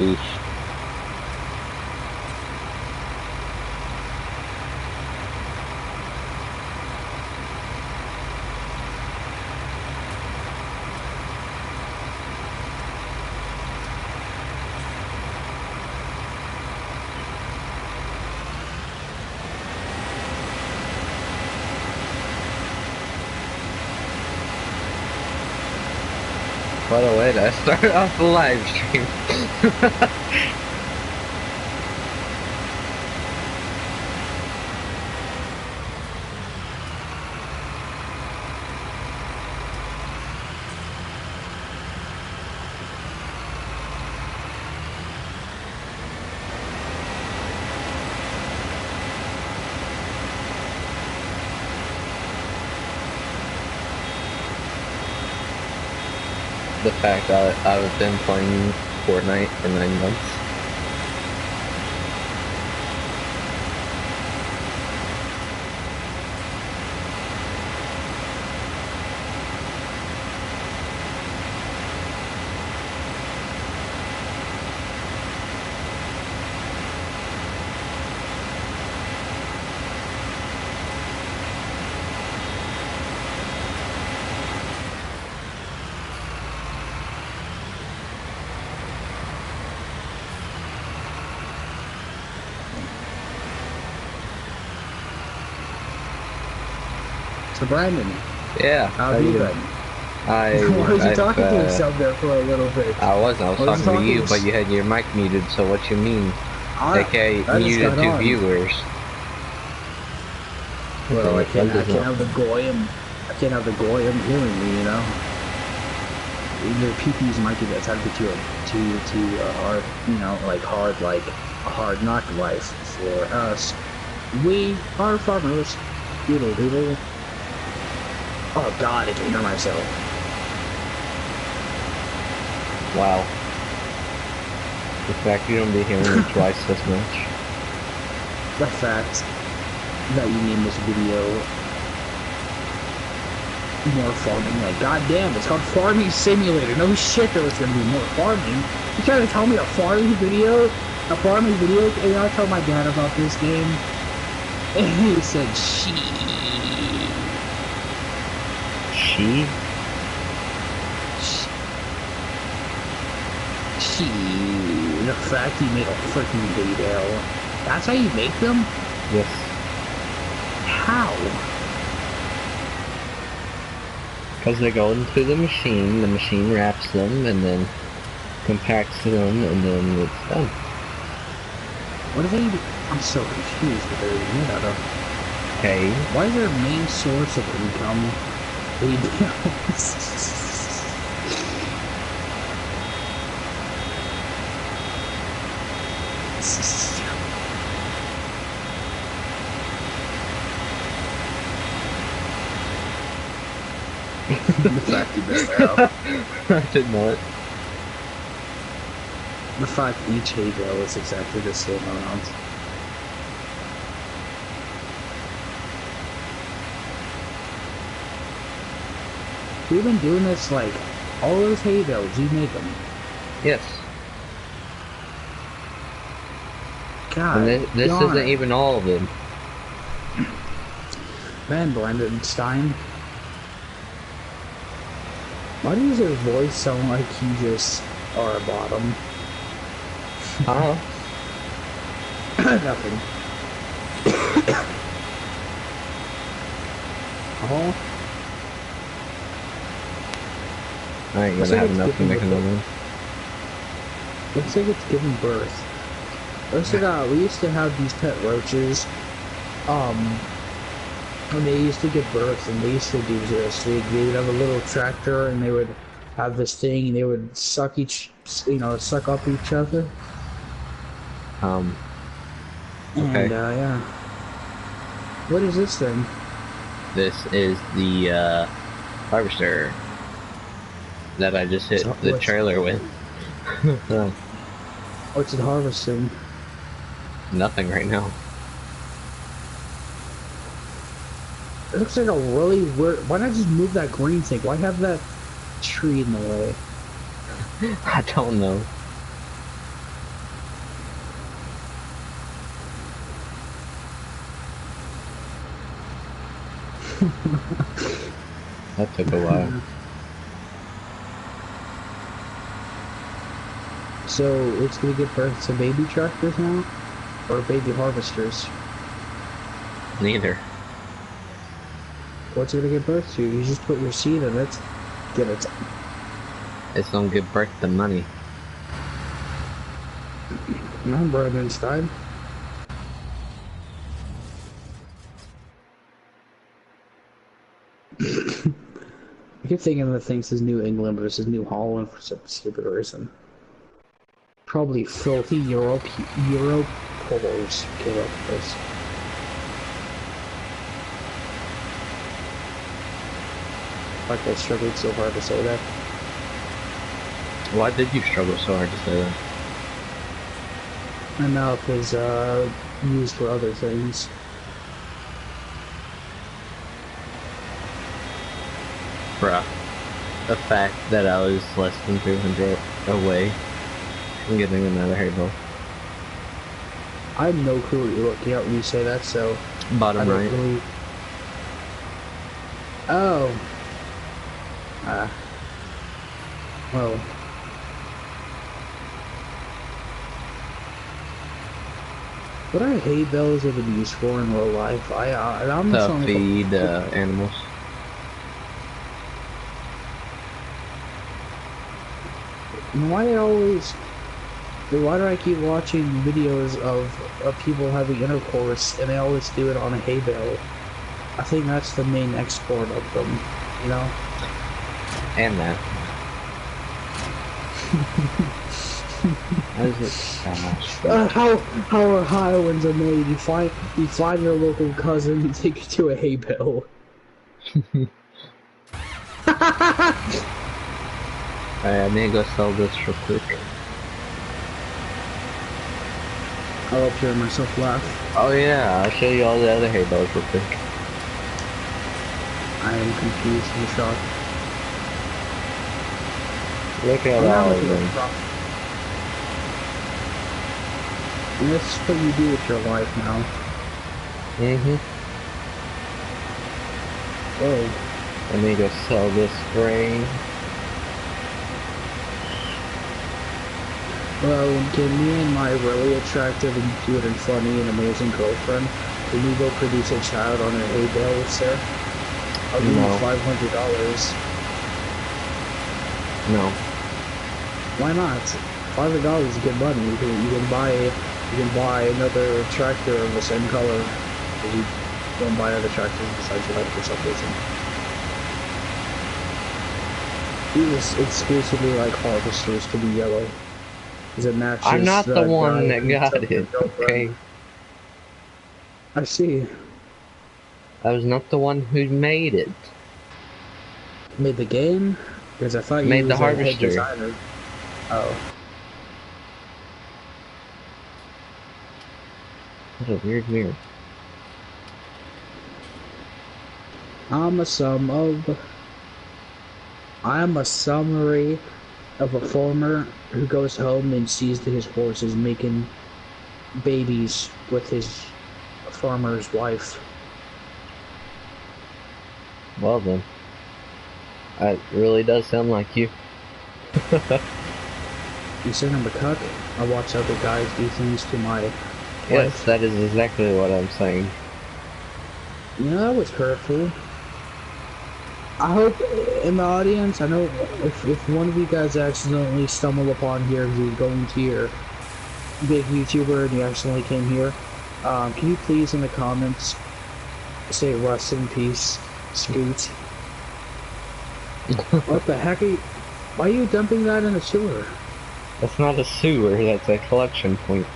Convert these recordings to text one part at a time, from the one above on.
Oof. By the way, that started off the live stream. The fact that I've been playing Fortnite for 9 months. So Brandon, Yeah. how have you been? Why was you talking to yourself there for a little bit? I was talking to you, but you had your mic muted, so what you mean? AKA muted to viewers. Well, I can't have the goyim hearing me, you know? Your PPs might get attached to a hard, you know, like a hard knock life for us. We are farmers. Doodle doodle. Oh god, I can hear myself. Wow. The fact you don't be hearing me twice as much. The fact that you named this video more farming, like goddamn, it's called Farming Simulator. No shit there was gonna be more farming. You trying to tell me a farming video? And I told my dad about this game. And he said, She. The fact you made a freaking video. That's how you make them? Yes. How? Because they go into the machine wraps them, and then compacts them, and then it's done. What do they do? I'm so confused what they're doing out of. Okay. Why is their main source of income videos? The fact you missed out. I did not. The fact each hay bale is exactly the same amount. We've been doing this like all those hay bales, you make them. Yes. God. And this isn't even all of them. Man, Brandon Stein. Why does his voice sound like he just are a bottom? Nothing. I ain't gonna have enough to make another one. Looks like it's giving birth. Looks like we used to have these pet roaches. When they used to give birth, and they used to do this, they would have a little tractor, and they would have this thing, and they would suck up each other. Okay. And yeah. What is this thing? This is the harvester that I just hit the trailer with. What's it harvesting? Nothing right now. It looks like a really weird... Why not just move that green thing? Why have that tree in the way? I don't know. That took a while. So it's gonna give birth to baby tractors now, or baby harvesters? Neither. What's it gonna give birth to? You just put your seed in it, get it. It's gonna give birth to money. No, Brodenstein. I keep thinking that things is New England versus New Holland for some stupid reason. Probably filthy Europolers came up with this. Like I struggled so hard to say that. Why did you struggle so hard to say that? My mouth is used for other things. Bruh. The fact that I was less than 200 away from getting another Halo. I have no clue what you're looking at when you say that, so... Bottom right. Really... Oh. Well... What are hay bales ever used for in real life? I'm to feed animals. Why do I keep watching videos of people having intercourse and they always do it on a hay bale? I think that's the main export of them, you know? And that. How Ohioans are made. You find your local cousin, you take it to a hay bale. Alright, I need to go sell this real quick. I love hearing myself laugh. Oh yeah, I'll show you all the other hay bales real quick. I am confused and shocked. Look at all of them. And that's what you do with your life now. Oh. I need to sell this grain. Well, can me and my really attractive and cute and funny and amazing girlfriend, can we go produce a child on a hay bale with Sarah? I'll give you $500. No. Why not? $500 is good money. You can buy another tractor of the same color. You don't buy other tractors besides red for some reason. You just exclusively like harvesters to be yellow. It matches. I'm not the one that got it. Okay. I see. I was not the one who made it. Made the game? Because I thought you made the head harvester. designer. Oh. What a weird mirror. I'm a summary of a farmer who goes home and sees that his horse is making babies with his farmer's wife. Well then. It really does sound like you. You saying I'm a cuck? I watch other guys do things to my Yes, wife. that is exactly what I'm saying. You know, that was hurtful. I hope in the audience, I know if one of you guys accidentally stumble upon here, you're going to your big YouTuber and you accidentally came here, can you please in the comments say rest in peace, Scoot? What the heck are you, why are you dumping that in a sewer? That's not a sewer, that's a collection point.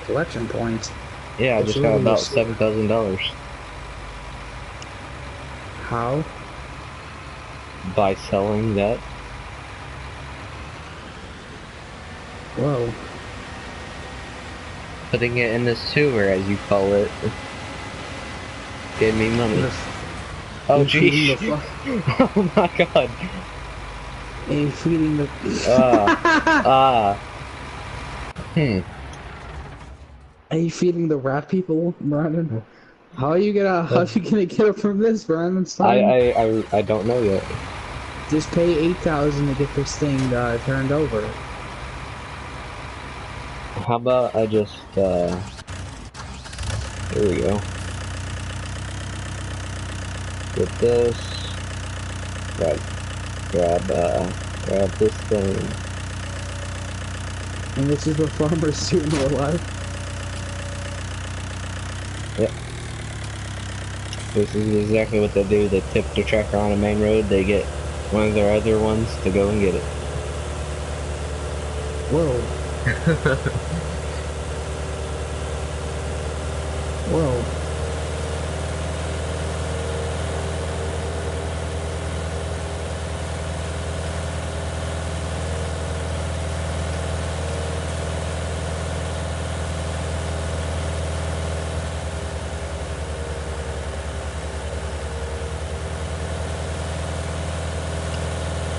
Collection point? Yeah, I just got about $7,000. How? By selling that. Whoa. Putting it in the sewer, as you call it. Gave me money. Oh jeez. Oh my god. And feeding the... Are you feeding the rat people, Brandon? How you gonna get up from this, Brandon Stein? I don't know yet. Just pay 8,000 to get this thing turned over. How about I just here we go. Get this. Grab this thing. And this is what farmers do in real life. Yep. This is exactly what they do. They tip the tractor on a main road. They get one of their other ones to go and get it. Whoa. Whoa.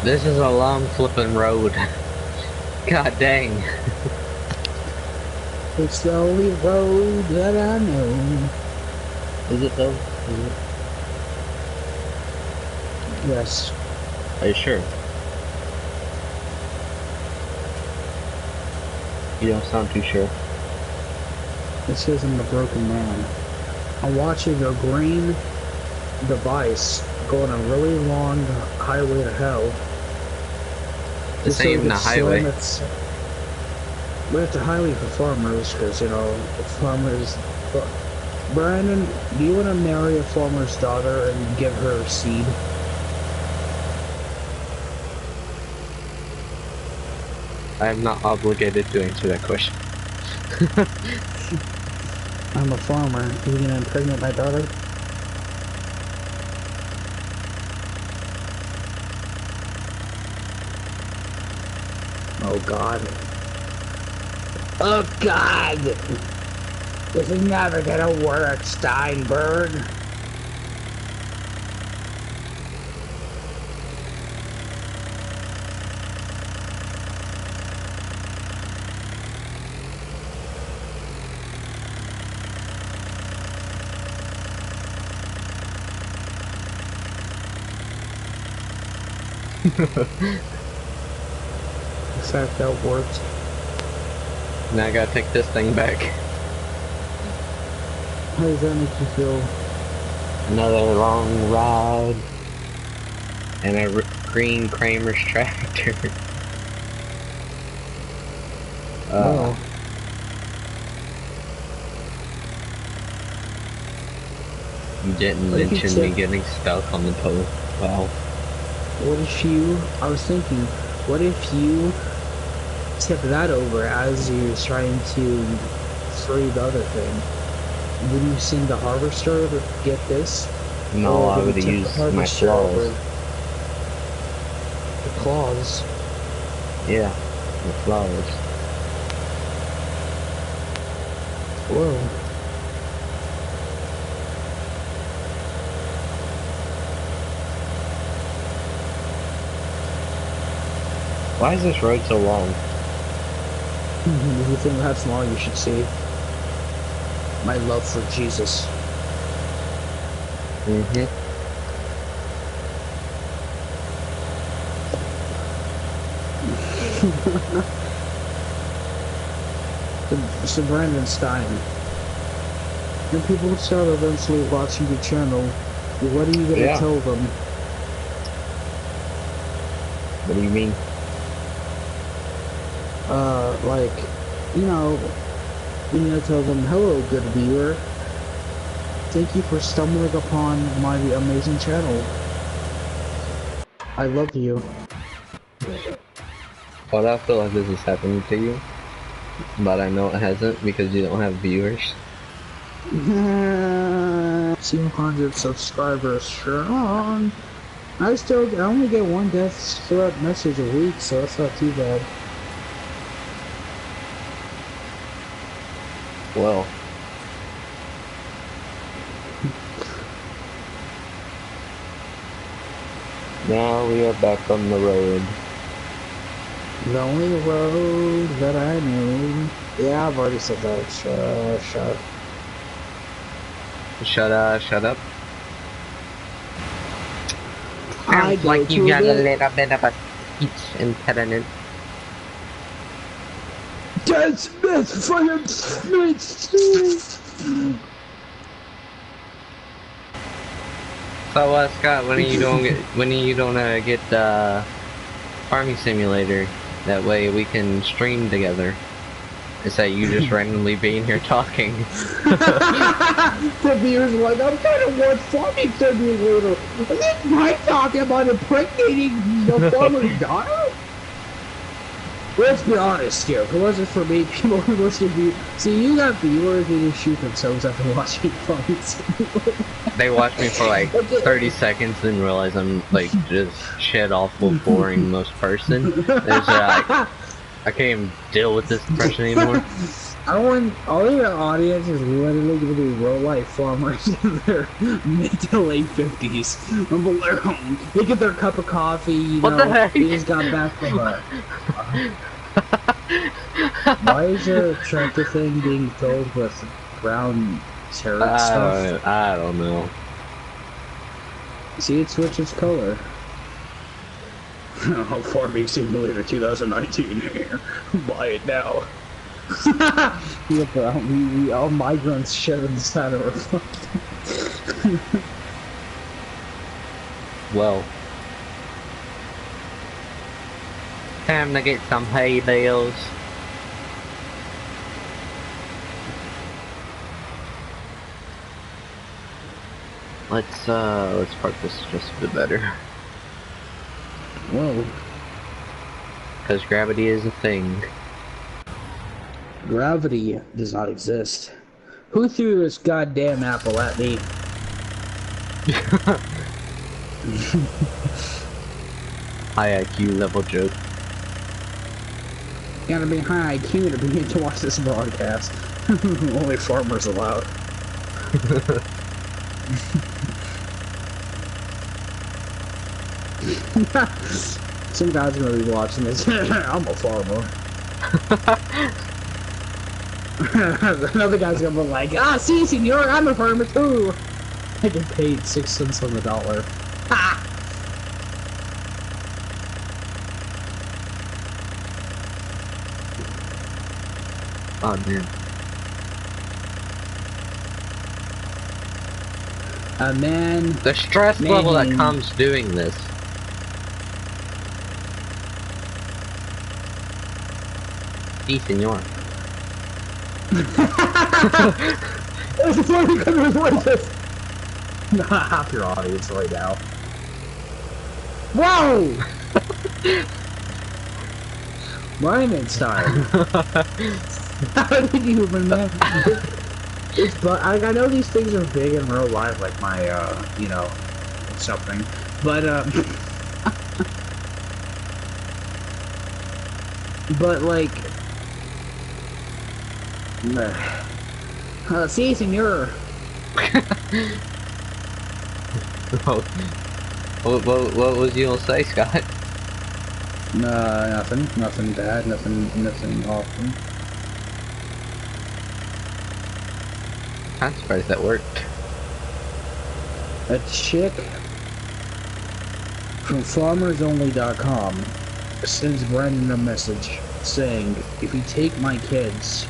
This is a long flipping road. God dang. It's the only road that I know. Is it though? Is it? Yes. Are you sure? You don't sound too sure. It says I'm a broken man. I'm watching a green device go on a really long highway to hell. This ain't even a highway. But it's a highway for farmers, because, you know, farmers... Brandon, do you want to marry a farmer's daughter and give her seed? I am not obligated to answer that question. I'm a farmer. Are you gonna impregnate my daughter? Oh God. Oh God! This is never gonna work, Steinberg. The fact that worked. Now I gotta take this thing back. How does that make you feel? Another long ride. And a green Kramer's tractor. Oh. You didn't mention me getting stuck on the pole. Wow. What if you, I was thinking, what if you tip that over as you're trying to free the other thing? Would you send the harvester to get this? No, I would use my claws. The claws? Yeah, the claws. Whoa. Why is this road so long? If you think that's long, you should see my love for Jesus. Mm-hmm. So Brandon Stein, when people start eventually watching your channel, what are you gonna tell them? What do you mean? Like, you know, you're gonna tell them, hello, good viewer. Thank you for stumbling upon my amazing channel. I love you. Well, I feel like this is happening to you. But I know it hasn't because you don't have viewers. 200 subscribers strong. I only get one death threat message a week, so that's not too bad. Well. Now we are back on the road. The only road that I know. Yeah, I've already said that. Shut. Shut up. I Sounds go like you to got a the little bit of a speech impediment. That's fucking So, Scott, when are you gonna get Farming Simulator? That way we can stream together. Instead of you just randomly being here talking. The viewers like, I'm trying to watch Farming Simulator. Is this Mike talking about impregnating the farmer's daughter? Let's be honest here. If it wasn't for me, people would listen to you. See, you got viewers who just shoot themselves after watching Farming Simulator. They watch me for like 30 seconds, then realize I'm like just shit awful boring most person. There's like, I can't even deal with this depression anymore. I want all of your audience is literally going to be real life farmers in their mid to late 50s. They're home. They get their cup of coffee, you What know, the heck? they just got back from why is your tractor thing being filled with brown carrot stuff? I don't know. See, it switches color. Farming Simulator 2019 here. Buy it now. We all migrants share in the side of our fucking. Well, time to get some hay bales. Let's park this just a bit better. Whoa. Because gravity is a thing. Gravity does not exist. Who threw this goddamn apple at me? High IQ level joke. Gotta be high IQ to be to watch this broadcast. Only farmers allowed. Some guy's gonna be watching this. I'm a farmer. Another guy's gonna be like, ah, see, senor, I'm a farmer too. I get paid 6 cents on the dollar. Ha! Oh man. A man. The stress level that comes doing this. Si, senor. It's funny because it was racist. Not half your audience right now. Whoa! Ryan style. How did you remember? But I know these things are big in real life, like my, you know, something. But, but like, see, senor. What was you gonna say, Scott? Nothing bad, nothing awful. I'm surprised that worked. A chick from FarmersOnly.com sends Brandon a message saying, if you take my kids,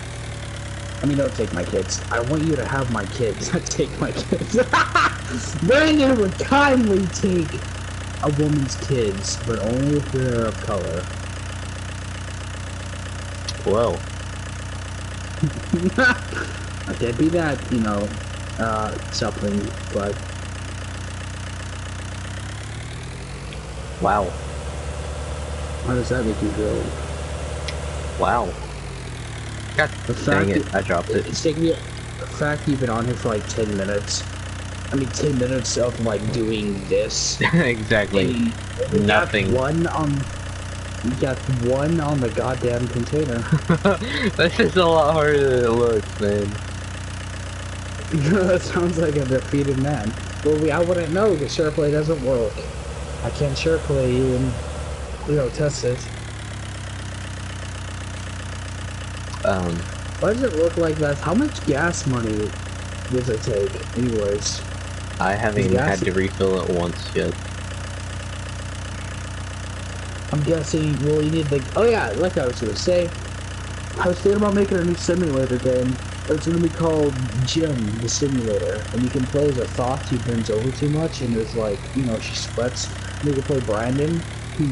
I mean, don't take my kids. I want you to have my kids, not take my kids. Brandon would kindly take a woman's kids, but only if they're of color. Whoa. I can't be that, you know, something, but... Wow. How does that make you feel? Wow. God dang it, I dropped it. It's taking me... The fact you've been on here for like 10 minutes. I mean, 10 minutes of like doing this. Exactly. Nothing. You got one on the goddamn container. This is a lot harder than it looks, man. That sounds like a defeated man. Well, I wouldn't know because SharePlay doesn't work. I can't SharePlay you and, you know, test it. Um, Why does it look like that? How much gas money does it take, anyways? I haven't Is even gas? had to refill it once yet. I'm guessing. Well, you need like. Oh yeah, like I was gonna say. I was thinking about making a new simulator game. It's gonna be called Jim the Simulator, and you can play as a thought who bends over too much, and there's like, you know, she sweats. And you can play Brandon, who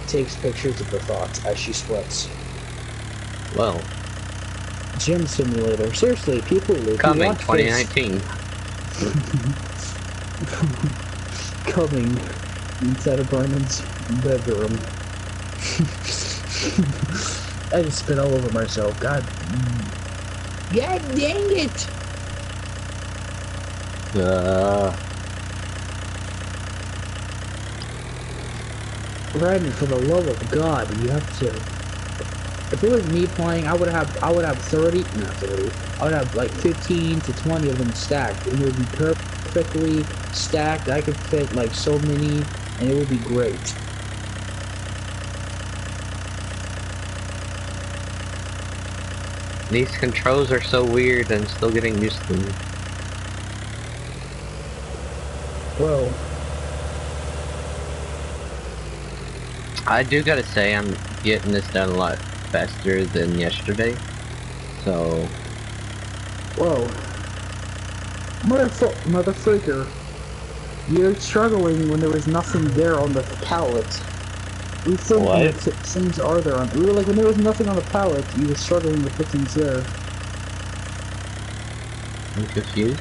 takes pictures of the thoughts as she sweats. Well, Gym Simulator. Seriously, people, if you coming watch this, 2019. coming inside of Brandon's bedroom. I just spit all over myself. God dang it! Brandon, for the love of God, you have to. If it was me playing, I would have 30, not 30. I would have like 15 to 20 of them stacked, and it would be perfectly stacked. I could fit like so many, and it would be great. These controls are so weird and still getting used to them. Well, I do gotta say, I'm getting this done a lot faster than yesterday. So, whoa, motherfucker, you're struggling when there was nothing there on the pallet. We think what? things are there on. We were like, when there was nothing on the pallet, you were struggling to put things there. I'm confused.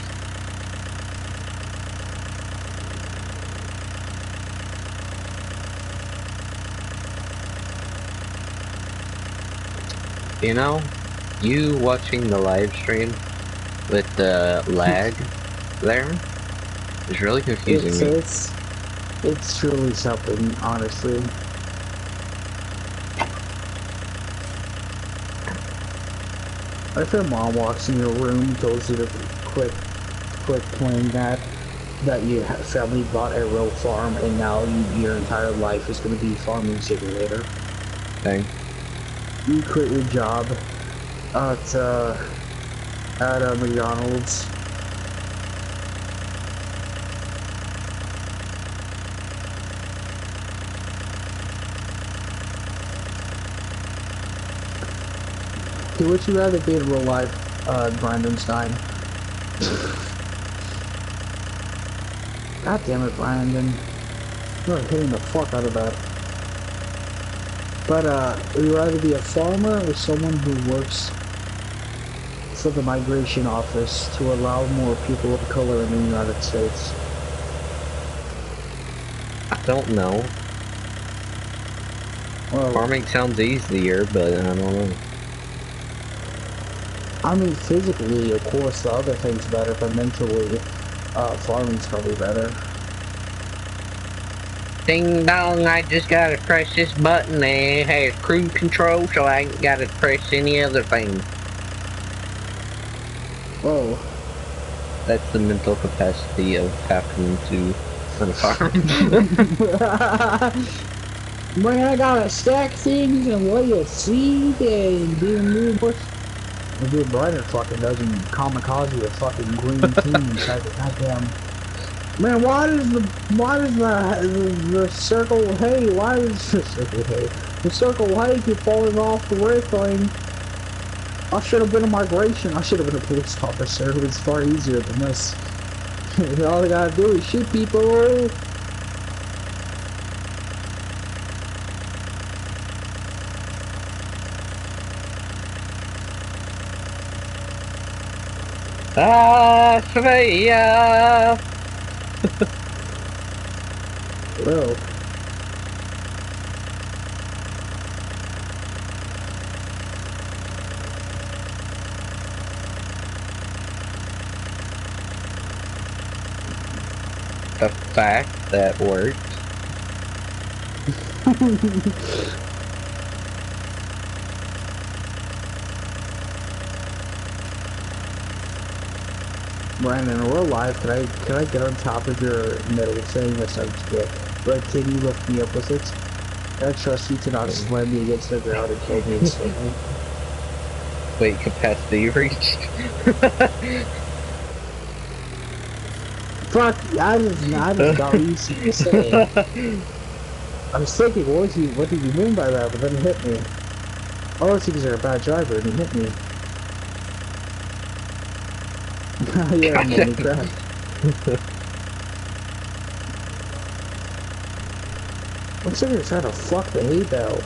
You know, you watching the live stream with the lag there is really confusing me. It's truly something, honestly. If your mom walks in your room and tells you to quit playing that your family bought a real farm and now your entire life is going to be farming simulator. Okay. You quit your job at McDonald's. Hey, would you rather be in real life, Brandon Stein? God damn it, Brandon. You're hitting the fuck out of that. But, would you rather be a farmer or someone who works for the migration office to allow more people of color in the United States? I don't know. Well, Farming sounds easier, but I don't know. I mean, physically, of course, the other thing's better, but mentally, farming's probably better. Ding dong, I just gotta press this button and it has cruise control, so I ain't gotta press any other thing. Whoa. That's the mental capacity of having to run a farm. Man, I gotta stack things and lay a seed and do new bush. Dude, Brighter fucking doesn't kamikaze a fucking green team inside the goddamn. Man, why does the circle hay? Why does the circle hay? The circle hay keep falling off the red thing. I should have been a migration. I should have been a police officer. It was far easier than this. All I gotta do is shoot people. Svea! Well. The fact that worked. Brandon, in real life, can I get on top of your middle saying that sounds good? But can you lift me up with it? I trust you to not slam me against the ground and kill me instantly. Wait, capacity reached. Fuck, I just got what you saying. I was thinking, what did you mean by that? But then it hit me. Oh, it's because you're a bad driver, and he hit me. Yeah, money crashed. Looks like you're trying to fuck the hay bale.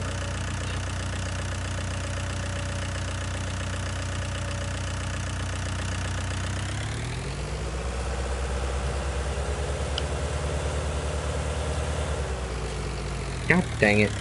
God dang it.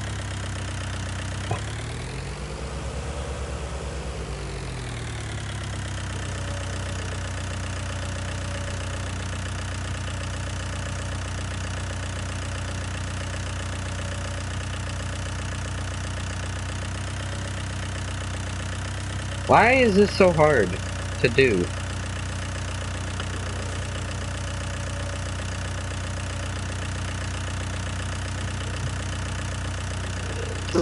Why is this so hard to do? In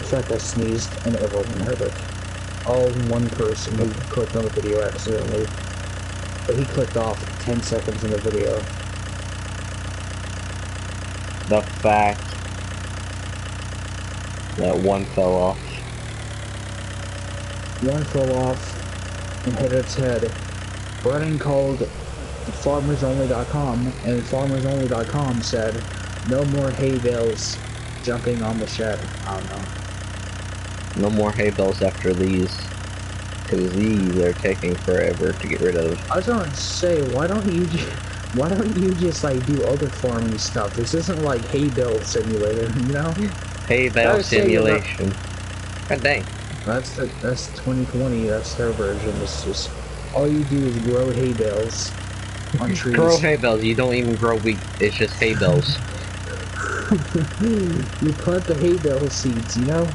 fact, I sneezed and everyone heard it. All one person who clicked on the video accidentally. But he clicked off 10 seconds in the video. The fact that one fell off. One fell off and hit its head. Brennan called FarmersOnly.com, and FarmersOnly.com said, no more hay bales jumping on the shed. I don't know. No more hay bales after these. Because these are taking forever to get rid of. I was gonna say, why don't you just like do other farming stuff? This isn't like hay bale simulator, you know? Hay bale simulation. God dang. That's 2020. That's their version. It's just all you do is grow hay bales on trees. Grow hay bales. You don't even grow wheat. It's just hay bales. You plant the hay bale seeds, you know?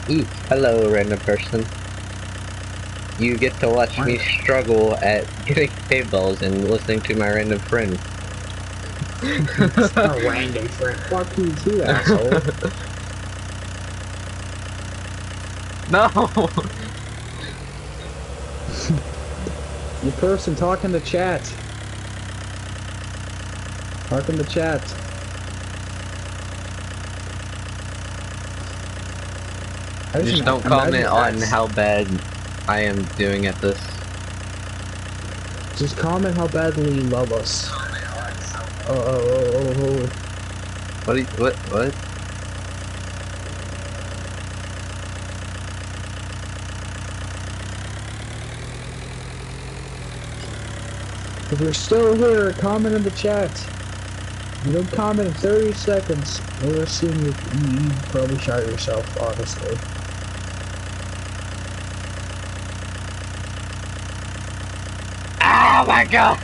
Ooh, hello, random person. You get to watch me struggle at getting hay bales and listening to my random friend. It's not a random friend. Fuck you too, asshole. No! You person, talk in the chat. Talk in the chat. Just don't comment on how bad I am doing at this. Just comment how badly you love us. Oh. What? If you're still here, comment in the chat. If you don't comment in 30 seconds, we'll assume you probably shot yourself, honestly. Oh my god!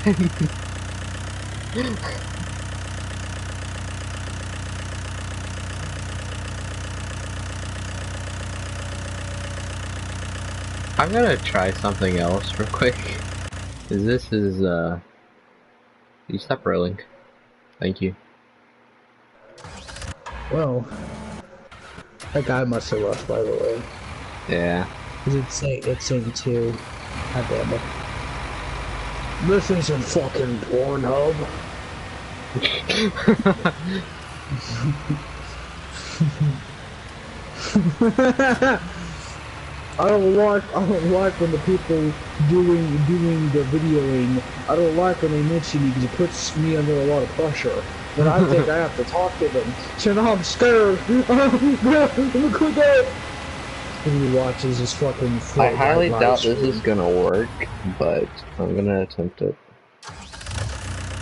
I'm gonna try something else real quick. This is, you stop rolling. Thank you. Well, that guy must have left, by the way. Yeah. It's saying 2. God damn it. This isn't fucking Pornhub. I don't like when the people doing the videoing. I don't like when they mention me because it puts me under a lot of pressure. But I think I have to talk to them. So now I'm scared. Look at that. And he watches this fucking. I highly doubt this is gonna work, but I'm gonna attempt it.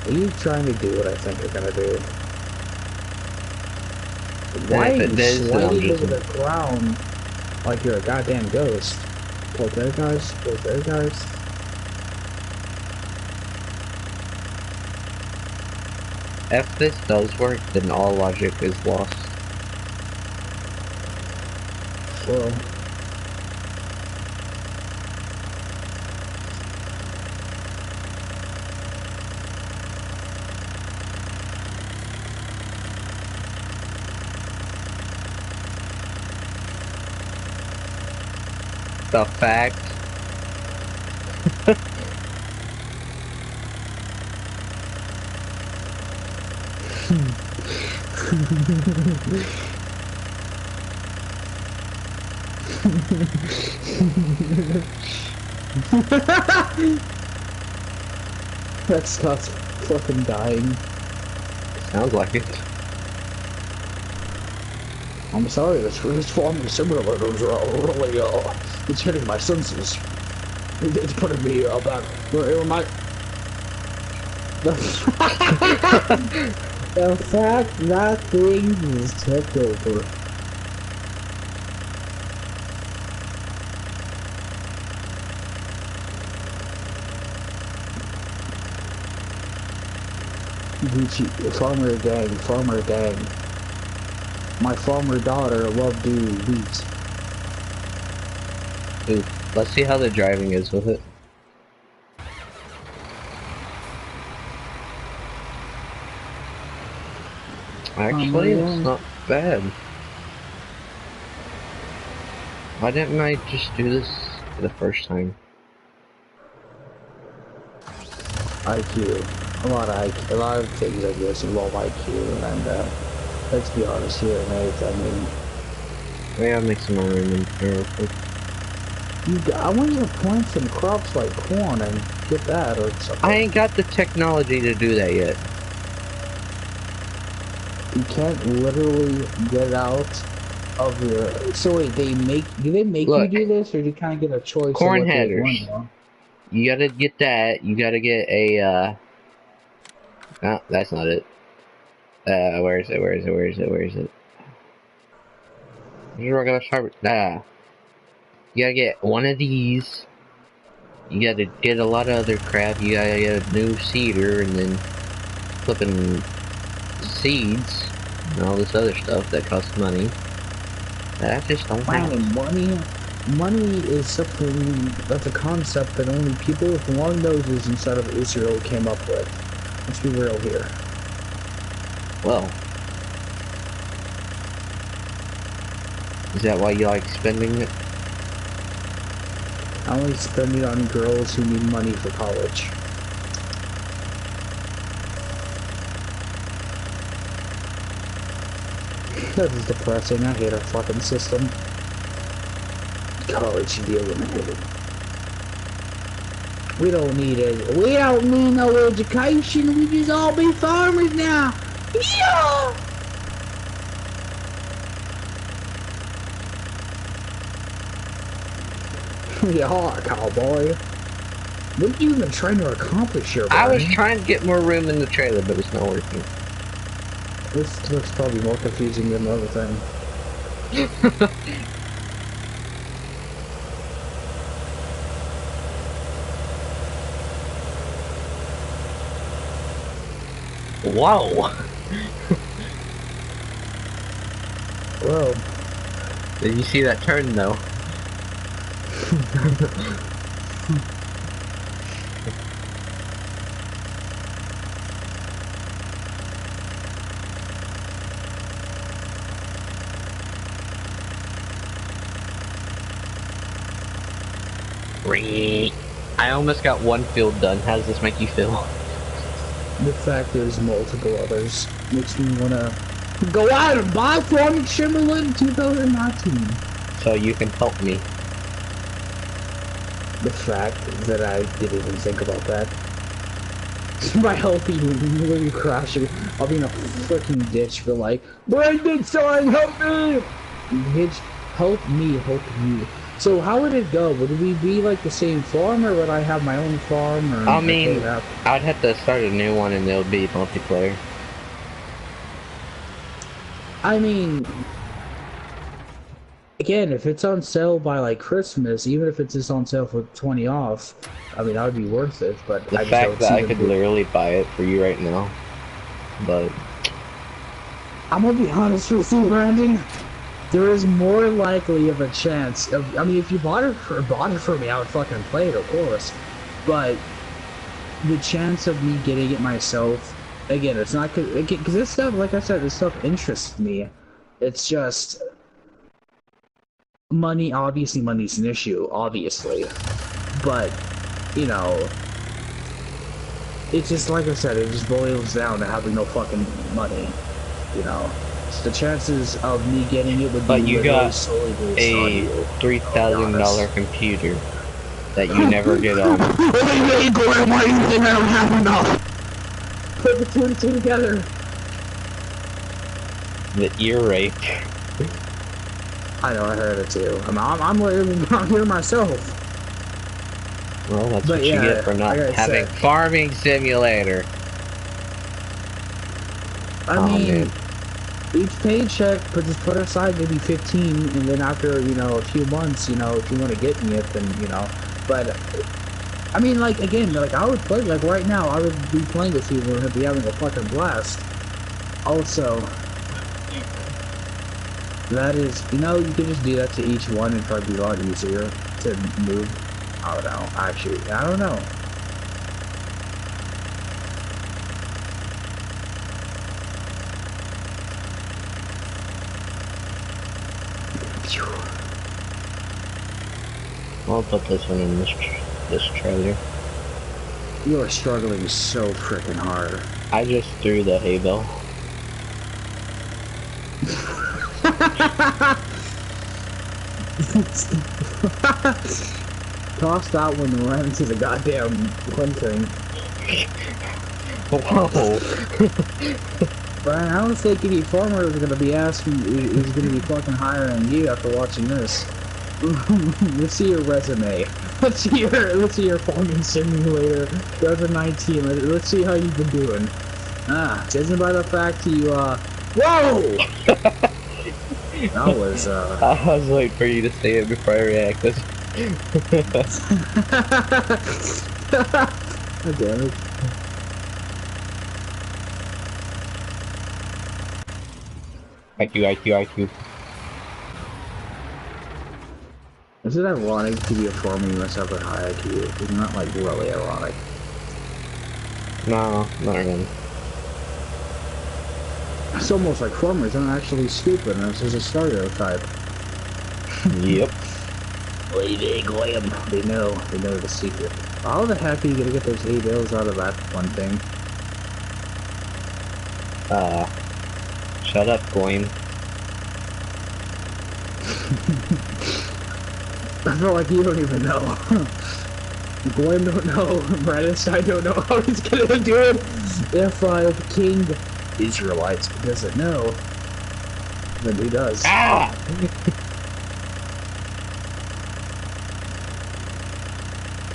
Are you trying to do what I think you're gonna do? Why are you sliding over the ground like you're a goddamn ghost? Support their guys. Support their guys. If this does work, then all logic is lost. Well. The fact. That Scott's fucking dying. Sounds like it. I'm sorry, this farming simulators are really, it's hitting my senses. It's putting me back. It might... The fact that thing is tipped over. Gucci, farmer gang. My farmer daughter loved doing beats. Ooh, let's see how the driving is with it. Actually, it's not bad. Why didn't I just do this the first time? IQ. A lot of things I guess involve IQ, and let's be honest here, mate. I mean, I gotta make some more room in here real quick. I want you to plant some crops like corn and get that or something. I ain't got the technology to do that yet. You can't literally get out of your. So wait, do they make Look, you do this, or do you kind of get a choice? Corn of what headers. You gotta get that. You gotta get a. No, that's not it. Where is it? Where is it? Where is it? Where is it? You're gonna start. You gotta get one of these. You gotta get a lot of other crap. You gotta get a new seeder and then flipping seeds and all this other stuff that costs money. That I just don't have. Money is something that's a concept that only people with long noses inside of Israel came up with. Let's be real here. Well, is that why you like spending it? I only spend it on girls who need money for college. That is depressing. I hate our fucking system. College should be eliminated. We don't need it. We don't need no education. We just all be farmers now. Yeah! Yeah, cowboy. What are you even trying to accomplish here, Brian? I was trying to get more room in the trailer, but it's not working. This looks probably more confusing than the other thing. Whoa! Whoa. Did you see that turn though? I almost got one field done. How does this make you feel? The fact there's multiple others makes me wanna go out and buy Farming Simulator in 2019. So you can help me. The fact that I didn't even think about that. By helping literally crashing, I'll be in a freaking ditch for like, Brandon, sorry, help me! Bitch, help me, help you. So how would it go? Would we be like the same farm, or would I have my own farm? Or I mean, I'd have to start a new one and it'll be multiplayer. I mean, again, if it's on sale by like Christmas, even if it's just on sale for 20 off, I mean that would be worth it. But The I just fact don't that see I them could doing. literally buy it for you right now, but I'm gonna be honest with you, Brandon. There is more likely of a chance of. I mean, if you bought it for me, I would fucking play it, of course. But the chance of me getting it myself, again, it's not because this stuff, like I said, this stuff interests me. It's just money. Obviously, money's an issue, obviously, but you know, it's just like I said, it just boils down to having no fucking money. You know, so the chances of me getting it would be but you literally got solely based on a you. I'll be $3,000 honest. computer that you never get on. Wait, Gordon, why do you think I don't have enough? Put the two and two together. The ear rape. I know, I heard it too. I'm here myself. Well, that's But what you get yeah, for not like I having said, Farming Simulator. I Oh mean, man. each paycheck, but just put aside maybe 15, and then after, you know, a few months, you know, if you want to get me it, then, you know. But, I mean, like, again, like, I would play, like, right now, I would be playing with you, and be having a fucking blast. Also, that is, you know, you could just do that to each one and probably be a lot easier to move. I don't know, actually, I don't know. I'll put this one in this trailer. You are struggling so freaking hard. I just threw the hay bale. Toss that one right into the goddamn thing. Whoa! Brian, I don't think any farmer is gonna be is gonna be fucking hiring you after watching this. Let's see your resume. Let's see your farming simulator 2019. Let's see how you've been doing. Judging by the fact you whoa! That was I was waiting for you to say it before I reacted. God damn it. IQ. Is it ironic to be a farmer you must have a high IQ? Isn't that like really ironic? No, not really. It's almost like farmers aren't actually stupid, and this is a stereotype. Yep. They know the secret. How the heck are you gonna get those 8 bales out of that one thing? Shut up, Goyim. I feel like you don't even know. Gwen don't know. Bradestein don't know how he's gonna do it. If King Israelites doesn't know, then who does? Ah!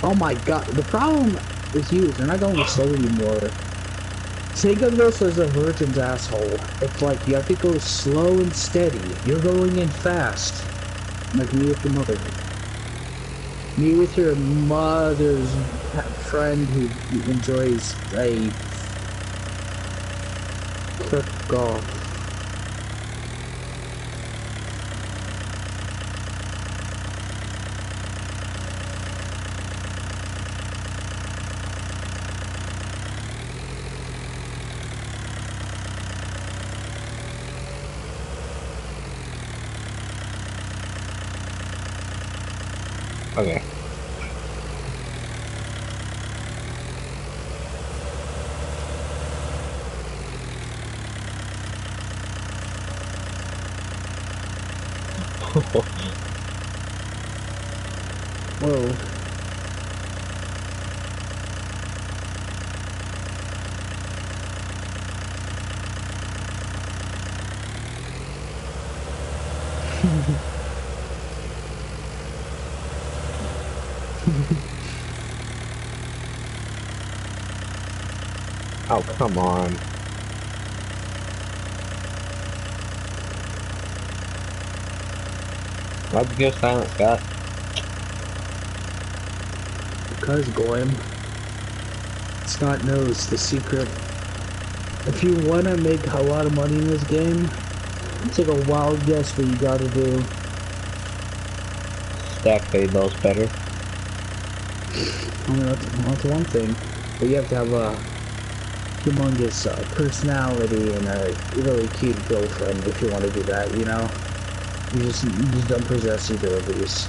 Oh my god, the problem is you, they're not going slow anymore. Think of this as a virgin's asshole. It's like you have to go slow and steady. You're going in fast. Like me with your mother. Me with your mother's friend who enjoys a quick golf. Okay. Whoa. Oh, come on. Why'd you go silent, Scott? Because Goyim, Scott knows the secret. If you want to make a lot of money in this game, take a wild guess what you gotta do. Stack hay bales better. I mean, that's one thing, but you have to have a humongous personality and a really cute girlfriend if you want to do that, you know? You just don't possess either of these.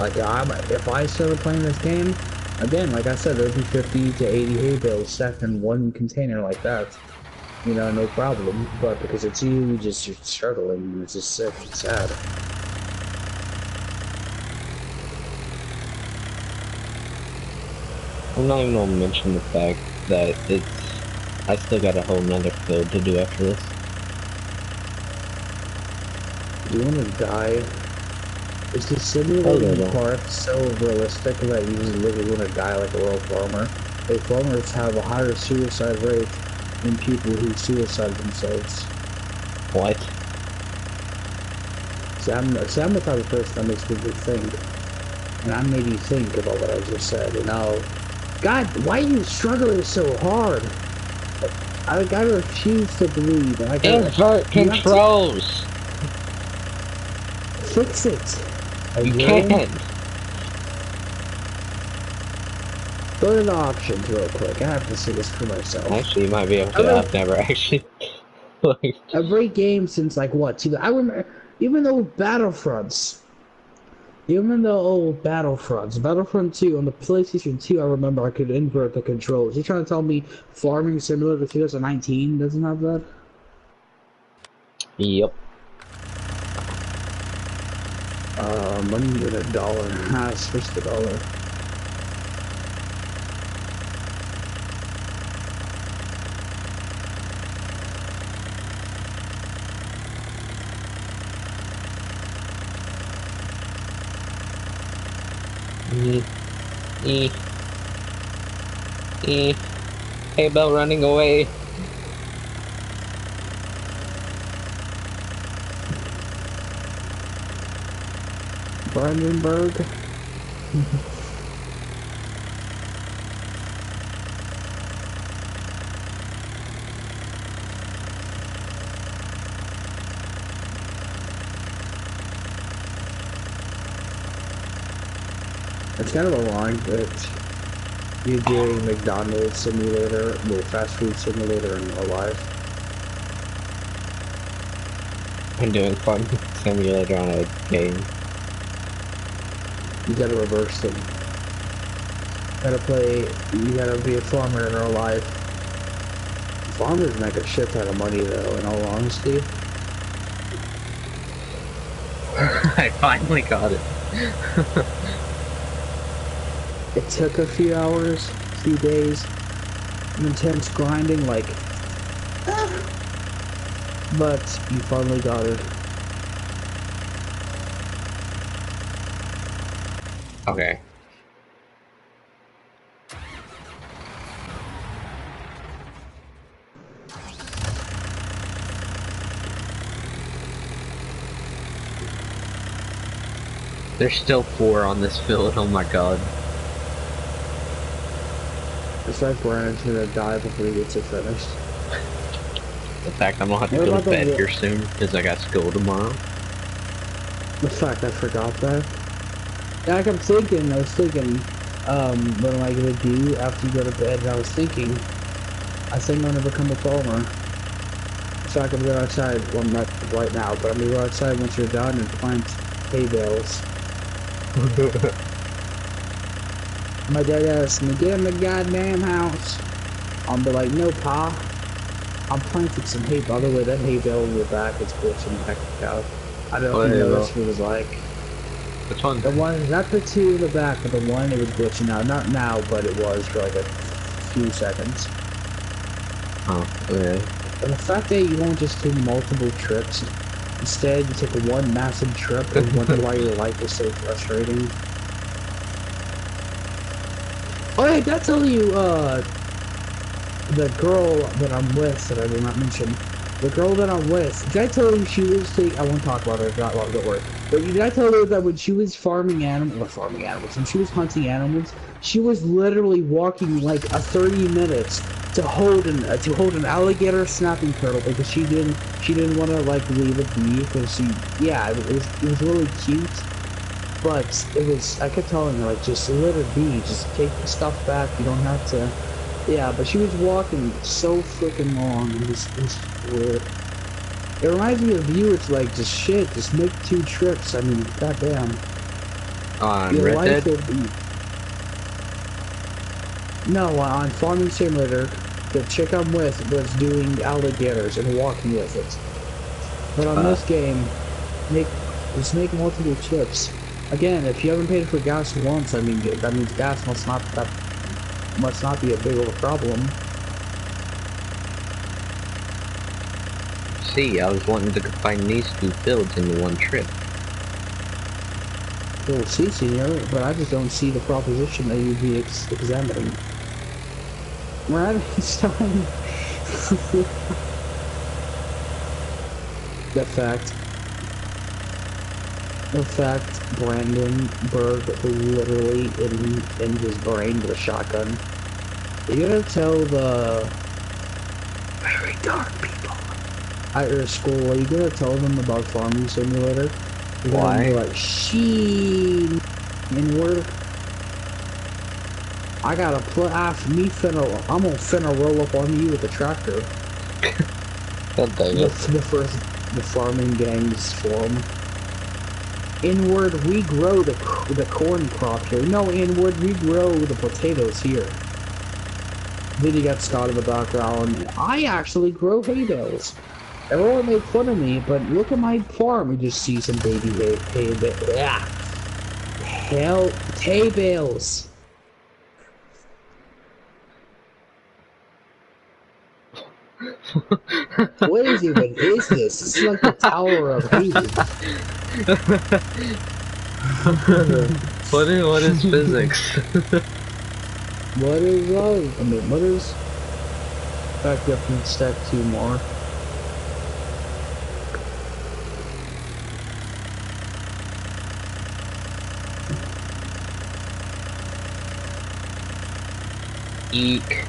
Like, if I started playing this game, again, like I said, there'd be 50 to 80 hay bales stacked in one container like that. You know, no problem. But because it's you, you're struggling, and it's just sick and sad. I'm not even gonna mention the fact that I still got a whole nother field to do after this. Do you want to die? Is the simulating part so realistic that you just literally want to die like a real farmer? Hey, farmers have a higher suicide rate than people who suicide themselves. What? See, I'm the type of person that makes people think. And I made you think about what I just said, and now... God, why are you struggling so hard? I refuse to believe. Invert controls! Fix it. You can't. Go to the options real quick. I have to see this for myself. Actually, you might be able to. I've never actually. Every game since like what? I remember, even though Battlefronts, Battlefront 2 on the PlayStation 2, I remember I could invert the controls. You trying to tell me Farming Simulator 2019 doesn't have that? Yep. Money in $1. Ah, switch the dollar. Hay bale running away. Brandenburg. It's kind of a line that you're doing McDonald's simulator, well, fast food simulator in real life. I'm doing fun simulator on a game. You gotta reverse them. You gotta be a farmer in real life. Farmers make a shit ton of money though, in all honesty. I finally got it. It took a few hours, a few days, intense grinding, like, but you finally got it. Okay. There's still 4 on this field, oh my god. It's like Brandon's gonna die before he gets it finished. The fact I'm gonna have to go to bed here soon, because I got school tomorrow. The fact I forgot that. Yeah, I was thinking, what am I gonna do after you go to bed? And I think I'm gonna become a farmer. So I can go outside, well not right now, but I'm gonna go outside once you're done and plant hay bales. My dad asked me, get in the goddamn house. I'll be like, no pa, I'm planting some hay. By the way, that hay bale in your back is glitching back out. I don't know if you noticed what it was like. Which one? The one, not the 2 in the back, but the one it was glitching out. Not now, but it was for like a few seconds. Oh, okay. And the fact that you won't just take multiple trips, instead you take one massive trip and wonder why your life is so frustrating. Oh yeah, I gotta tell you, the girl that I'm with, that I did not mention, The girl that I'm with, did I tell you she was I won't talk about her, not long, don't worry. But did I tell her that when she was farming animals, when she was hunting animals, she was literally walking like a 30 minutes to hold an alligator snapping turtle because she didn't want to like leave it be because it was really cute, but I kept telling her like just let it be, just take the stuff back, you don't have to. Yeah, but she was walking so freaking long. It was weird. It reminds me of you. It's like, just make 2 trips. I mean, goddamn. On Your Red life Dead? will be... No, on Farming Simulator, the chick I'm with was doing alligators and walking with it. But on this game, just make multiple trips. Again, if you haven't paid for gas once, I mean, that means gas must not be a big of a problem. See, I was wanting to combine these 2 fields into 1 trip. Well, see, senor, but I just don't see the proposition that you'd be examining. Right? It's time. The fact Brandon Berg literally in his brain with a shotgun. You're gonna tell the very dark people at your school, are you gonna tell them about Farming Simulator? You're Why? gonna be like, she inward. I gotta put after me I'm gonna finna roll up on you with a tractor. God dang it. The farming gangs form. Inward, we grow the corn crop here. No, inward, we grow the potatoes here. Then you got Scott in the background. I actually grow hay bales. Everyone made fun of me, but look at my farm. You just see some baby hay bales. What is this? This is like the Tower of Hades. What is physics? What is love? I mean, what is... Back up and stack 2 more. Eek.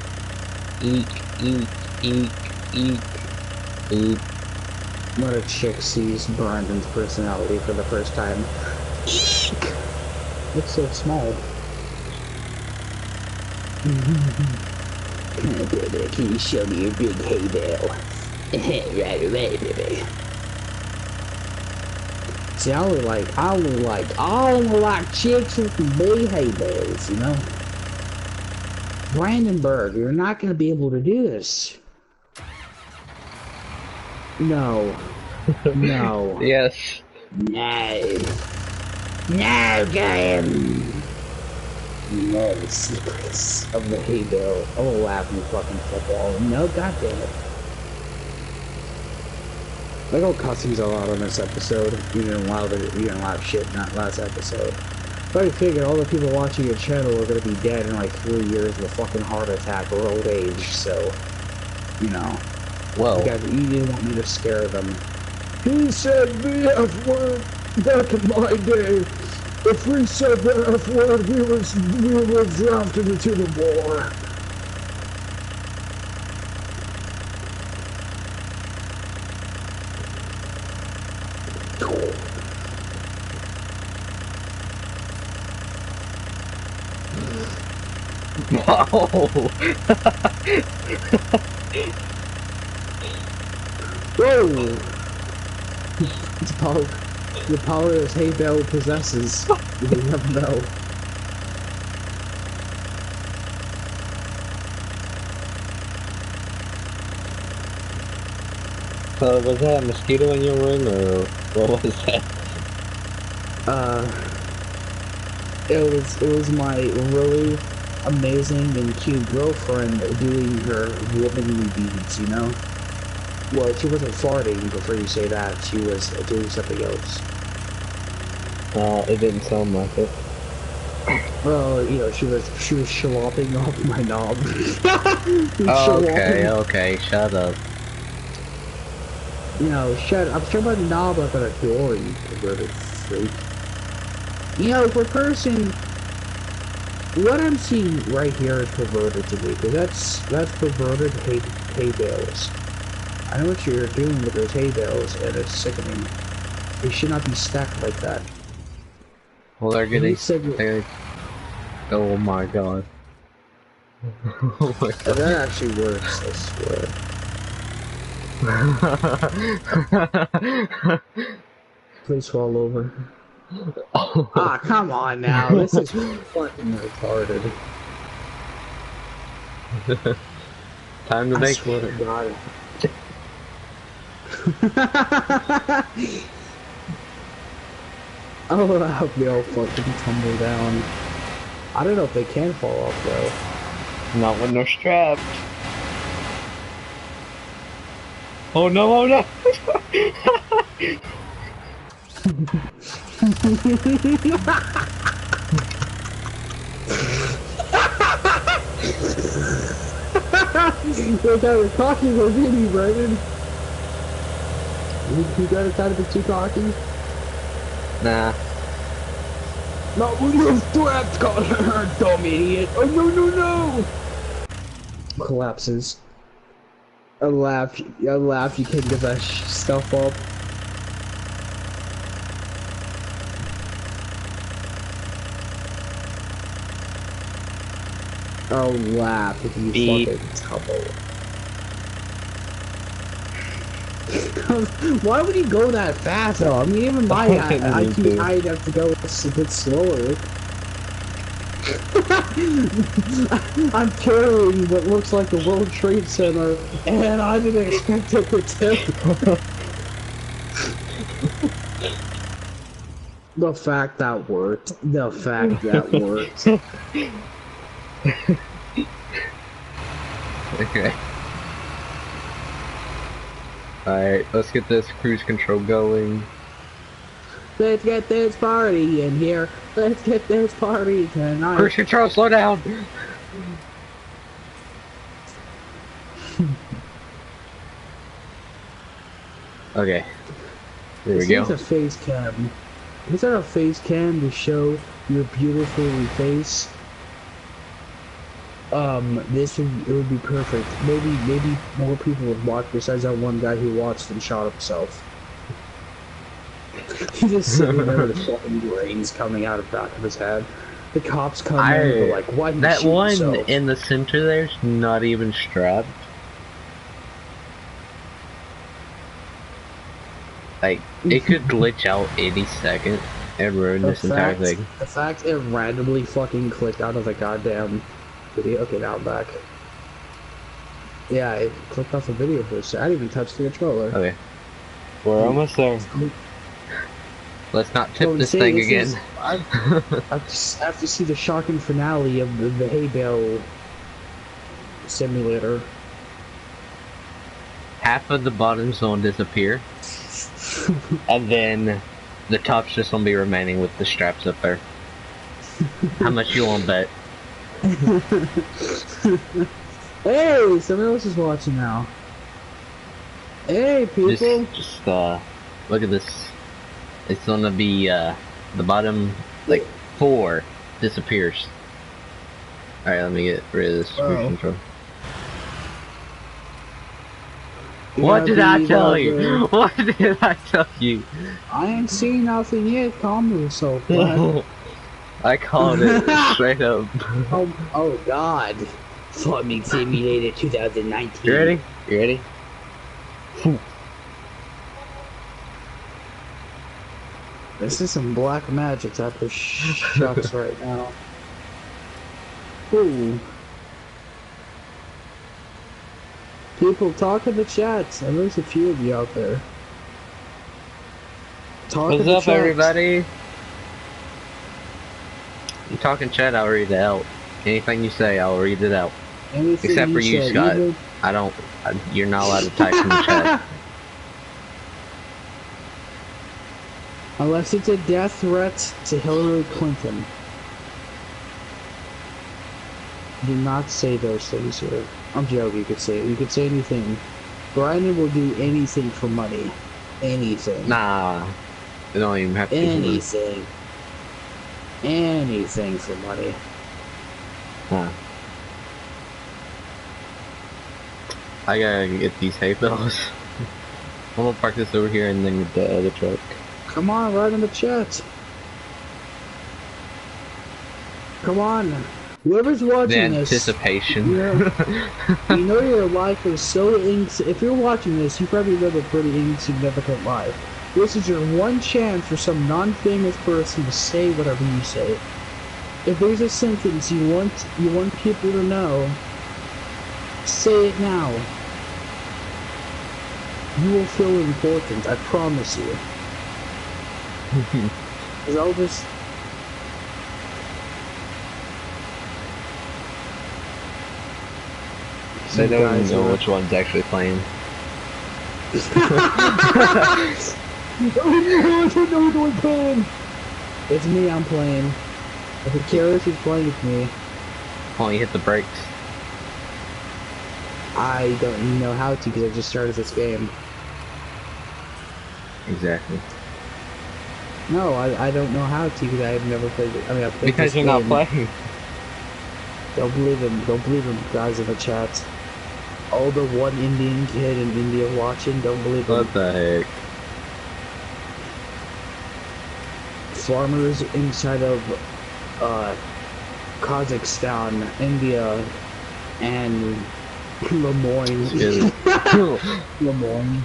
Eek, eek, eek, eek, eek. When a chick sees Brandon's personality for the first time. Eek! It's so small. Baby, can you show me your big hay bale? Right away, baby. See, I only like chicks with big hay bales, you know? Brandon Berg, you're not gonna be able to do this. No. No. Yes. No. No, Graham. You know the secrets of the hay bale. Oh, laugh, you fucking football. No, goddamn it. I go cussings a lot on this episode. You didn't allow shit in that last episode. But I figured all the people watching your channel are gonna be dead in like 3 years with a fucking heart attack or old age, so, you know. Well, You didn't want me to scare them. He said the F word back in my day. If we said the F word, we were drafted into the war. wow. Whoa! The power this hay bale possesses. You never know. Was that a mosquito in your room, or what was that? It was my really amazing and cute girlfriend doing her womanly deeds, you know? Well, she wasn't farting before you say that. She was doing something else. It didn't sound like it. Well, you know, she was shalopping off my knob. Oh, okay, shut up. You know, I'm talking about the knob up at a door, you perverted freak. You know, for a person, what I'm seeing right here is perverted to me, because that's perverted hay bales. I know what you're doing with those hay bales, and it's sickening. They should not be stacked like that. Well, they're getting... Oh my god. Oh my god. That actually works, I swear. Please fall over. Ah, come on now. This is fucking retarded. Time to make... I swear to God. Oh, I hope they all fucking tumble down. I don't know if they can fall off though. Not when they're strapped. Oh no, oh no! You're kind of cocky, wasn't you, Brandon? You got a kind of bit too cocky? Nah. Not when you're strapped, dumb idiot! Oh no, no, no! Collapses. I laugh, you can't get that stuff up. Oh, laugh if you fucking tumble. Why would you go that fast though? I mean, even my IQ's high enough to go a bit slower. I'm carrying what looks like the World Trade Center, and I didn't expect it to tip. The fact that worked. The fact that worked. Okay. Alright, let's get this cruise control going. Let's get this party in here. Let's get this party tonight. Cruise control, slow down! Okay. There we go. This is a face cam. Is that a face cam to show your beautiful face? It would be perfect. Maybe more people would watch besides that one guy who watched and shot himself. He's just sitting there with fucking brains coming out of the back of his head. The cops come in and they're like, why did that you shoot one yourself? In the center there's not even strapped. Like, it could glitch out any second and ruin this entire thing. The fact it randomly fucking clicked out of the goddamn video. Okay, now I'm back. Yeah, it clicked off the video for a second. I didn't even touch the controller. Okay. We're almost there. Let's not tip this thing again. I have to see the shocking finale of the hay bale simulator. Half of the bottom's gonna disappear. And then the top's just gonna be remaining with the straps up there. How much you wanna bet? Hey, someone else is watching now. Hey, people. Just look at this. It's gonna be, the bottom, like, 4 disappears. Alright, let me get rid of this cruise control. What did I tell you? What did I tell you? I ain't seen nothing yet. Calm yourself, man. I called it straight up. Oh God. Farming Simulator 2019. You ready? You ready? This is some black magic type of shucks right now. Ooh. People, talk in the chats. And there's a few of you out there. Talk What's up, everybody? You talking chat, I'll read it out. Anything you say, I'll read it out. Anything except for you, Scott. You're not allowed to type in the chat. Unless it's a death threat to Hillary Clinton. Do not say those things here. I'm joking, you could say it. You could say anything. Brandon will do anything for money. Anything. Nah, they don't even have to. Anything. Anything for money. Huh. I gotta get these hay bales. I'm gonna park this over here and then get the other truck. Come on, right in the chat. Come on. Whoever's watching The this. anticipation. You know your life is so if you're watching this, you probably live a pretty insignificant life. This is your one chance for some non-famous person to say whatever you say. If there's a sentence you want people to know, say it now. You will feel important, I promise you. Cause I'll just... They don't even know which one's actually playing. I don't know who I'm playing. It's me, I'm playing. If it cares who's playing with me. Oh, you hit the brakes. I don't even know how to because I just started this game. Exactly. No, I don't know how to because I've never played it. I mean, I've played because this you're game. not playing. Don't believe him. Don't believe him, guys in the chat. All the one Indian kid in India watching, don't believe him. What the heck? Farmers inside of Kazakhstan, India, and Lemoyne. Lemoyne.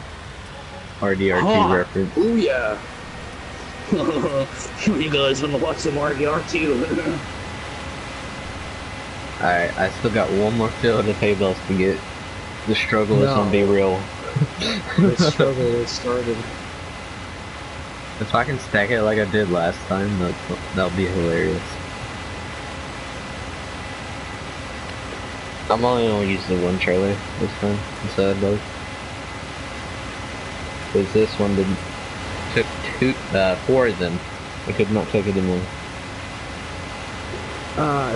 RDR2 reference. Oh yeah. You guys wanna watch some RDR2? Alright, I still got one more field of hay bales to get. The struggle is gonna be real. The struggle is started. If I can stack it like I did last time, that'll be hilarious. I'm only gonna use the one trailer this time instead of both. Because this one took 4 of them. I could not take it in one.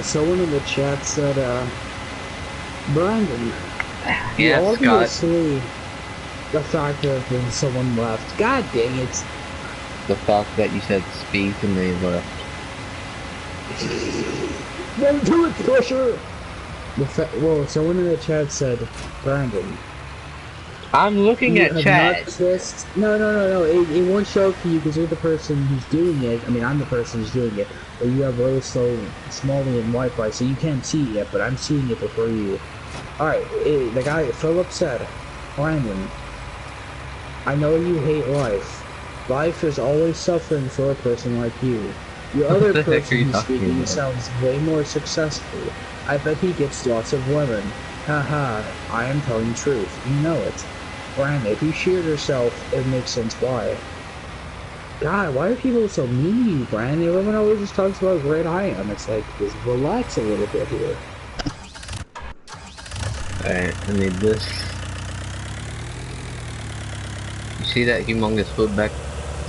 Someone in the chat said, Brandon, Yeah, obviously the fact that someone left. God dang it. The fact that you said speak and they left. Don't do it, Pusher! Well, someone in the chat said, Brandon. I'm looking at chat. No. It won't show up for you because you're the person who's doing it. I mean, I'm the person who's doing it. But you have really slow, smally and Wi-Fi, so you can't see it yet, but I'm seeing it before you. Alright, the guy, Philip said, Brandon, I know you hate life. Life is always suffering for a person like you. The other person who's speaking sounds way more successful. I bet he gets lots of women. Haha, I am telling the truth. You know it. Brandon, if you sheared yourself, it makes sense why. God, why are people so mean to you, Brandon? Everyone always just talks about how great I am. It's like, just relax a little bit here. Alright, I need this. You see that humongous wood back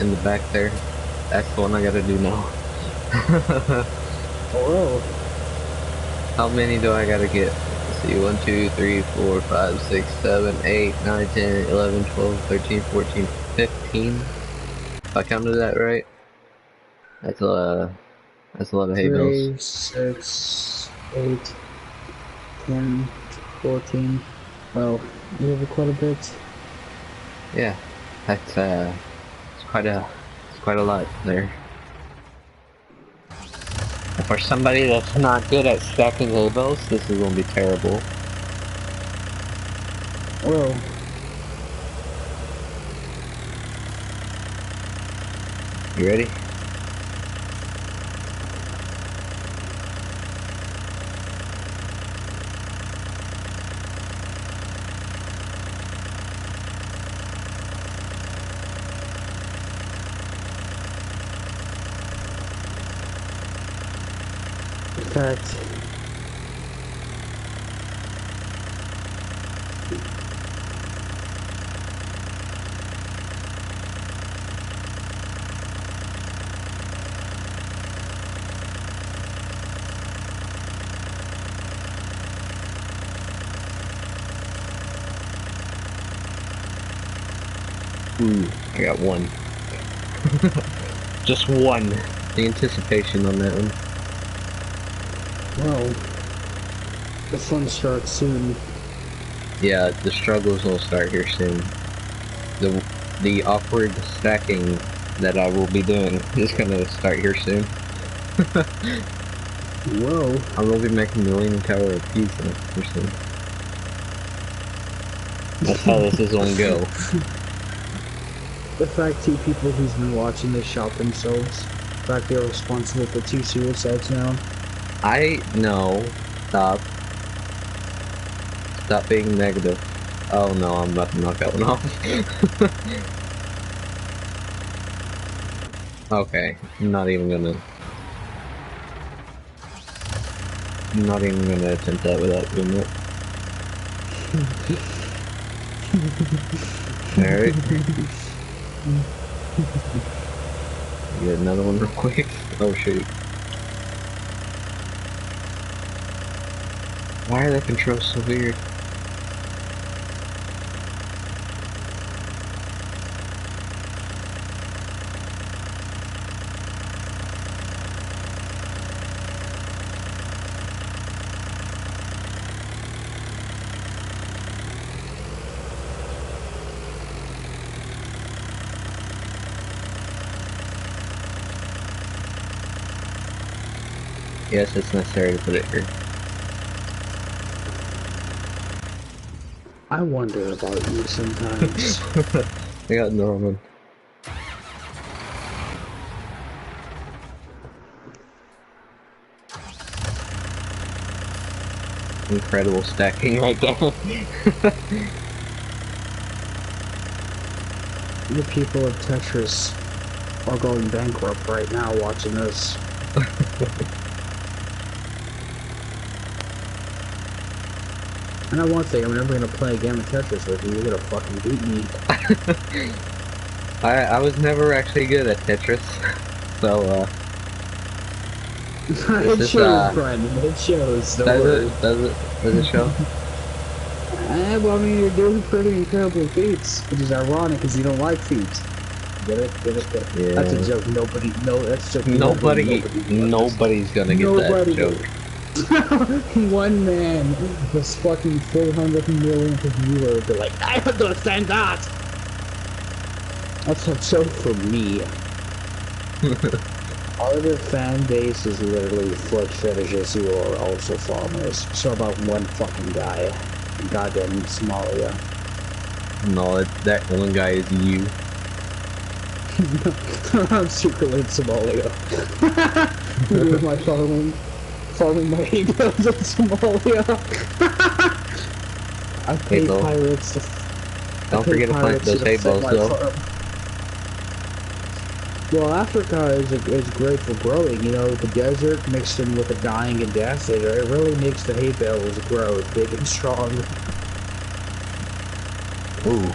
in the back there? That's the one I gotta do now. Hello. How many do I gotta get? Let's see, 1, 2, 3, 4, 5, 6, 7, 8, 9, 10, 11, 12, 13, 14, 15. If I counted that right. That's a lot of hay bales. 3, 6, 8, 10, 14. Well, you have quite a bit. Yeah, that's it's quite a lot there. And for somebody that's not good at stacking hay bales, this is gonna be terrible. Well, you ready? in fact, Ooh, I got one. Just one. The anticipation on that one. Well, the fun starts soon. Yeah, the struggles will start here soon. The awkward stacking that I will be doing is gonna start here soon. Whoa. I'm gonna be making the Leaning Tower of Pisa here soon. That's how this is gonna go. The fact two people who's been watching this shot themselves. The fact they're responsible for 2 suicides now. I know. Stop. Stop being negative. Oh no, I'm about to knock that one off. Okay, I'm not even gonna attempt that without doing that. Alright. Get another one real quick. Oh shoot. Why are the controls so weird? Yes, it's necessary to put it here. I wonder about you sometimes. I got Norman. Incredible stacking right there. The people of Tetris are going bankrupt right now watching this. And I want to say, I'm never gonna play a game of Tetris with you. You're gonna fucking beat me. I was never actually good at Tetris, so It shows, Brandon. It shows. Does it show? Well, I mean, you're doing pretty incredible feats, which is ironic because you don't like feats. Get it? Get it? Get it? Yeah. That's a joke. That's a joke. Nobody's gonna get that joke. One man was fucking 400 million viewers. They're like, I understand that. That's a joke for me. All their fan base is literally foot fetishists who are also farmers. So about one fucking guy. Goddamn Somalia. No, that one guy is you. I'm secretly in Somalia. With my farming my egos in Somalia. I paid pirates to... Don't forget to plant those hay bales, though. Well, Africa is great for growing. You know, the desert mixed in with the dying and devastator, it really makes the hay bales grow big and strong. Ooh,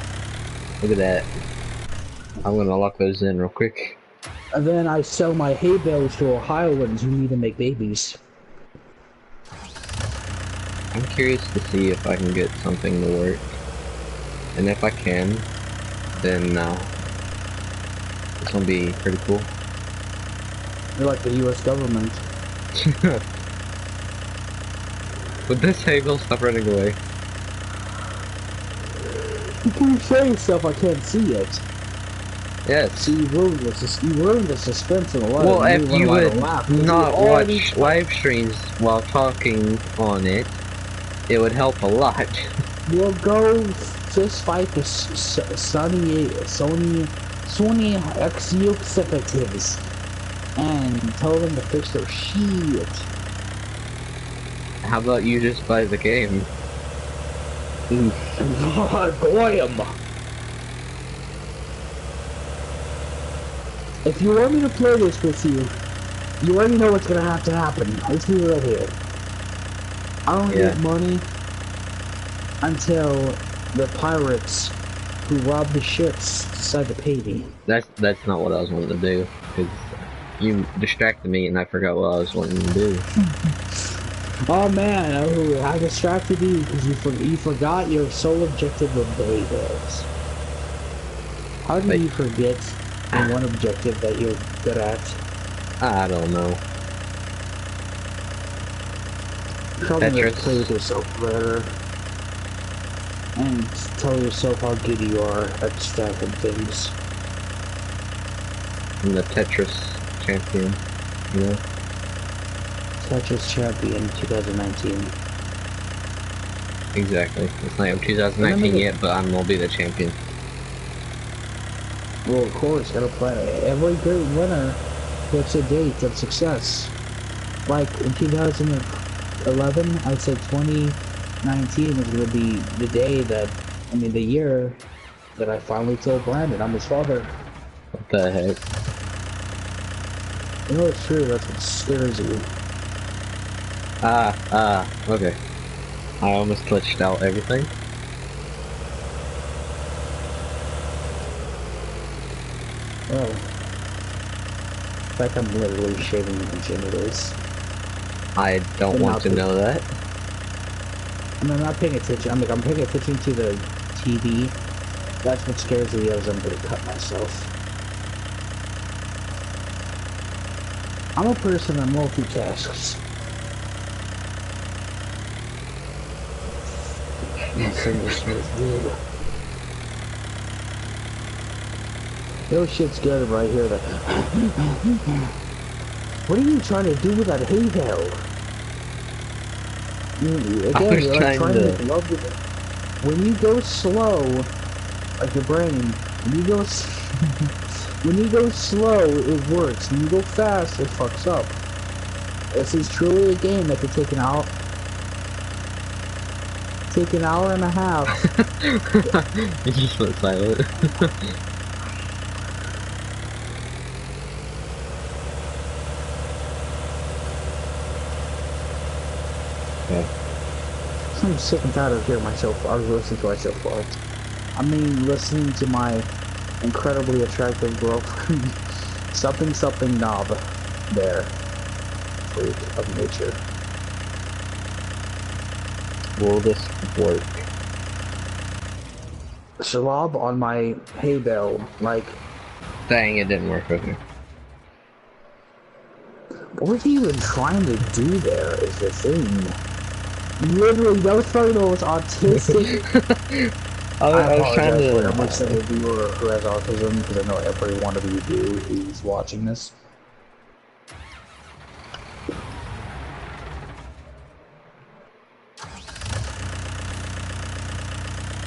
look at that. I'm gonna lock those in real quick. And then I sell my hay bales to Ohioans who need to make babies. I'm curious to see if I can get something to work. And if I can, then it's gonna be pretty cool. You're like the US government. Would this hay bale stop running away? You keep saying stuff I can't see it. Yes. So you ruined the suspense of a lot. Well, if you would not watch live streams while talking on it, it would help a lot. We'll go fist fight the Sony executives and tell them to fix their shit. How about you just buy the game? Goyim. If you want me to play this with you, you already know what's gonna have to happen. Let's be real here. I don't get money until the pirates who rob the ships decide to pay me. That's not what I was wanting to do, because you distracted me and I forgot what I was wanting to do. Oh man, I distracted you because you forgot your sole objective of the hay bales. How do you forget the one objective that you're good at? I don't know. You probably need to Tetris. play with yourself better. And tell yourself how good you are at stacking things. I'm the Tetris champion, you know? Tetris champion 2019. Exactly. It's not even 2019 yet, but I'm gonna be the champion. Well, of course, gotta play. Every great winner puts a date of success. Like in 2011, I said 2019 was gonna be the day that, the year that I finally told Brandon I'm his father. What the heck? You know it's true, that's what scares you. Okay. I almost glitched out everything. Well, in fact, I'm literally shaving my genitals. I don't want to know that. I'm not paying attention. I'm paying attention to the TV. That's what scares me, is I'm gonna cut myself. I'm a person that multitasks. My finger smells good. Yo, shit's good right here. What are you trying to do with that hay bale? Again, you're like trying to make love with it. When you go slow, like your brain, when you go slow, it works. When you go fast, it fucks up. This is truly a game that could take an hour and a half. You just went silent. Okay. I'm sick and tired of hearing myself. I was listening to myself. Listening to my incredibly attractive girlfriend. something knob there. Freak of nature. Will this work? Shalab on my hay bale, like... Dang, it didn't work, okay. What was he even trying to do there is the thing. Literally, that was probably the most autistic... I was trying to... for every single viewer who has autism, because I know every one of you do who's watching this.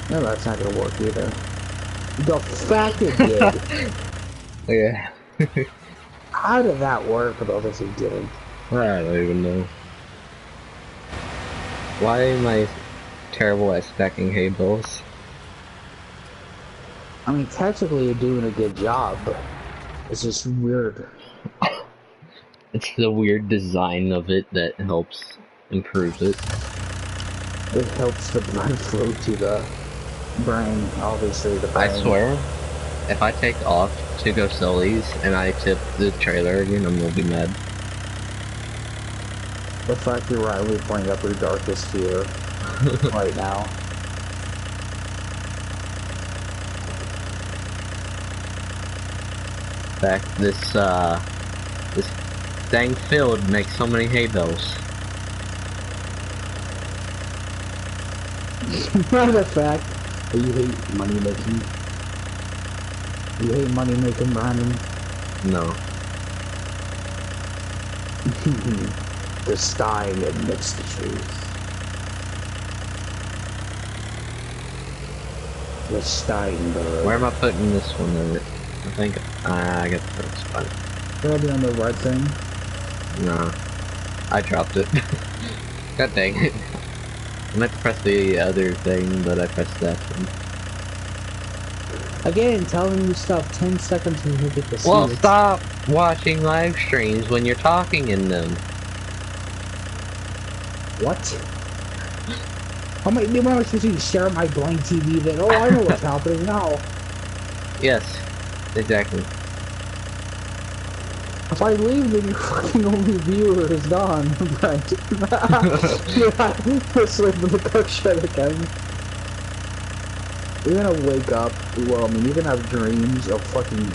No, that's not gonna work either. The fact it did. Yeah. How did that work with all this he did? I don't even know. Why am I terrible at stacking hay bales? Technically you're doing a good job, but it's just weird. It's the weird design of it that helps improve it. It helps the blood flow to the brain, obviously the brain. I swear, if I take off to go sell these and I tip the trailer again, I'm gonna be mad. The fact you're rightly pointing up your darkest fear right now. In fact, this dang field makes so many hay bales. Matter of fact, you hate money making. You hate money making, Brandon? No. The Stein admits the truth. The Steinberg. Where am I putting this one in it? I think I got the first spot. Probably on the right thing. No. I dropped it. God dang it. I meant to press the other thing, but I pressed that one. Again, telling you stuff 10 seconds and you get to see Well, it. stop watching live streams when you're talking in them. What? How am I supposed to share my blank TV then? Oh, I know what's happening now. Yes, exactly. If I leave, then your fucking only viewer is gone. Right. You're sleeping the cook shit again. You're gonna wake up. Well, I mean, you're gonna have dreams of fucking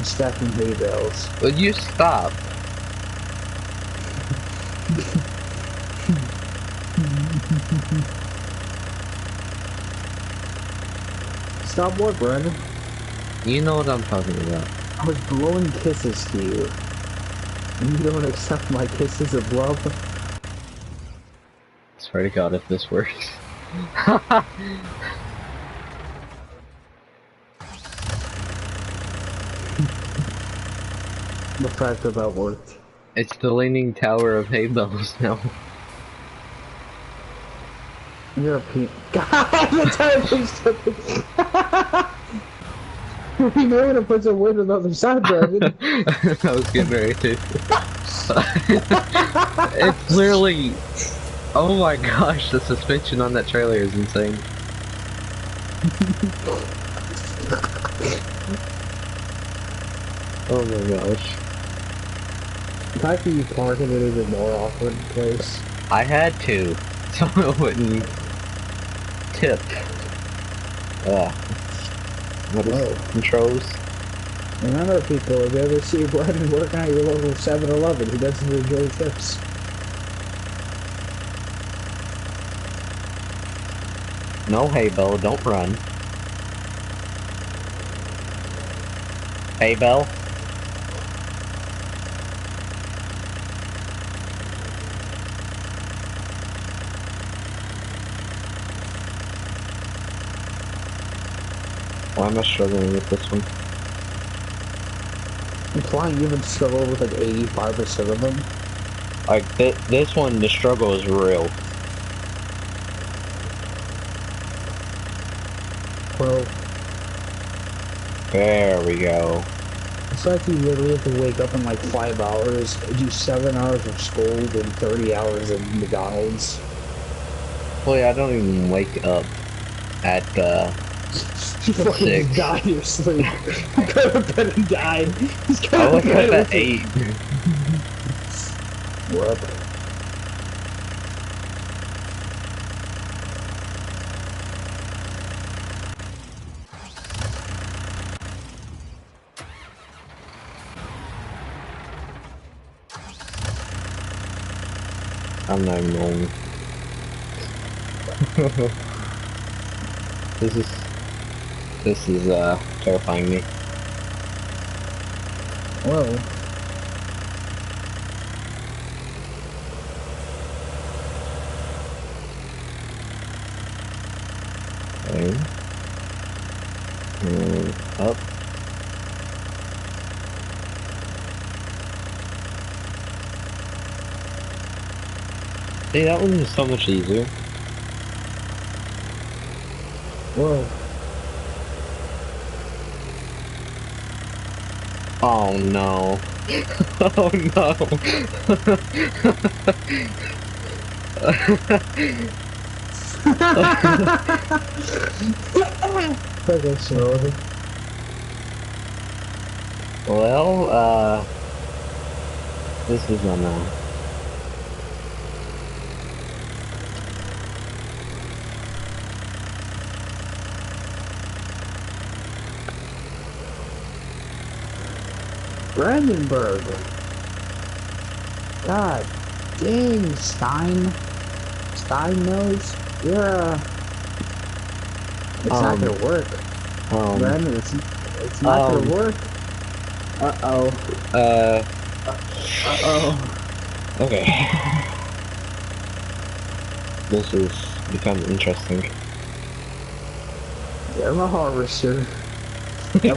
stacking hay bales. Would you stop? Stop what, Brandon? You know what I'm talking about. I was blowing kisses to you. And you don't accept my kisses of love? Swear to God if this works. The fact that that worked. It's the Leaning Tower of hay bales now. You're a pe- God, the time we know gonna put some wood on the other side, Brandon. I was getting ready to. It's literally. Oh my gosh, the suspension on that trailer is insane. Oh my gosh. The fact that you park it in an even more awkward place. I had to, so it wouldn't tip. What is it? Controls? Remember, people, if you ever see Brandon working at your local 7-Eleven, he doesn't enjoy tips. No, hay bale, don't run. Hay bale? Why am I struggling with this one? I'm flying even struggle with like 85% of them. Like, this one, the struggle is real. Well, There we go. it's like you literally have to wake up in like 5 hours, do 7 hours of school, then 30 hours of McDonald's. Well, yeah, I don't even wake up at, You fucking 6. died in your sleep. You go to bed and died. I wake up at 8. What? I'm not even rolling. This is terrifying me. Well, Okay. And up. See, that one is so much easier. whoa. Oh no. Oh no. Okay, so Well, this is on Brandenburg. God dang, Stein. Stein knows. You're it's not gonna work. Brandon, it's not gonna work. Uh-oh. Uh-oh. Okay. This is becoming interesting. Yeah, I'm a harvester.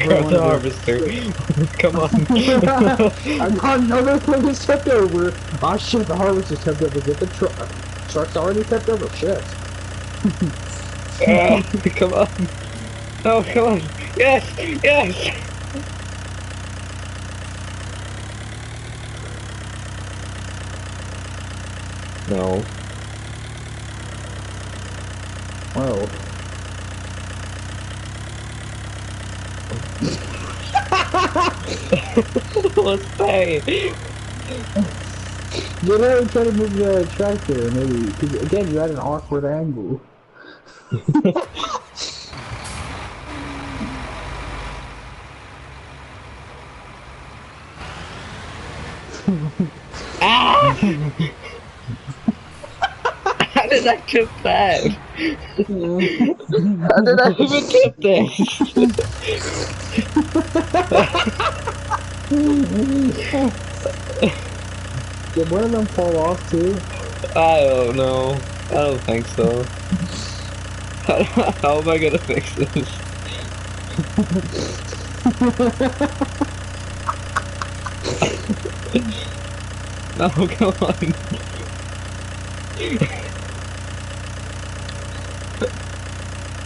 Grab the harvester. Come on. I got another thing that's tipped over. Oh shit, the harvester's tipped over. Get the truck. Truck's already tipped over. Shit. Come on. Oh, come on. Yes! Yes! No. Whoa. Let's play. You know, try to move the tractor, maybe. Because again, you're at an awkward angle. Ah! How did I tip that? How did I even tip this? Did one of them fall off too? I don't know. I don't think so. How am I gonna fix this? No, come on.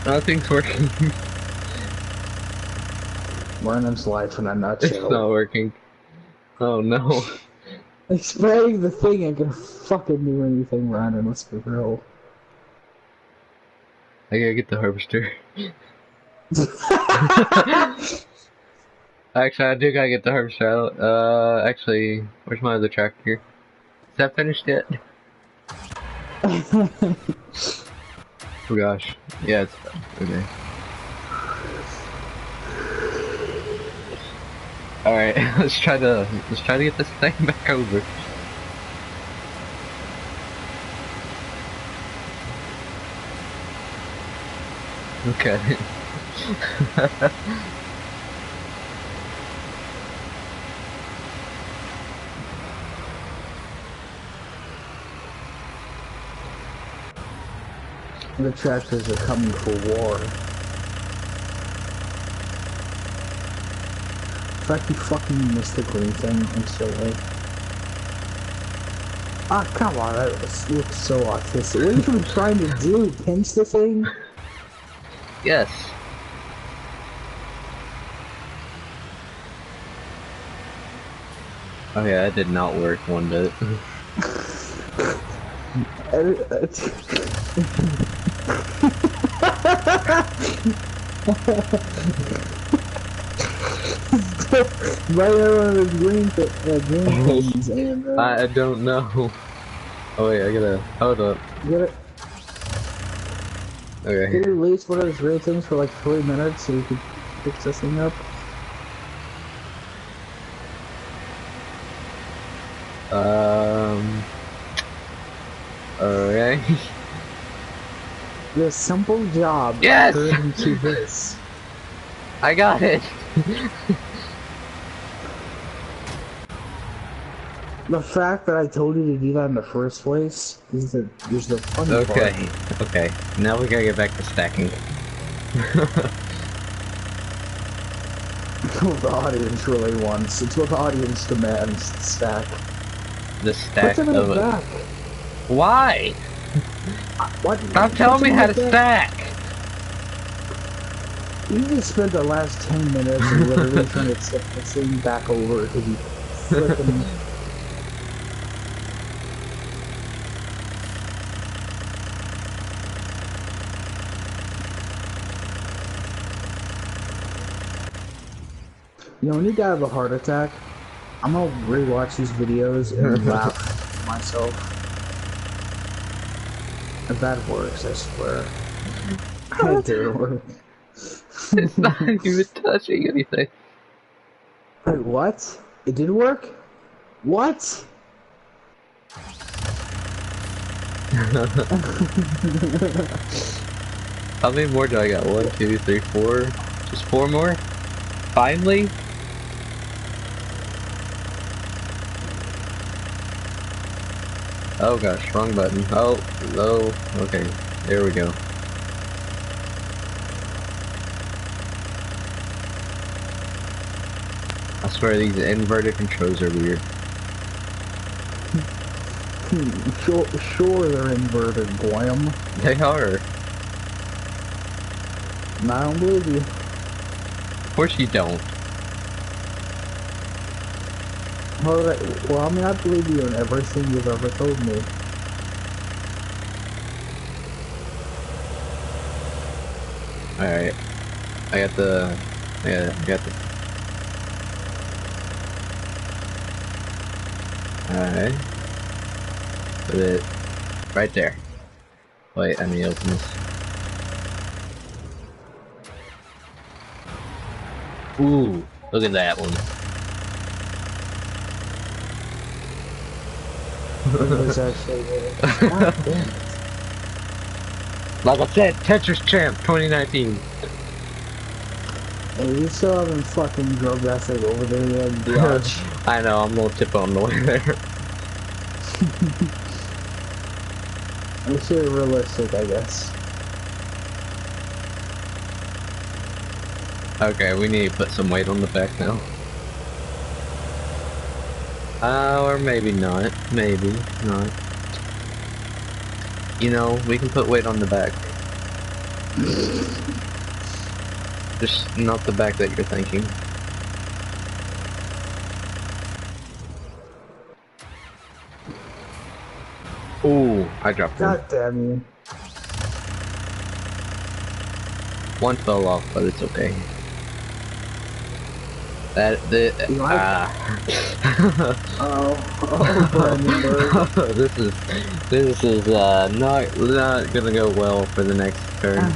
Nothing's working. Random's life in a nutshell. It's not working. Oh no. Like spraying the thing ain't gonna fucking do anything, Random. Let's be real. I gotta get the harvester. Actually, I do gotta get the harvester out. Actually, where's my other tractor? Is that finished yet? Oh gosh. Yeah, it's done. Okay. Alright, let's try to get this thing back over. Okay. The tractors are coming for war. In fact, you fucking missed the green thing instantly. Ah, come on, that looks so autistic. What are you even trying to do? Pinch the thing? Yes. Oh yeah, that did not work one bit. Right on the green things and I don't know. Oh wait, I gotta hold up. get it. Okay. Can you release one of those green things for like 3 minutes so you could fix this thing up? Okay. The simple job Yes! turned into this. I got it! The fact that I told you to do that in the first place is the funny part. Okay. Now we gotta get back to stacking. What the audience really wants. It's what the audience demands. Stack. The stack Put them in of the back. Why? What? Stop telling me how to stack! You just spent the last 10 minutes literally trying to tip the thing back over to be flipping. You know, when you die of a heart attack, I'm gonna rewatch these videos and laugh to myself. If that works, I swear. It did work. It's not even touching anything. Wait, what? It did work? What? How many more do I got? 1, 2, 3, 4? Just 4 more? Finally? Oh gosh, wrong button. Oh, okay. There we go. I swear these inverted controls are weird. Sure they're inverted, Goyam. They are. I don't believe you. Of course you don't. Well, I mean, I believe you in everything you've ever told me. Alright. I got the... Alright. Put it right there. Wait, I need to open this. Ooh, look at that one. It was actually God damn it. Like I said, Tetris Champ 2019. And you still haven't fucking drove that thing over there yet, biatch. I know, I'm a little tip on the way there. Make it realistic, I guess. Okay, we need to put some weight on the back now. Or maybe not. Maybe not. You know, we can put weight on the back. Just not the back that you're thinking. Ooh, I dropped one. God damn you. One fell off, but it's okay. Brandenburg. this is not gonna go well for the next turn.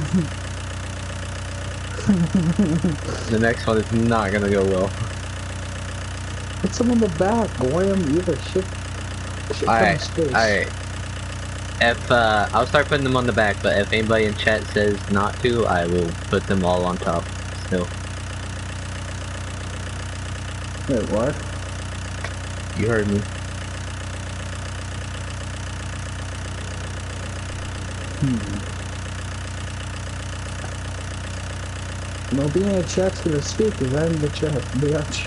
The next one is not gonna go well. Put some on the back, Goyam, either shit. Alright. If I'll start putting them on the back, but if anybody in chat says not to, I will put them all on top still. Wait, what? You heard me. No, being in chat's gonna speak, because I'm in the chat, bitch.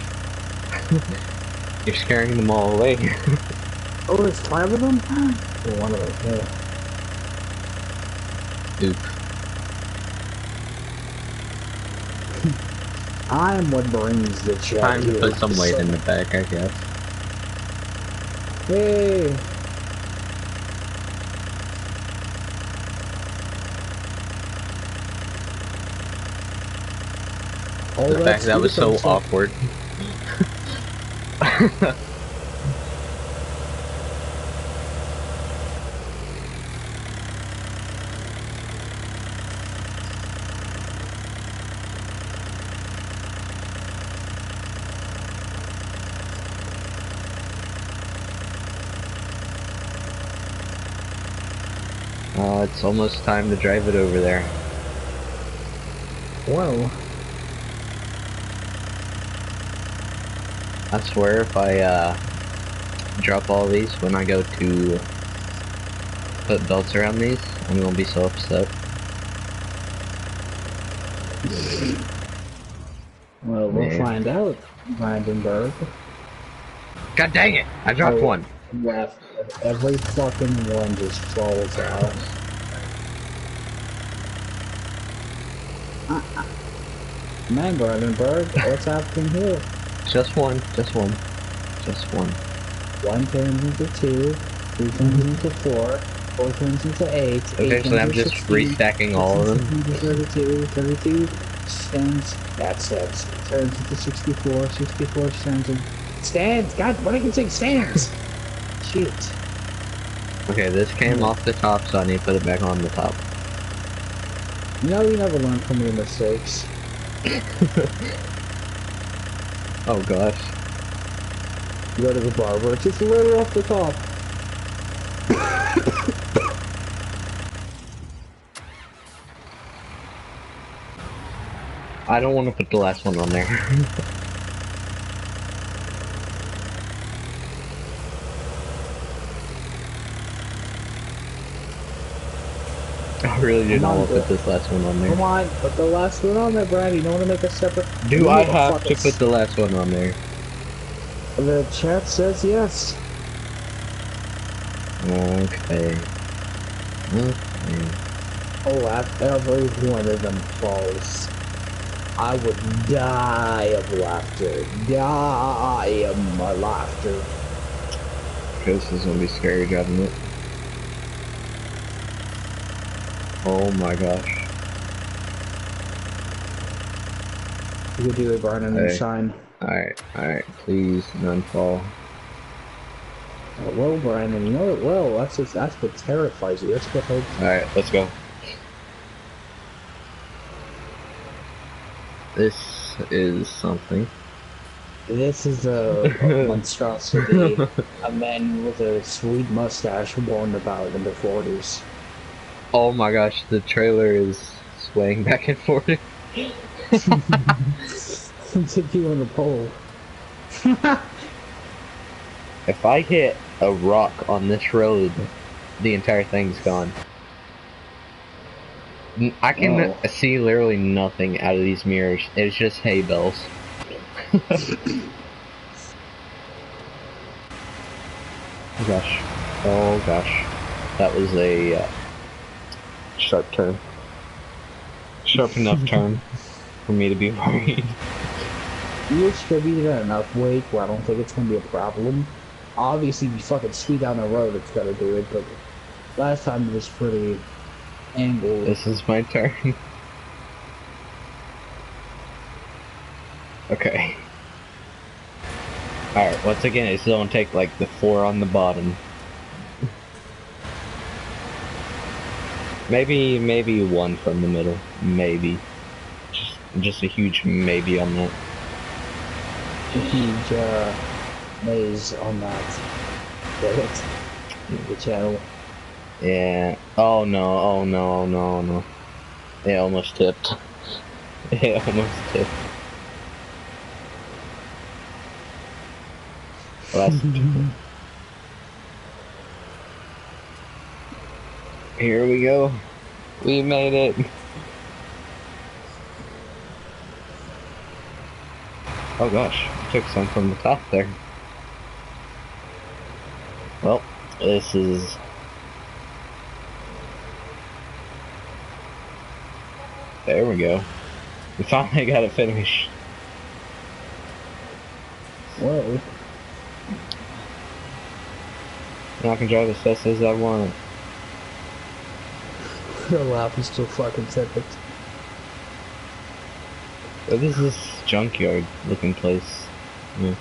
You're scaring them all away. Oh, there's 5 of them? Oh, one of them, yeah. Oops. I'm what brings the chat Time to here. put some weight in the back, I guess. Hey! Oh, The fact that was so awkward. It's almost time to drive it over there. Whoa. I swear if I drop all these when I go to put belts around these, I'm gonna be so upset. Well, we'll find out, Brandenburg. God dang it! I dropped one. Left. Every fucking one just falls out. Man, Brandenburg, what's happening here? Just one. Just one. Just one. 1 turns into 2, 2 turns into 4, 4 turns into 8, 8 Eventually I'm just 16, restacking all of them. 32, 32 stands, that stands, turns into 64, 64 stands in, stands, God, what I can say, stands! Shit. Okay, this came off the top, so I need to put it back on the top. You know, you never learn from your mistakes. Oh gosh. You go to the barber, it's just a little off the top. I don't want to put the last one on there. I really do not want to put this last one on there. Come on, put the last one on there, Brad. You don't want to make a separate... Do I have to put the last one on there? The chat says yes. Okay. Okay. Oh, every one of them falls. I would die of laughter. Die of my laughter. This is gonna be scary driving it. Oh my gosh. You could do it, Brian, and then shine. Alright, please, none fall. Oh, well, Brian, you know it well. That's what terrifies you. That's what hopes. Alright, let's go. This is something. This is a monstrosity. A man with a sweet mustache warned about in the 40s. Oh my gosh, the trailer is swaying back and forth. Took you on the pole. If I hit a rock on this road, the entire thing's gone. I can see literally nothing out of these mirrors. It's just hay bales. Oh gosh. Oh gosh. That was a sharp turn. Sharp enough turn for me to be worried. You distributed it enough weight where I don't think it's gonna be a problem. Obviously, if you fucking speed down the road, it's gonna do it, but last time it was pretty angled. This is my turn. Okay. Alright, once again, it's gonna take like the 4 on the bottom. Maybe 1 from the middle. Maybe. Just a huge maybe on that. A huge maze on that. Get it? The channel. Yeah. Oh no, oh no, oh no, oh no. It almost tipped. It almost tipped. Well, that's here we go. We made it. Oh gosh, took some from the top there. Well, this is... There we go. We finally got it finished. Whoa. Now I can drive as fast as I want. The lap is still fucking tepid. What is this junkyard looking place? Yeah.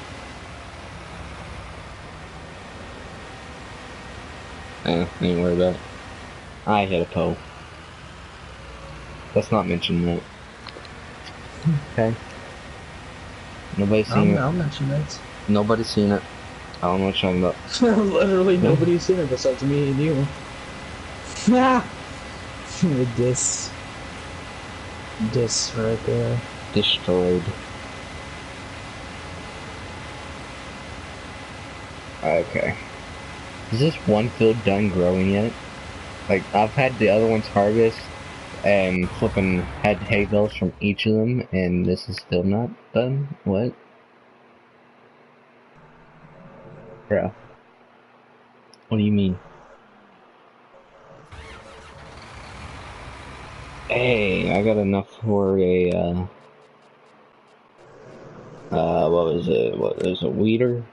Ain't worry about it. I hit a pole. Let's not mention that. Okay. Nobody's seen it. I'll mention it. Nobody's seen it. I don't know what you're talking about. Literally nobody's seen it besides me and you. With this right there. Destroyed. Okay. Is this one field done growing yet? Like, I've had the other ones harvest and flipping had hay bales from each of them, and this is still not done? What? Bro. What do you mean? Hey, I got enough for a, what was it? What was a weeder?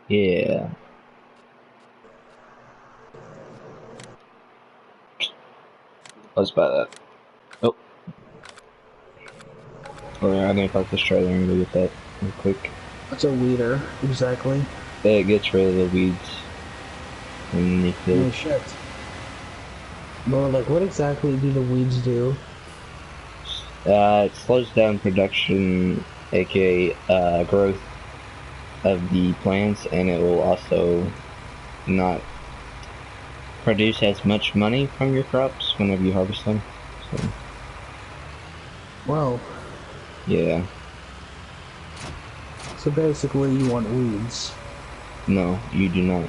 Yeah. Let's buy that. Oh. Oh, I need to park this trailer and go get that real quick. What's a weeder, exactly? It gets rid of the weeds. And Oh shit. But like, what exactly do the weeds do? It slows down production, aka growth of the plants, and it will also not produce as much money from your crops whenever you harvest them. So, Well. yeah. So basically, you want weeds. No, you do not.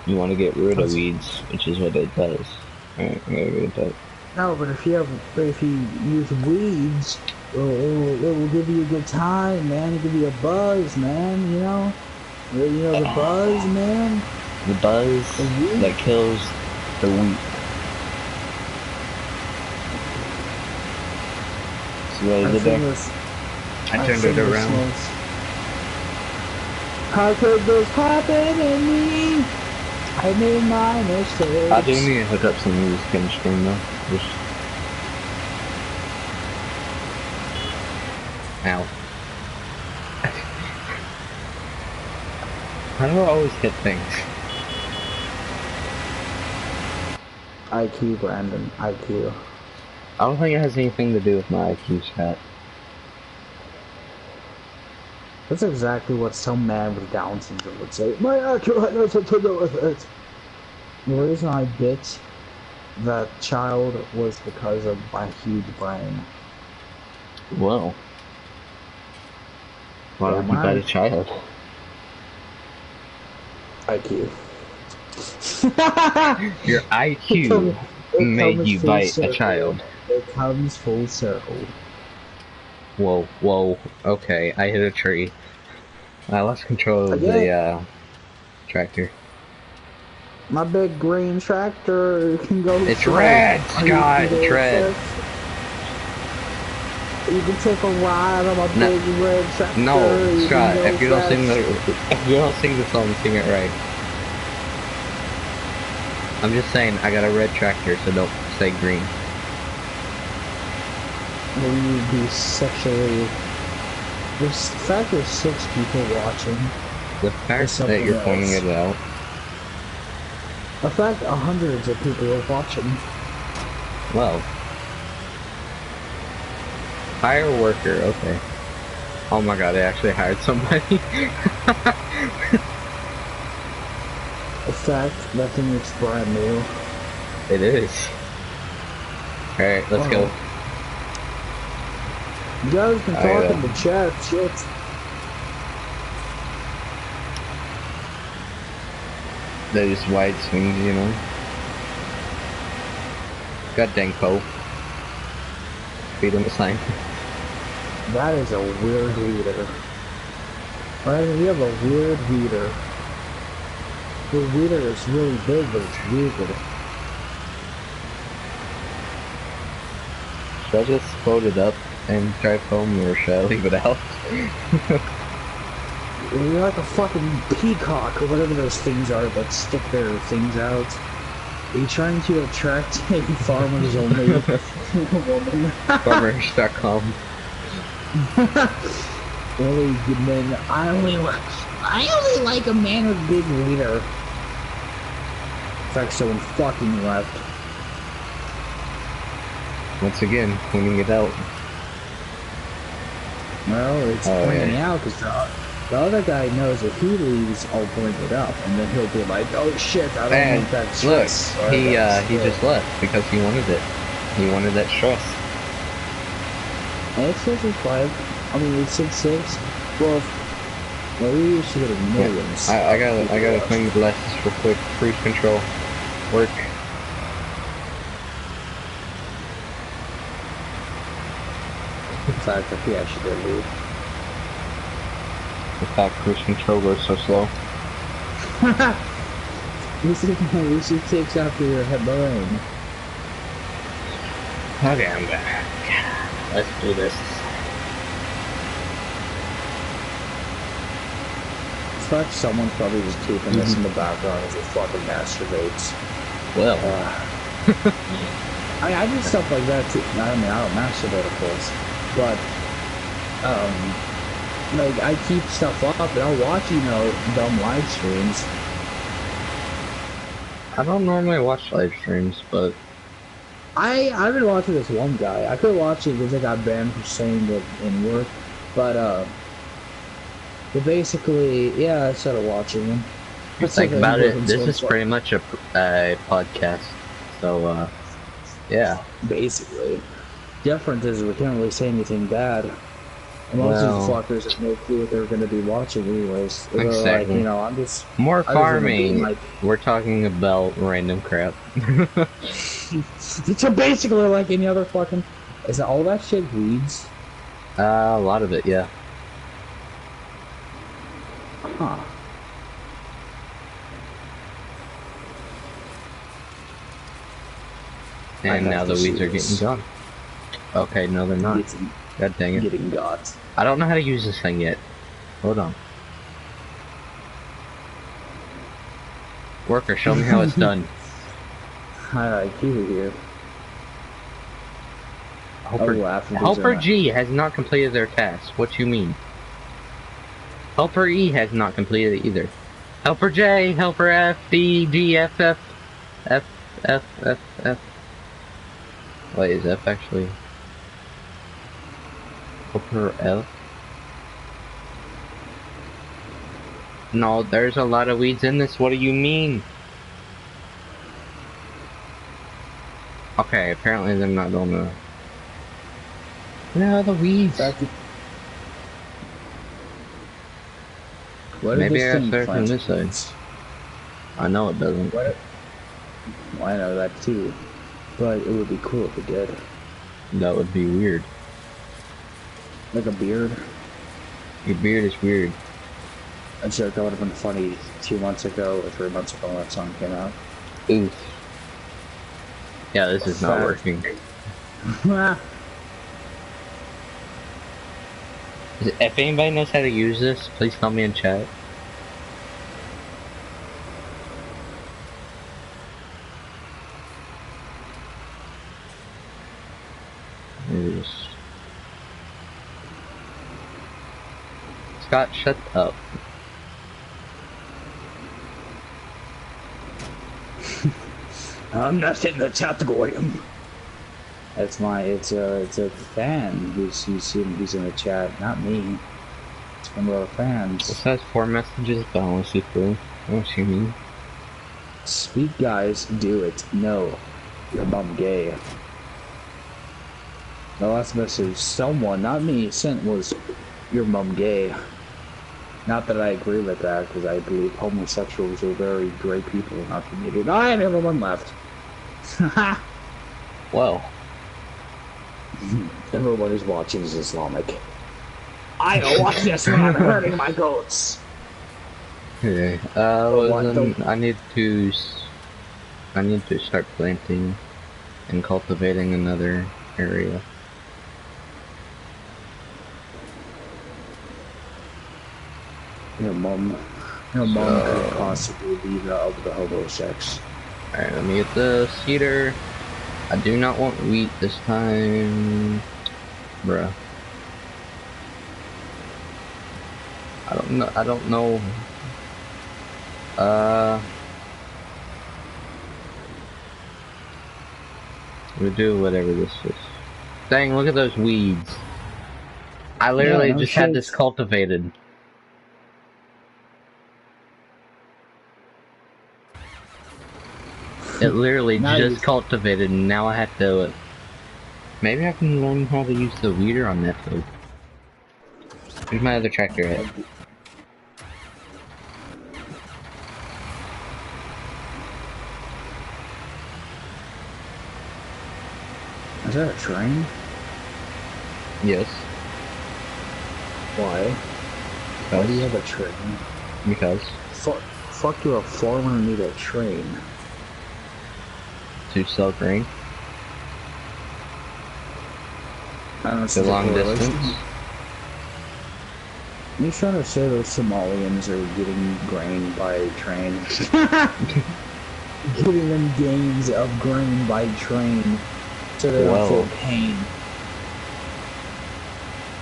You want to get rid of weeds, which is what it does. Alright, I'm gonna get that. No, but if you use weeds, it will give you a good time, man. It'll give you a buzz, man. You know the buzz, man. The buzz that kills the wheat. See what I did there? I turned it around. How could this happen to me? I made my mistakes. I do need to hook up some of this skin screen though. Just... Ow. How do I always hit things? IQ, Brandon. IQ. I don't think it has anything to do with my IQ, Scott. That's exactly what some man with Down syndrome would say. My IQ had nothing to do with it. The reason I bit that child was because of my huge brain. Whoa. Why would you bite a child? IQ. Your IQ made you bite a child. It comes full circle. Whoa, whoa. Okay, I hit a tree. I lost control of the tractor. My big green tractor can go. It's red, Scott. It's red. You can take a ride on my big red tractor. No, Scott. If you don't sing the song, sing it right. I'm just saying, I got a red tractor, so don't say green. Will you be sexually? The fact there's 6 people watching. The fact that you're pointing it out. The fact hundreds of people are watching. Well. Hire a worker, okay. Oh my god, they actually hired somebody. The fact that thing is brand new. It is. Alright, let's go. You guys can talk in the chat, shit. They're just wide swings, you know. God dang Poe. Feed him a sign. That is a weird weeder. Right, we have a weird weeder. The weeder is really big, but it's weird. Should I just fold it up and drive home, or should I leave it out? You're like a fucking peacock, or whatever those things are that stick their things out. Are you trying to attract a farmers only woman? Farmers.com. Really good men. I only like a man with big wiener. In fact, someone fucking left. Once again, pointing it out. Well, it's pointing out because the other guy knows if he leaves, I'll bring it up, and then he'll be like, "Oh shit, I don't want that stress." Look, he just left because he wanted it. He wanted that stress. And it says it's 5. I mean, it said 6. Well, we used to get millions. Yeah, I gotta clean the glasses real quick. Cruise control. Work. In fact, I think I should go leave. The fact cruise control goes so slow. This takes after your head brain. Okay, I'm back. Let's do this. In fact, someone's probably just keeping this in the background as it fucking masturbates. Well. I do stuff like that too. I mean, I don't masturbate, of course. But, like, I keep stuff up and I'll watch, you know, dumb live streams. I don't normally watch live streams, but... I've been watching this one guy. I could watch it because I got banned for saying it in work. But basically, yeah, I started watching him. Think about it, this is pretty much a podcast. So, yeah. Basically. Difference is we can't really say anything bad. And most of these fuckers have no clue what they're going to be watching anyways. Exactly. Like, you know, I'm just... More farming. Like, we're talking about random crap. So basically like any other fucking... Is all that shit weeds? A lot of it, yeah. Huh. And now the weeds are getting gone. Okay, no they're not. God dang it. Getting got. I don't know how to use this thing yet. Hold on. Worker, show me how it's done. Alright, keep it here. Helper G has not completed their task. What you mean? Helper E has not completed it either. Helper J, Helper F, D, G, F, F, F, F. Wait, is F actually upper F? No, there's a lot of weeds in this. What do you mean? Okay, apparently they're not gonna. Where are the weeds? Maybe I start from this side. I know it doesn't. What? Well, I know that too, but it would be cool if it did. That would be weird. Like a beard. Your beard is weird. I'm sure that would have been funny 2 months ago or 3 months ago when that song came out. Oof. Yeah, this is not working. If anybody knows how to use this, please tell me in chat. Scott, shut up. I'm not in the chat, Goyim. It's a fan who's in the chat, not me. It's one of our fans. It says 4 messages, but honestly, what you mean? Speak, guys, do it. No, your mom gay. The last message someone, not me, sent was your mom gay. Not that I agree with that, because I believe homosexuals are very great people in our community. And everyone left. Well. Everyone who's watching is Islamic. I don't watch this when I'm hurting my goats. Okay. I need to start planting and cultivating another area. Your mom could possibly be of the hobo sex. Alright, let me get the cedar. I do not want wheat this time. Bruh. I don't know. We'll do whatever this is. Dang, look at those weeds. I literally just had this cultivated. It literally just cultivated, and now I have to. Maybe I can learn how to use the weeder on that field. Here's my other tractor head. Is that a train? Yes. Why? Why do you have a train? Because. Fuck you, a farmer need a train. To sell grain. I don't know. The long distance. You trying to say those Somalians are getting grain by train? Giving them gains of grain by train, so they don't feel pain.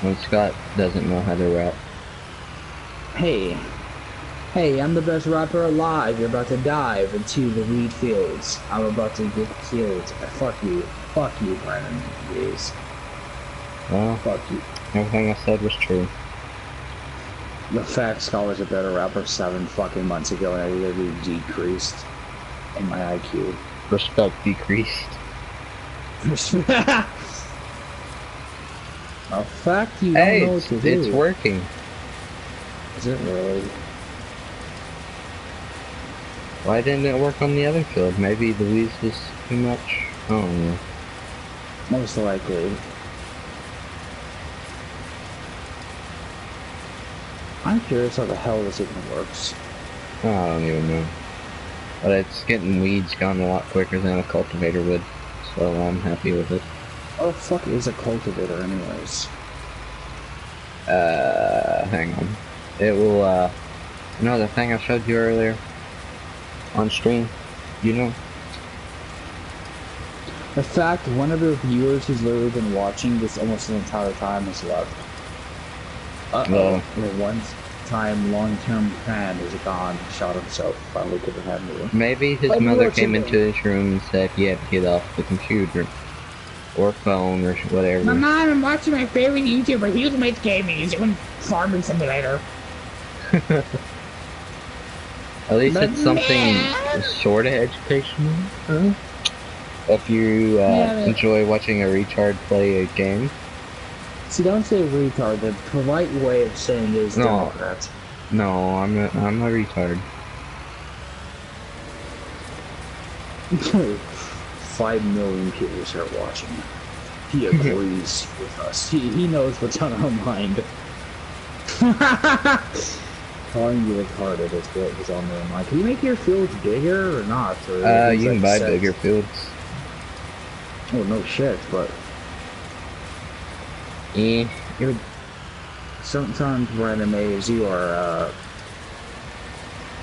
When Scott doesn't know how to rap. Hey, I'm the best rapper alive. You're about to dive into the wheat fields. I'm about to get killed. Fuck you, Brandon. Yes. Well, fuck you. Everything I said was true. The fact Scott was a better rapper 7 fucking months ago, and I literally decreased in my IQ. Respect decreased. A fact you don't know what to do. It's working. Is it really? Why didn't it work on the other field? Maybe the weeds was too much? I don't know. Most likely. I'm curious how the hell this even works. I don't even know. But it's getting weeds gone a lot quicker than a cultivator would, so I'm happy with it. What the fuck is a cultivator anyways? Hang on. It will, you know the thing I showed you earlier? On stream? You know? The fact one of your viewers who's literally been watching this almost the entire time has left. Uh-oh. long-time, long-term fan is gone, shot himself by looking at me. Maybe his mother came into his room and said he had to get off the computer. Or phone, or whatever. Mom, I'm watching my favorite YouTuber. He was Mate Gaming. He's doing Farming Simulator. At least it's something sort of educational. Huh? If you enjoy watching a retard play a game. See, don't say retard. The polite way of saying is Democrats. No, I'm a retard. 5 million people start watching. He agrees with us. He knows what's on our mind. Calling you retarded is what was on their mind. Can you make your fields bigger or not? Or you can buy bigger fields. Oh, no shit, but... Sometimes, Brandon Mays, you are,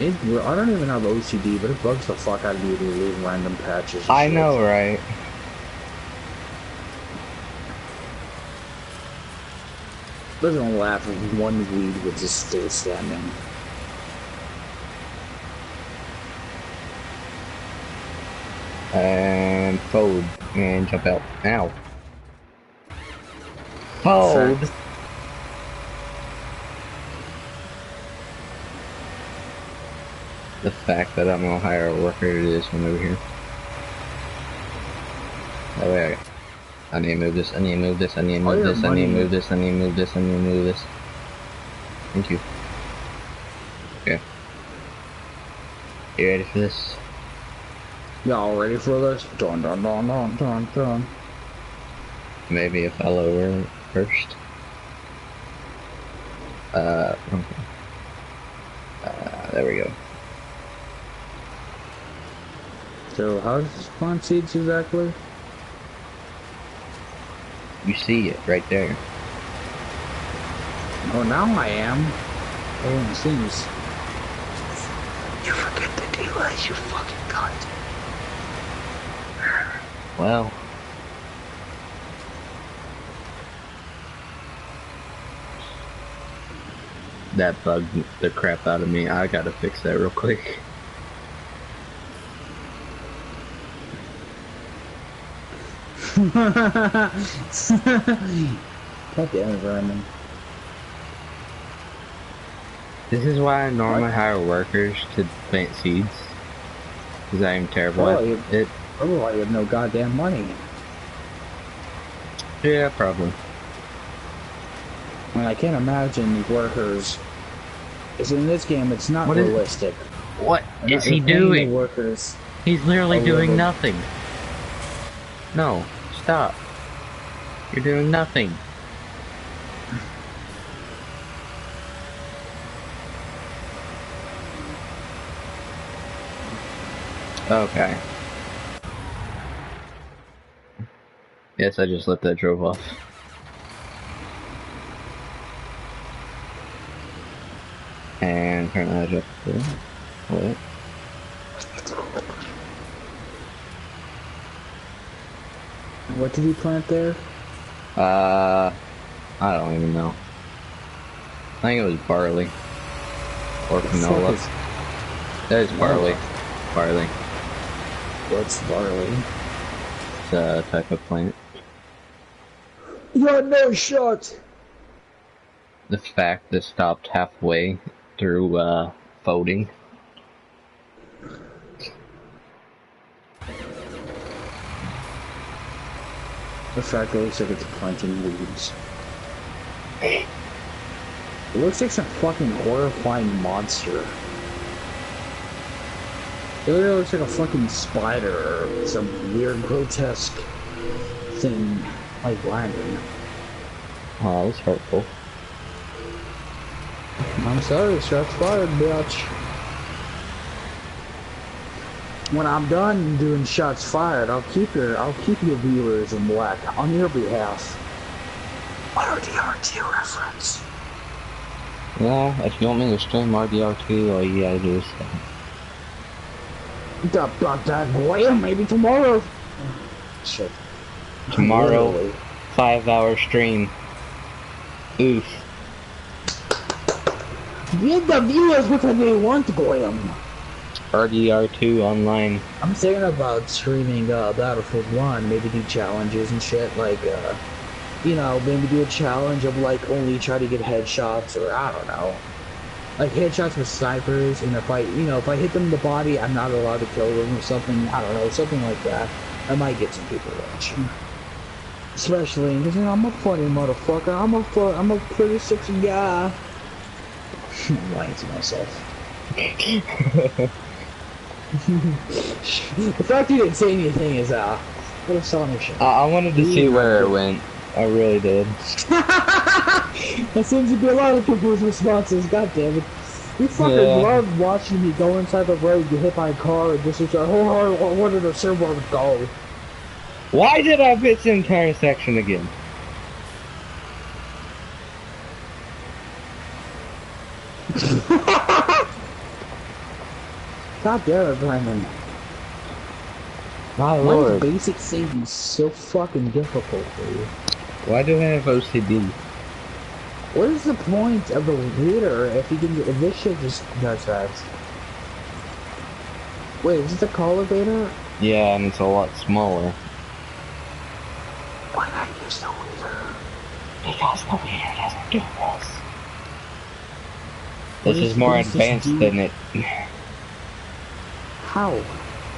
I don't even have OCD, but it bugs the fuck out of you to leave random patches. I know, right? Doesn't laugh if one weed would just stay standing. And fold and jump out. Ow. Fold. The fact that I'm gonna hire a worker to do this one over here. That way I need to move this, I need to move this, I need to move this, I need to move this, I need to move this, I need to move this. Thank you. Okay. You ready for this? Y'all ready for this? Dun dun dun dun dun dun. Maybe if I lower it first. Okay. There we go. So how does this plant seeds exactly? You see it right there. Oh, now I am. Oh, it seems. You forget the daylight, you fucking cunt. Well. That bugged the crap out of me. I gotta fix that real quick. God damn it, Brandon. This is why I normally hire workers to plant seeds. Because I am terrible at it. Otherwise you have no goddamn money. Yeah, probably. I mean, I can't imagine workers. Because in this game, it's not realistic. What is he doing? Workers. He's literally doing nothing. No, stop. You're doing nothing. Okay. Yes, I just let that drove off. And turn that up there. What? What did he plant there? I don't even know. I think it was barley. Or canola. That is barley. Barley. What's barley? It's a type of plant. Yeah, no shot! The fact that stopped halfway through, folding. The fact that it looks like it's planting weeds. It looks like some fucking horrifying monster. It literally looks like a fucking spider or some weird grotesque thing like landing. Oh, that's hurtful. I'm sorry, shots fired, bitch. When I'm done doing shots fired, I'll keep your viewers in black on your behalf. RDR2 reference. Well, if you want me to stream RDR2, all you gotta do is Well, maybe tomorrow. Shit. tomorrow, Literally. 5-hour stream. Oof. Give the viewers what they want, Goyam. RDR2 online. I'm thinking about streaming Battlefield 1, maybe do challenges and shit, like, you know, maybe do a challenge of, like, only try to get headshots, or I don't know. Like, headshots with snipers, and if I, you know, if I hit them in the body, I'm not allowed to kill them or something, I don't know, something like that. I might get some people watching. Especially, because, you know, I'm a funny motherfucker, I'm a pretty sexy guy. I'm lying to myself. The fact you didn't say anything is what astonishing. I wanted to see where it went. I really did. That seems to be a lot of people's responses. God damn it! You fucking love watching me go inside the road, get hit by a car, and just like, oh, I wanted to serve where I would go. Why did I miss the entire section again? God damn it, Brandon. My Why lord. is basic safety so fucking difficult for you? Why do I have OCD? What is the point of the leader if you can get, if this shit just does that? Wait, is this the Call of Vader? Yeah, and it's a lot smaller. Why not use the leader? Because the leader doesn't do this. What This is more what does this advanced do? than it. How?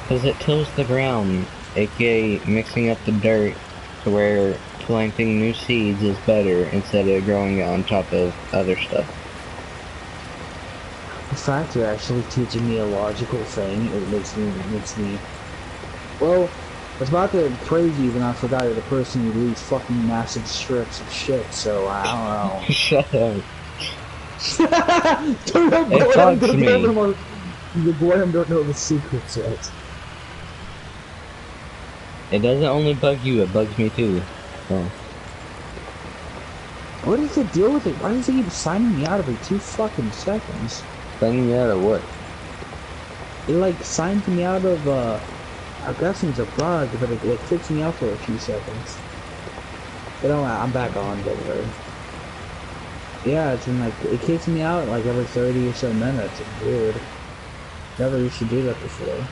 Because it tills the ground, aka mixing up the dirt to where planting new seeds is better instead of growing it on top of other stuff. The fact you're actually teaching me a logical thing, it makes me... Well, I was about to praise you when I forgot you're the person who leaves fucking massive strips of shit, so I don't know. Shut up. It bugs me. The Goyam don't know the secrets yet. It doesn't only bug you, it bugs me too. So. What is the deal with it? Why does he keep signing me out every 2 fucking seconds? Signing you out of what? It like signs me out of I'm guessing it's a bug, but it kicks me out for a few seconds. But I'm back on, don't worry. Yeah, it's in like, it kicks me out like every 30 or so minutes. It's weird. Never used to do that before.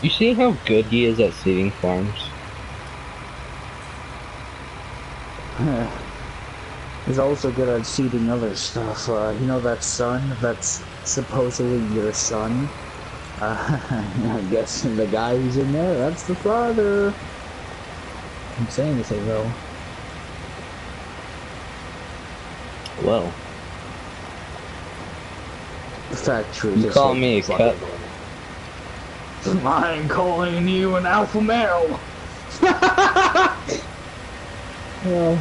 You see how good he is at seeding farms? He's also good at seeding other stuff. You know that son that's supposedly your son? I guess the guy who's in there, that's the father. I'm saying anything though. Well. The fact true. You call me a cup? I ain't calling you an alpha male. Well,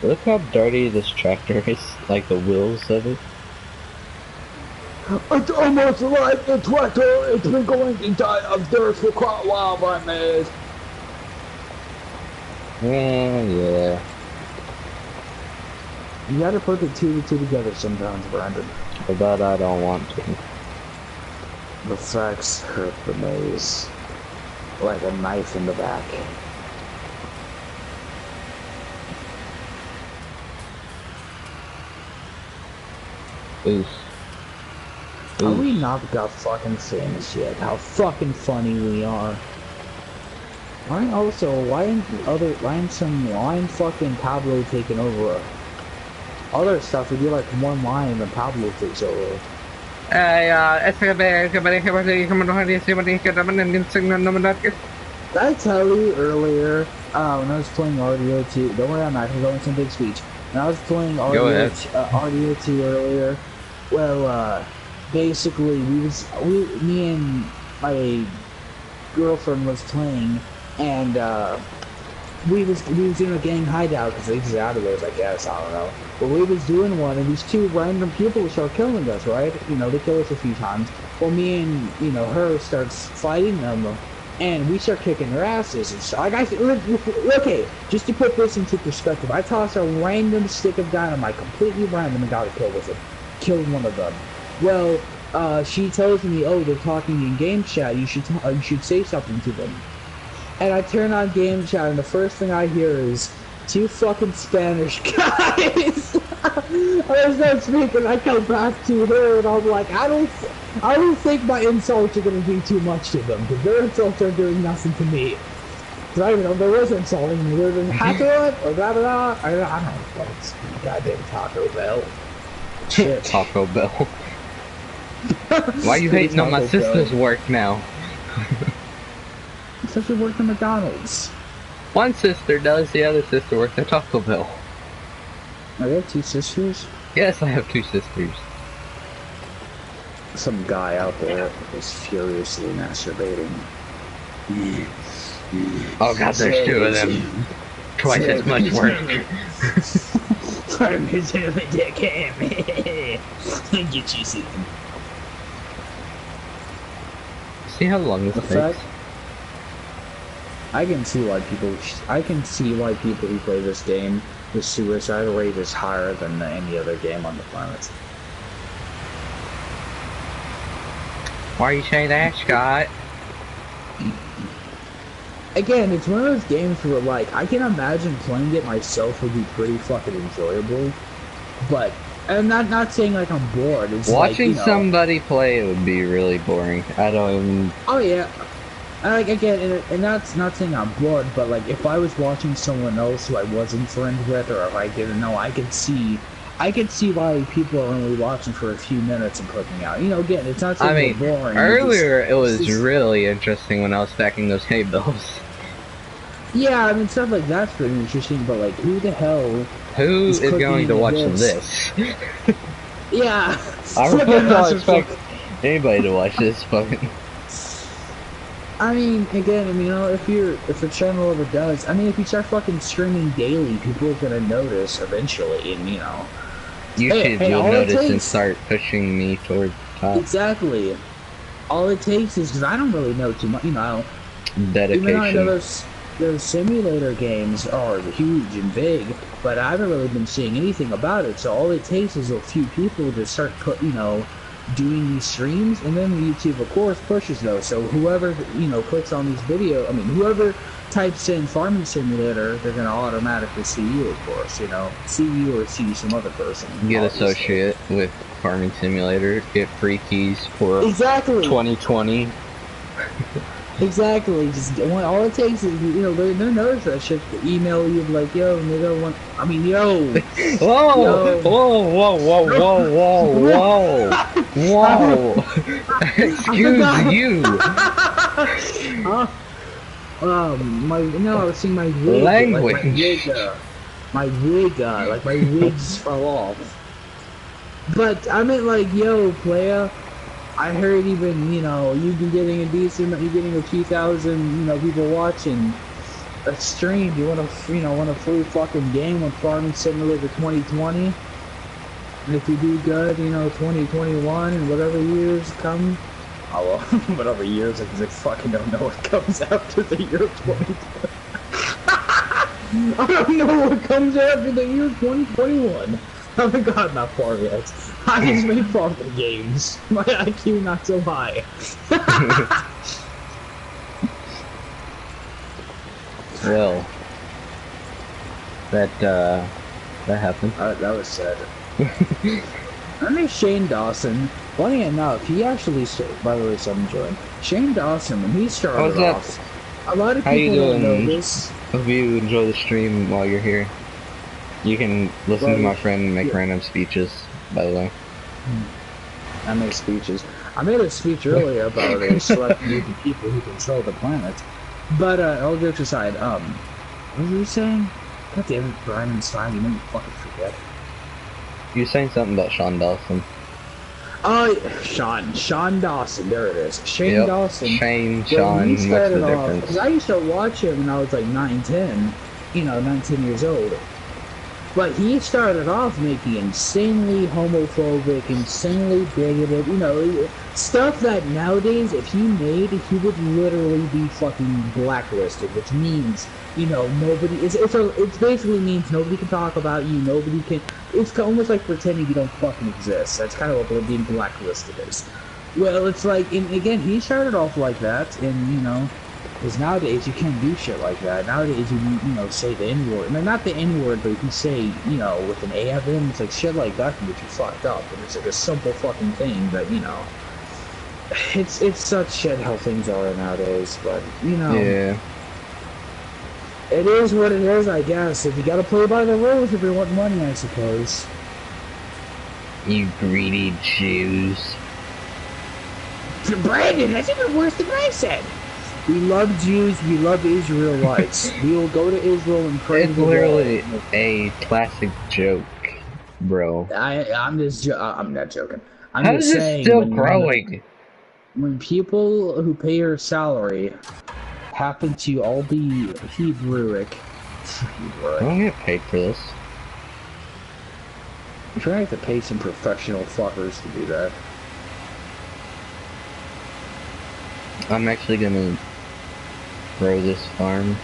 Look how dirty this tractor is, like the wheels of it. it's almost like the tractor. It's been going inside of dirt for quite a while, my man. Yeah. You gotta put the two together sometimes, Brandon. But I don't want to. The facts hurt the maze. Like a knife in the back. Oof. How we not got fucking famous yet? How fucking funny we are. Why ain't fucking Pablo taking over? Other stuff we do like one line and then Pablo takes over. Did I tell you earlier, when I was playing RDO2, don't worry, I'm not gonna go into some big speech. When I was playing RDO2 earlier, well, basically me and my girlfriend was playing, and we was doing a gang hideout because they just out of those, I guess, I don't know. But we was doing one, and these 2 random people start killing us, right? You know, they kill us a few times. Well, me and, you know, her starts fighting them, and we start kicking their asses and stuff. Like, okay, just to put this into perspective, I tossed a random stick of dynamite, completely random, and got a kill with it. Killed one of them. Well, she tells me, oh, they're talking in game chat, you should say something to them. And I turn on game chat, and the first thing I hear is, two fucking Spanish guys. I was not speaking. I come back to her and I'm like, I don't think my insults are gonna do too much to them because their insults are doing nothing to me. Cause I don't know, there was insulting me. There was hacker or blah blah blah. I don't know what it's goddamn Taco Bell. Shit. Taco Bell. Why are you hating on my sister's work now? Sister worked at McDonald's. One sister does, the other sister works at Taco Bell. Are there two sisters? Yes, I have two sisters. Some guy out there is furiously masturbating. Oh god, there's two of them. Twice as much work. I'm his dick ham. Get you something. See how long this takes? I can see why people who play this game, the suicide rate is higher than any other game on the planet. Why are you saying that, Scott? Again, it's one of those games where, like, I can imagine playing it myself would be pretty fucking enjoyable, but I'm not saying like I'm bored. It's watching like, you know, somebody play it would be really boring. I don't even. Oh yeah. Like again, and that's not saying I'm bored, but like if I was watching someone else who I wasn't friends with, or if I didn't know, I could see why people are only watching for a few minutes and clicking out. You know, again, it's not saying boring. Earlier it was really interesting when I was stacking those hay bills. Yeah, I mean stuff like that's pretty interesting, but like who the hell? Who is going to watch this? Yeah. I really don't expect anybody to watch this fucking. I mean, again, I mean, you know, if a channel ever does, I mean, if you start fucking streaming daily, people are gonna notice eventually, and you know, YouTube will notice and start pushing me toward top. Exactly. All it takes is because I don't really know too much, you know. I don't, dedication. Even though I know those simulator games are huge and big, but I haven't really been seeing anything about it. So all it takes is a few people to start doing these streams, and then YouTube of course pushes those. So whoever clicks on these videos, I mean whoever types in Farming Simulator, they're gonna automatically see you, of course. See you or see some other person. Get associate with Farming Simulator, get free keys for 2020. Exactly. Just all it takes is they'll notice that shit. Email you like, yo, nigga, yo. Whoa, yo. Whoa. Excuse you. I was seeing my wig. Language. Like my wigs fell off. But I meant like, yo, playa. I heard even, you've been getting you're getting a few thousand, people watching a stream. You want a free fucking game with Farming Simulator 2020? And if you do good, 2021 and whatever years come. Oh, well, whatever years, because I fucking don't know what comes after the year 2020. I don't know what comes after the year 2021. I haven't gotten that far yet. I just made farming games. My IQ not so high. Well, that happened. That was sad. I know Shane Dawson. Funny enough, he actually started, by the way, someone joined. Shane Dawson, when he started off, a lot of people don't know this. Hope you enjoy the stream while you're here. You can listen to my friend make random speeches, by the way. I make speeches. I made a speech earlier about a select group of people who control the planet. But, all jokes aside, what were you saying? God damn it, Brian and Stein, you made me fucking forget. You were saying something about Sean Dawson. Oh, Sean Dawson, there it is. Shane Dawson. Sean, what's the difference? Because I used to watch him when I was like 9, 10 years old. But he started off making insanely homophobic, insanely bigoted, stuff that nowadays, if he made, he would literally be fucking blacklisted, which means, nobody, it basically means nobody can talk about you, nobody can, it's almost like pretending you don't fucking exist. That's kind of what being blacklisted is. Well, it's like, and again, he started off like that, and, Because nowadays you can't do shit like that. Nowadays you know, say the N-word. No, not the N-word, but if you say, you know, with an A at the end, it's like shit like that can get you fucked up. And it's like a simple fucking thing that, you know, it's such shit how things are nowadays, but, you know. Yeah. It is what it is, I guess. If you gotta play by the rules if you want money, I suppose. You greedy Jews. Brandon, that's even worse than I said. We love Jews, we love Israelites. We will go to Israel and pray. It's literally a classic joke, bro. I'm not joking. I'm How just is this saying, still growing? when people who pay your salary happen to all be Hebrewic. I don't get paid for this. I'm trying to pay some professional fuckers to do that. I'm actually gonna grow this farm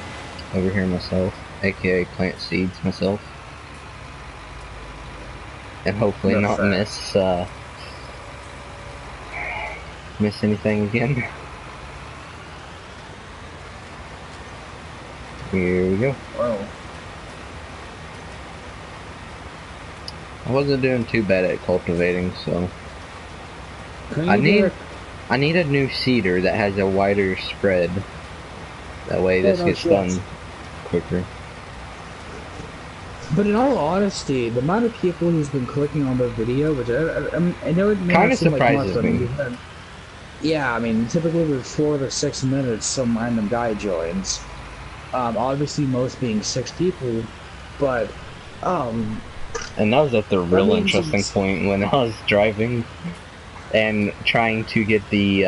over here myself, aka plant seeds myself, and hopefully That's not fair. miss anything again. Here we go. Well, I wasn't doing too bad at cultivating, so can I you need a new seeder that has a wider spread. That way this no gets shit. done quicker. But in all honesty, the amount of people who's been clicking on the video, which I know it may Kinda not seem like much, surprises but I mean, me. yeah, I mean, typically with 4 to 6 minutes, some random guy joins. Obviously, most being 6 people, but And that was at the real means interesting it's- point when I was driving and trying to get the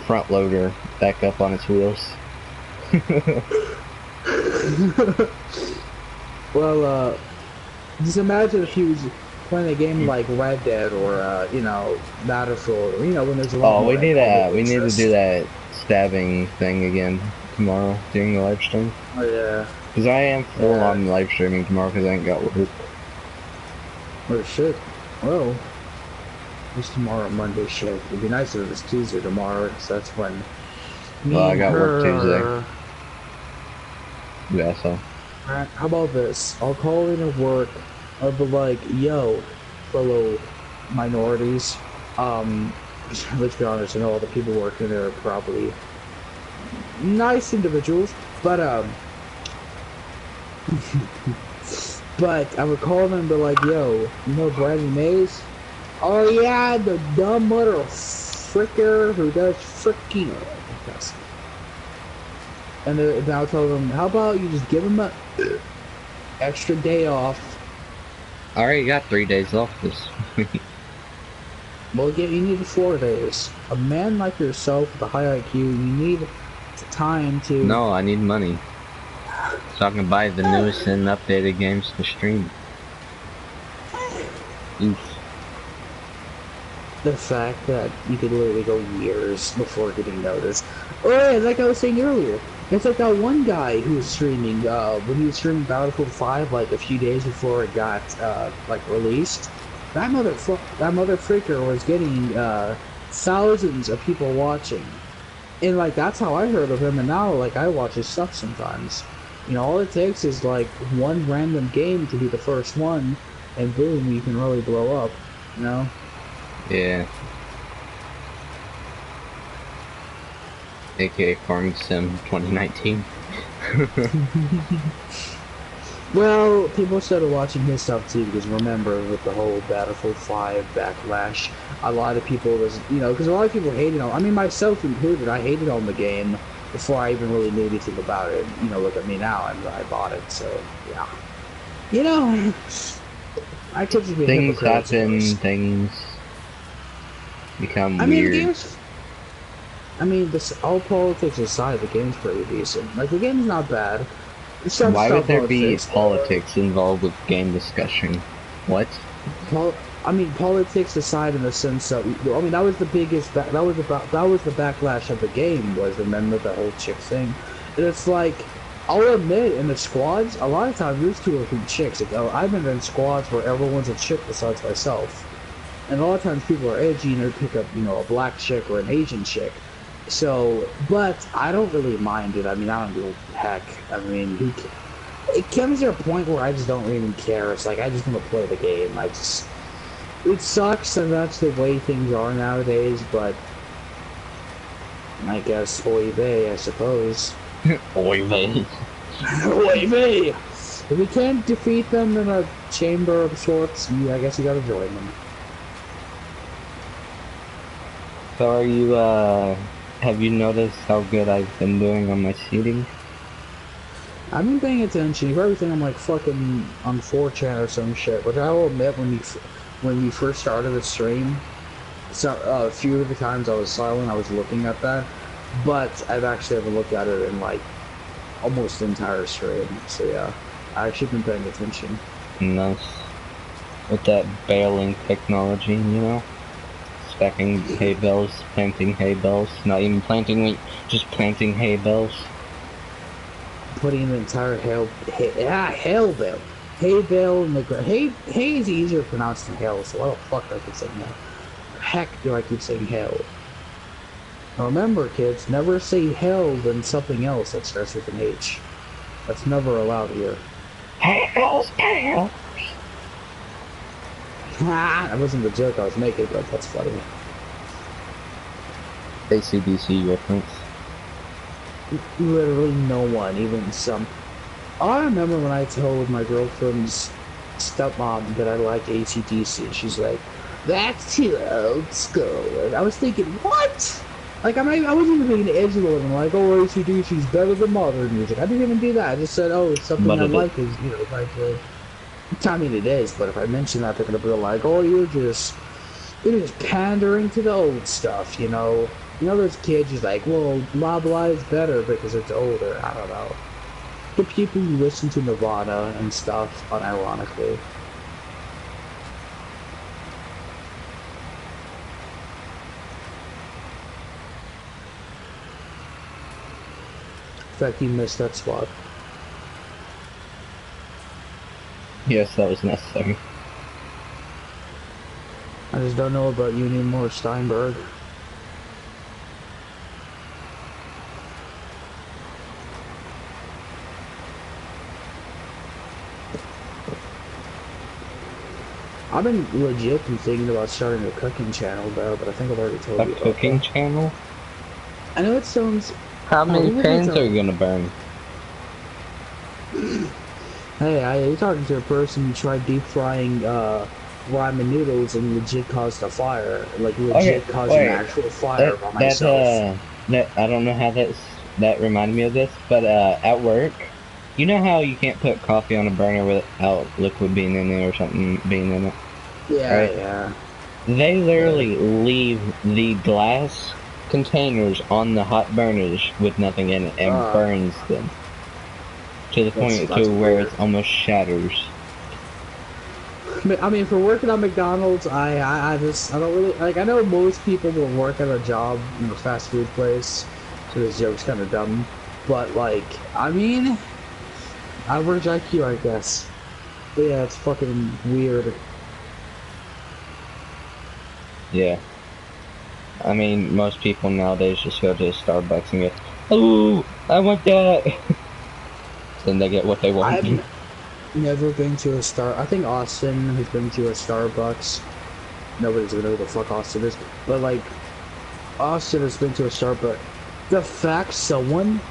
front loader back up on its wheels. well, just imagine if he was playing a game like Red Dead or you know, Battlefield, or, you know, when there's a lot Oh, more we need to interest. do that stabbing thing again tomorrow during the live stream. Oh yeah. Because I am full Yeah. on live streaming tomorrow because I ain't got work. Oh shit. Well, it's tomorrow, Monday. Shit. It'd be nice if it was Tuesday tomorrow, so that's when. Me Well, I and got work her- You asshole. Alright, how about this? I'll call in at work. I'll be like, yo, fellow minorities. Let's be honest, I know all the people working there are probably nice individuals, but but I would call them and be like, yo, you know Brandon Mays? Oh yeah, the dumb little fricker who does fricking. Yes. And then I'll tell them, how about you just give him a extra day off? I already got 3 days off this week. Well, yeah, you need 4 days. A man like yourself with a high IQ, you need time to... No, I need money. So I can buy the newest and updated games to stream. Oof. The fact that you could literally go years before getting noticed. Oh yeah, like I was saying earlier, it's like that one guy who was streaming, when he was streaming Battlefield 5 like a few days before it got, like released. That mother freaker was getting, thousands of people watching. And like, that's how I heard of him, and now, like, I watch his stuff sometimes. You know, all it takes is like one random game to be the first one, and boom, you can really blow up, you know? Yeah. AKA Farming Sim 2019. Well, people started watching his stuff too, because remember, with the whole Battlefield 5 backlash, a lot of people was, you know, because a lot of people hated on, I mean, myself included, I hated on the game before I even really knew anything about it. You know, look at me now, I bought it, so, yeah. You know, I could just be a Things hypocrite, I happen, suppose. things become I mean, weird. the game's... I mean, all politics aside, the game's pretty decent. Like, the game's not bad. Some Why stuff would there be politics, politics involved with game discussion? What? I mean, politics aside, in the sense that I mean, that was the biggest. That was the backlash of the game. Was, remember the whole chick thing? And it's like, I'll admit, in the squads, a lot of times these two are from chicks. Like, I've been in squads where everyone's a chick besides myself, and a lot of times people are edgy and they pick up, you know, a black chick or an Asian chick. So, but I don't really mind it. I mean, I don't give a heck. I mean, it comes to a point where I just don't even care. It's like I just want to play the game. It sucks, and that's the way things are nowadays. But I guess oy vey, I suppose. Oy vey. Oy vey. If you can't defeat them in a chamber of sorts, I guess you gotta join them. So are you, have you noticed how good I've been doing on my seeding? I've been paying attention. You probably think I'm like fucking on 4chan or some shit, which I will admit when you first started the stream, so a few of the times I was silent, I was looking at that, but I've actually ever looked at it in like almost the entire stream. So yeah, I actually been paying attention. Nice. With that baling technology, you know? Stacking hay bales, planting hay bales, not even planting wheat, just planting hay bales. Putting an entire hay bale in the ground. Hay is easier pronounced than hail, so why the fuck do I keep saying that? Heck do I keep saying hail? Now remember, kids, never say hell than something else that starts with an H. That's never allowed here. Hell's pale! That wasn't the joke I was making, but that's funny. AC/DC reference. Literally no one, even some. I remember when I told my girlfriend's stepmom that I like AC/DC. She's like, "That's too old school." And I was thinking, what? Like I wasn't even being edgelord and like, "Oh, AC/DC's better than modern music." I didn't even do that. I just said, "Oh, it's something I like." Is like. I mean, it is, but if I mention that, they're gonna be like, "Oh, you're just pandering to the old stuff," you know. You know, those kids just like, "Well, blah blah is better because it's older." I don't know. The people who listen to Nirvana and stuff, unironically. In fact, you missed that spot. Yes, that was necessary. I just don't know about you anymore, Steinberg. I've been legit thinking about starting a cooking channel though, but I think I've already told you. A cooking channel? I know it sounds... How many pans are you gonna burn? Hey, you're talking to a person who tried deep frying ramen noodles and legit caused a fire. Like legit caused an actual fire by myself. I don't know how that reminded me of this, but at work, you know how you can't put coffee on a burner without liquid being in it or something being in it? Yeah, right? yeah. They literally leave the glass containers on the hot burners with nothing in it and burns them. To the point to where it almost shatters. I mean, for working on McDonald's, I don't really, like, I know most people will work at a job in a fast food place, so this joke's kind of dumb, but, like, I mean, average IQ, I guess. But yeah, it's fucking weird. Yeah. I mean, most people nowadays just go to Starbucks and go, "Oh, I want that!" Then they get what they want. I've never been to a I think Austin has been to a Starbucks. Nobody's gonna know who the fuck Austin is, but like, Austin has been to a Starbucks. The fact someone...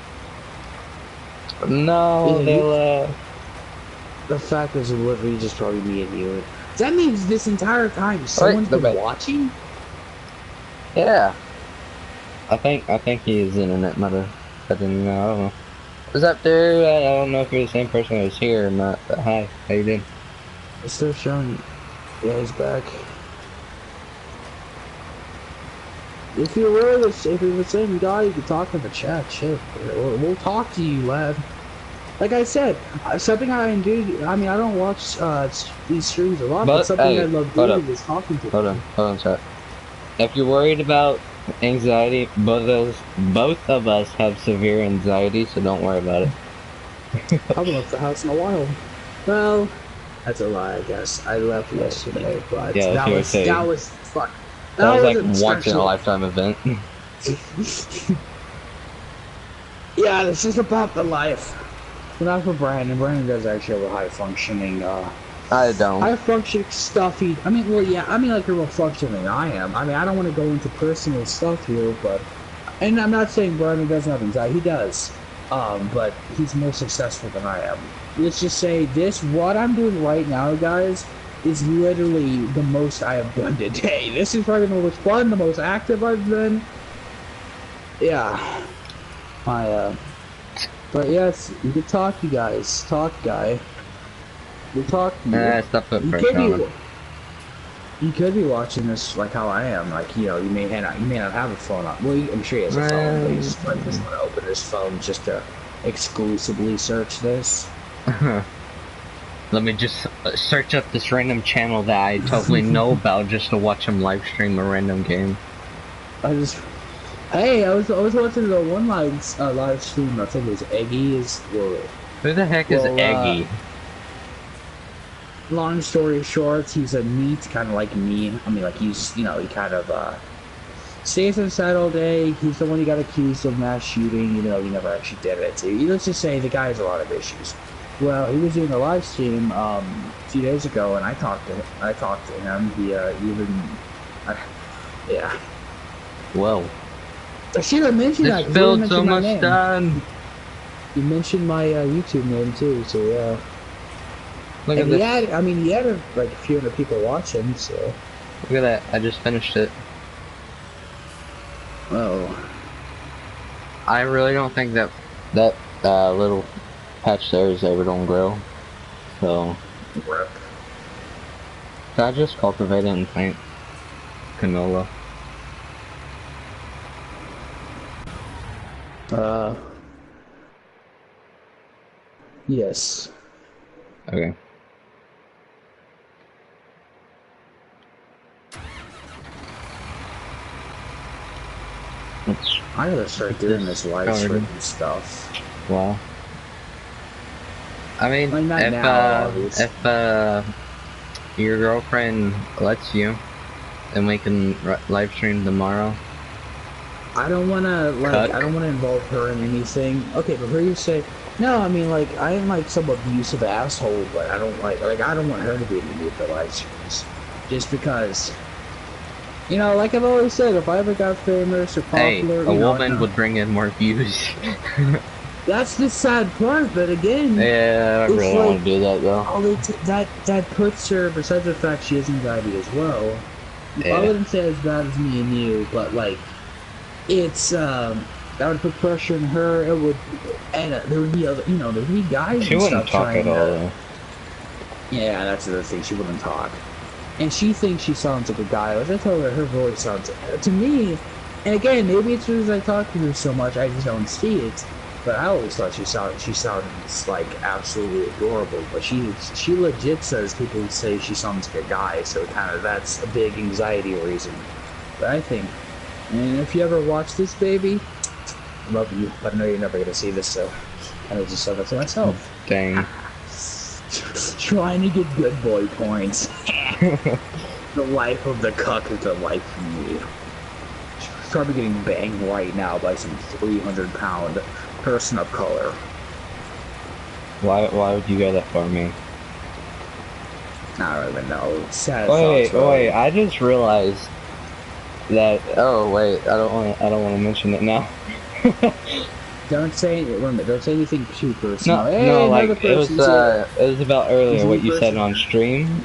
No, they'll, The fact is literally just probably me and you. That means this entire time someone's been watching? Yeah. I think his internet might have... I don't know. What's up, dude? I don't know if you're the same person that was here or not, but hi, how you doing? It's still showing. Yeah, he's back. If you're the same guy, you can talk in the chat. Shit, we'll talk to you, lad. Like I said, something I do. I mean, I don't watch these streams a lot, but something I love doing is talking to them. Hold on, chat. If you're worried about anxiety, both of us have severe anxiety, so don't worry about it. I haven't left the house in a while. Well, that's a lie, I guess. I left yesterday, but yeah, that was like once in a lifetime event. Yeah, this is about the life. But not for Brandon. Brandon does actually have a high functioning, I don't. high functioning stuff. I mean, well, yeah, I mean, like a real functioning I am. I mean, I don't want to go into personal stuff here, but, and I'm not saying Brandon doesn't have anxiety. He does. But he's more successful than I am. Let's just say this, what I'm doing right now, guys, is literally the most I have done today. This is probably the most fun, the most active I've been. Yeah. But yes, you can talk, you guys. Talk, guy. You talk to you. Stuff up for You could be watching this like how I am. Like, you know, you may not have a phone on. Well, I'm sure he has a phone, but you just want to open his phone just to exclusively search this. Let me just search up this random channel that I totally know about just to watch him live stream a random game. Hey, I was watching the one live stream. I think it was Eggy. Who the heck is Eggy? Long story short, he's a neat, kind of like me. I mean, like, he's, you know, he kind of stays inside all day. He's the one who got accused of mass shooting, even though he never actually did it. So let's just say the guy has a lot of issues. Well, he was doing a live stream a few days ago, and I talked to him. He yeah. Whoa. I should have mentioned that. This builds so much done. You mentioned my YouTube name too, so yeah. Look at this. He had like a few hundred people watching, so. Look at that! I just finished it. Oh. I really don't think that little patch there is ever gonna grow. So. Rip. So I just cultivate it and plant canola. Yes. Okay. I gotta start doing this live stream stuff. Wow. I mean, if your girlfriend lets you, then we can live stream tomorrow. I don't wanna involve her in anything. Okay, but her you say, no, I mean, like, I am like some abusive asshole, but I don't like I don't want her to be in any of the live streams. Just because, you know, like I've always said, if I ever got famous or popular, a woman would bring in more views. That's the sad part, but again, yeah, I really want to do that though. That puts her, besides the fact she has anxiety as well. Yeah. I wouldn't say as bad as me and you, but like, it's that would put pressure on her. It would, and there would be other, you know, there would be guys. She wouldn't talk at all. Yeah, that's the other thing. She wouldn't talk, and she thinks she sounds like a guy. Like I told her, her voice sounds to me. And again, maybe it's because I talk to her so much, I just don't see it. But I always thought she sounded like absolutely adorable. But she legit says people say she sounds like a guy, so kind of that's a big anxiety reason. But I think, and if you ever watch this, baby, I love you. But I know you're never gonna see this, so I just said that to myself. Dang. Trying to get good boy points. The life of the cuck is the life of me. She's probably getting banged right now by some 300-pound person of color. Why would you go that far, man? I don't even know. Sad wait, I just realized that. Oh wait, I don't want to mention it now. Don't say anything too personal. No, no, like it was about earlier what you said on stream.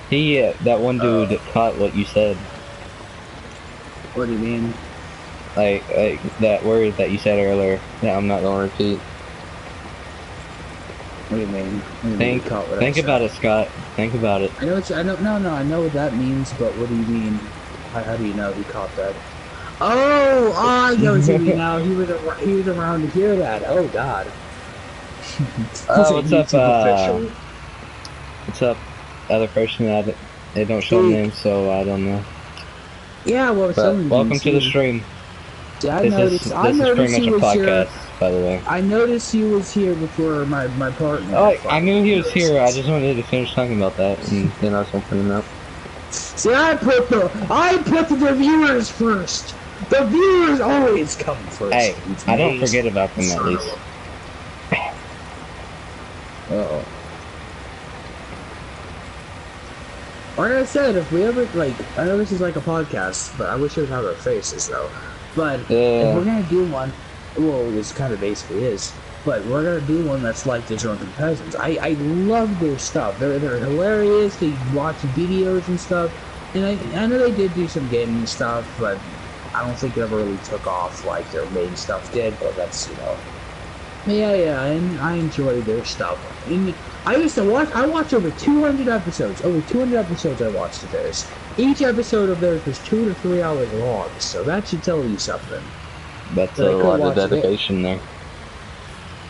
That one dude caught what you said. What do you mean? Like that word that you said earlier that I'm not gonna repeat. What do you mean? Think about it, Scott. Think about it. I know what that means, but what do you mean? How do you know he caught that? Oh, I know what you mean now. He was around to hear that. Oh God. What's up? What's up? Other person that they don't show names, so I don't know. Yeah, well, welcome to the stream. Yeah, I noticed. This is pretty much a podcast, by the way. I noticed he was here before my partner. Oh, I knew he was here. I just wanted to finish talking about that, and then I was opening up. See, I put the reviewers first. The viewers always come first. Hey, I don't forget about them at least. Uh-oh. Like I said, if we ever, like, I know this is like a podcast, but I wish it would have our faces, though. But if we're gonna do one, well, this kind of basically is, but we're gonna do one that's like the Drunken Peasants. I love their stuff. They're hilarious. They watch videos and stuff. And I know they did do some gaming stuff, but I don't think it ever really took off like their main stuff did, but that's, you know. Yeah, and I enjoy their stuff. And I used to watch, I watched over 200 episodes. Over 200 episodes I watched of theirs. Each episode of theirs was 2 to 3 hours long, so that should tell you something. That's a lot of dedication there.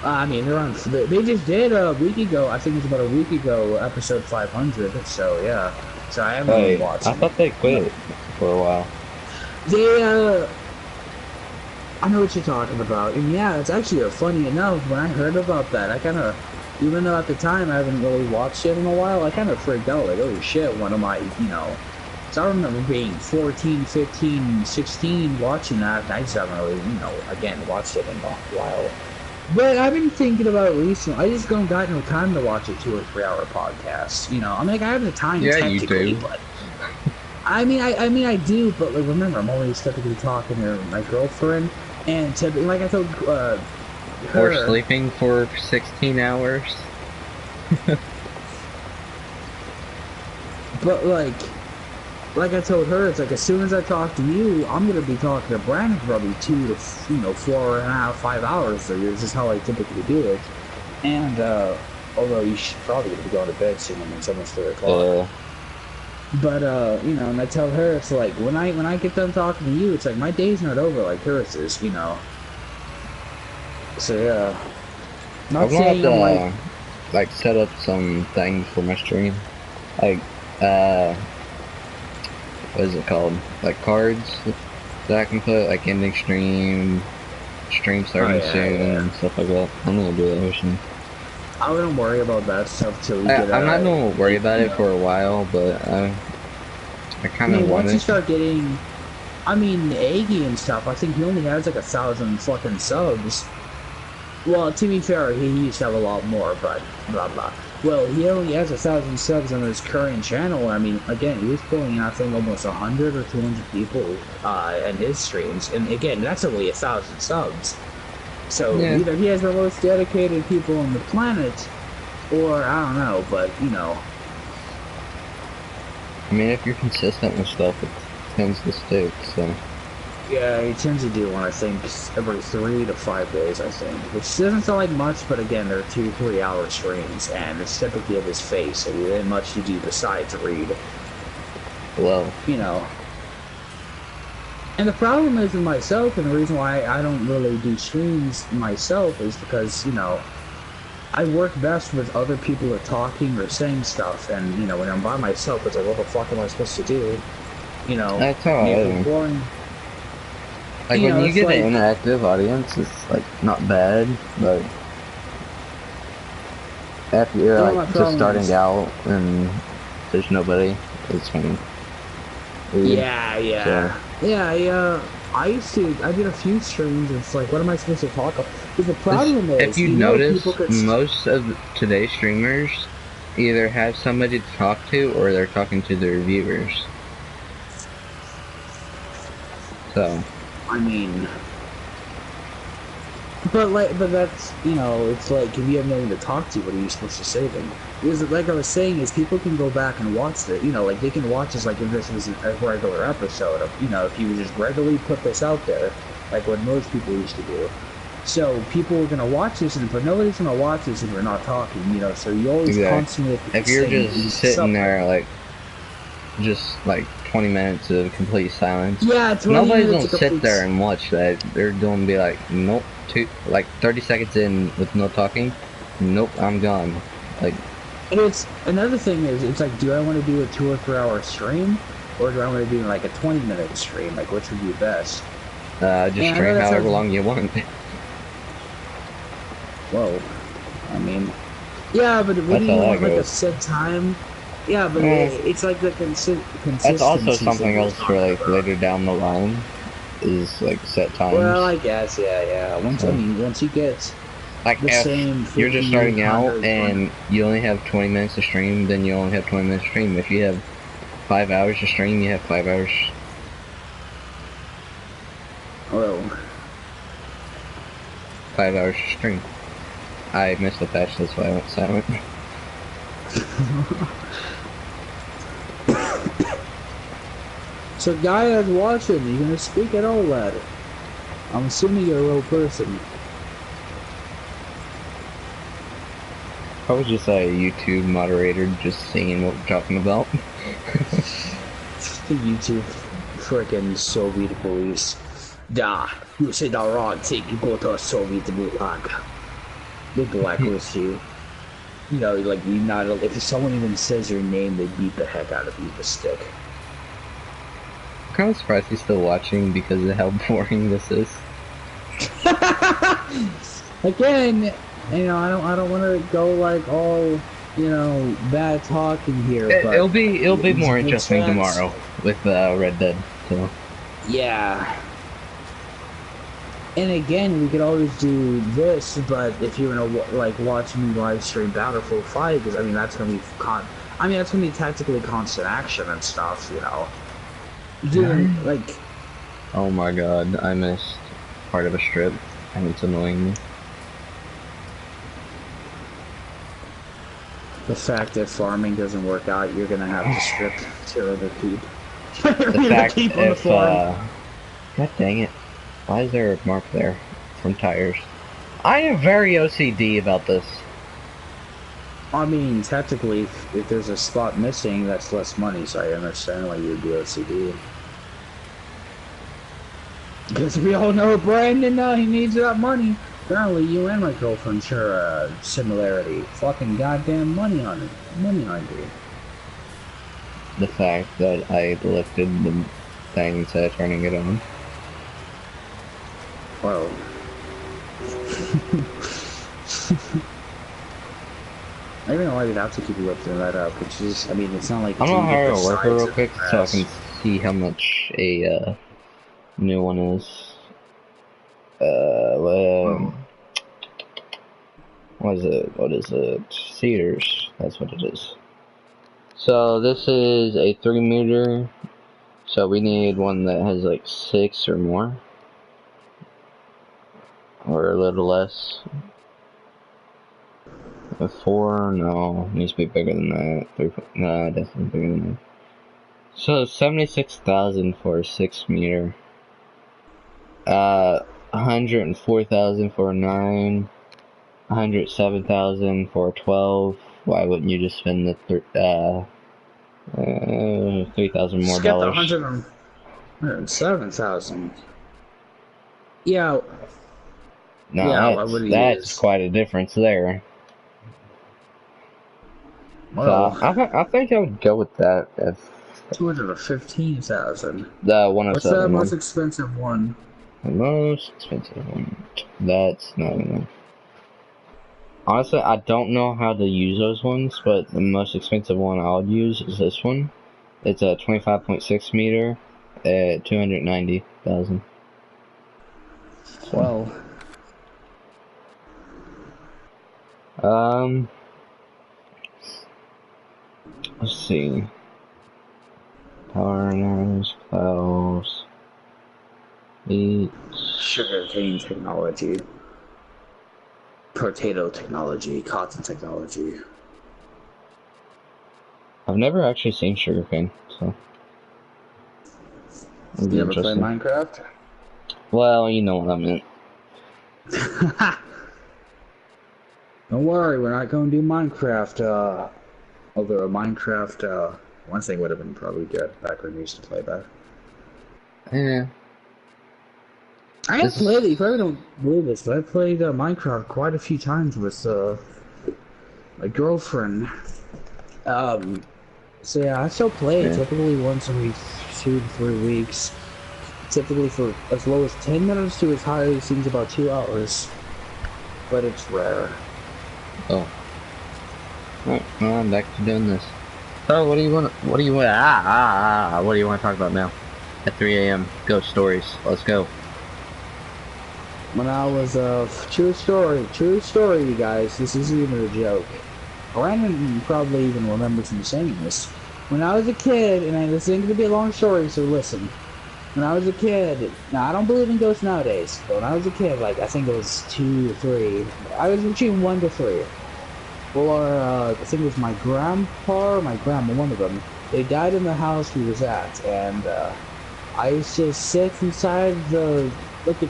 I mean, they're on, they just did a week ago, I think it was about a week ago, episode 500, so yeah. So I haven't really watched it. I thought they quit for a while. They, I know what you're talking about, and yeah, it's actually funny enough, when I heard about that, I kind of, even though at the time I haven't really watched it in a while, I kind of freaked out, like, oh shit, one of my, you know, so I remember being 14, 15, 16, watching that, and I just haven't really, you know, again, watched it in a while. But I've been thinking about it recently. I just don't got no time to watch a 2 or 3 hour podcast. You know, I mean, like, I have the time technically, but I mean, I do. But like, remember, I'm always typically talking to my girlfriend, and like I told her, or sleeping for 16 hours. But like I told her, it's like as soon as I talk to you, I'm gonna be talking to Brandon for probably 2 to 4.5, 5 hours. So this is how I typically do it. And although you should probably be going to bed soon, I mean, it's almost 3 o'clock. But you know, and I tell her, it's like when I get done talking to you, it's like my day's not over like hers is, you know. So yeah, not saying I'm like set up some things for my stream, like what is it called? Like cards that I can put, like ending stream starting soon, and stuff like that. I'm gonna do that soon. I wouldn't worry about that stuff till you get. I'm not gonna worry about it for a while, but I kind of want it. Once you start getting, I mean, Aggie and stuff, I think he only has like 1,000 fucking subs. Well, to be fair, he used to have a lot more, but blah blah. Well, he only has 1,000 subs on his current channel. I mean, again, he was pulling, I think, almost 100 or 200 people in his streams. And again, that's only 1,000 subs. So either he has the most dedicated people on the planet, or I don't know, but, you know. I mean, if you're consistent with stuff, it tends to stick, so. Yeah, he tends to do one, I think, every 3 to 5 days, I think. Which doesn't sound like much, but again, they're 2-3 hour streams, and it's typically of his face, so there ain't much to do besides read. Well. You know. And the problem is with myself, and the reason why I don't really do streams myself is because, you know, I work best with other people are talking or saying stuff, and, you know, when I'm by myself, it's like, what the fuck am I supposed to do? You know, that's how I am. Boring. Like, when you get an interactive audience, it's, like, not bad, but after you're, like, just starting out and there's nobody, it's kind of weird. Yeah, I did a few streams, and it's like, what am I supposed to talk about? Because the problem is, if you notice, most of today's streamers either have somebody to talk to, or they're talking to their viewers. So. I mean, but that's, you know, it's like, if you have no one to talk to, what are you supposed to say then? Because like I was saying, is people can go back and watch it, you know, like they can watch this, like if this was a regular episode of, you know, if you would just regularly put this out there, like what most people used to do. So people are gonna watch this, but nobody's gonna watch this if we're not talking, you know. So you always constantly. If you're just sitting there, like, just like 20 minutes of complete silence. Yeah, nobody's gonna sit there and watch that. They're gonna be like, nope, like 30 seconds in with no talking, nope, I'm gone. Like, and it's another thing is, it's like, do I want to do a 2 or 3 hour stream, or do I want to do like a 20-minute stream? Like, which would be best? Just stream however long you want. Whoa, I mean, yeah, but what do you want, like a set time? Yeah, but it's like the consistency. That's also something else for like later down the line. is like set times. Well, I guess, yeah. Once you get like the if same you're just starting out 1500 and you only have 20 minutes to stream, then you only have 20 minutes to stream. If you have 5 hours to stream, you have 5 hours. Oh. 5 hours to stream. I missed the patch, that's why I went silent. So, guy that's watching, you gonna speak at all, lad? I'm assuming you're a real person. I was just a YouTube moderator just saying what we're talking about. The YouTube frickin' Soviet police. Da, you said the wrong thing, you go to a Soviet gulag. They blacklist you. You know, like, you not, if someone even says your name, they beat the heck out of you with a stick. I'm kind of surprised he's still watching because of how boring this is. Again, you know, I don't want to go like all, you know, bad talking here. But It'll be more makes interesting sense. tomorrow with Red Dead. So Yeah. And again, we could always do this, but if you want to like watch me live stream Battlefield 5, because I mean that's gonna be that's gonna be tactically constant action and stuff, you know. Doing like. Oh my god, I missed part of a strip, and it's annoying me. The fact that farming doesn't work out, you're gonna have to strip to other keep. The fact keep on the if farm. God dang it, why is there a mark there from tires? I am very OCD about this. I mean, technically, if there's a spot missing, that's less money, so I understand why you'd be OCD. Because we all know Brandon, he needs that money. Apparently, you and my girlfriend share a similarity. Fucking goddamn money on it. Money hungry. The fact that I lifted the thing instead of turning it on. Well. I don't even know why we'd have to keep lifting that up. It's just, I mean, it's not like. I'm gonna hire a worker real quick so I grass. can see how much a new one is. Well, what is it? Cedars. That's what it is. So this is a 3 meter. So we need one that has like 6 or more. Or a little less. A 4? No, it needs to be bigger than that. 3, no, definitely bigger than that. So 76,000 for a 6 meter. 104,000 for a 9. 107,000 for a 12. Why wouldn't you just spend the 3,000 more dollars? Just get the 107,000. Yeah. No, yeah, that's quite a difference there. Well, So I think I would go with that if 215,000. the 107. What's the most expensive one? The most expensive one. That's not enough. Honestly, I don't know how to use those ones, but the most expensive one I would use is this one. It's a 25.6 meter at 290,000. Well. Let's see. Power arrows, clouds, Sugarcane technology. Potato technology. Cotton technology. I've never actually seen sugarcane, so. You ever play Minecraft? Well, you know what I meant. Don't worry, we're not going to do Minecraft, although Minecraft, one thing would have been probably good back when we used to play that. Yeah. I have played it, you probably don't believe this, but I played Minecraft quite a few times with my girlfriend. So yeah, I still play it typically once every 2 to 3 weeks. Typically for as low as 10 minutes to as high as seems about 2 hours. But it's rare. Oh. Alright, well, I'm back to doing this. So, what do you want to talk about now? at 3 a.m. Ghost stories. Let's go. When I was true story, you guys. This isn't even a joke. Brandon probably even remembers me saying this. When I was a kid, and this isn't gonna be a long story, so listen. When I was a kid, now I don't believe in ghosts nowadays, but when I was a kid, like I think it was 2 or 3, I was between 1 to 3. Well, I think it was my grandpa or my grandma, one of them. They died in the house we was at, and I used to sit inside the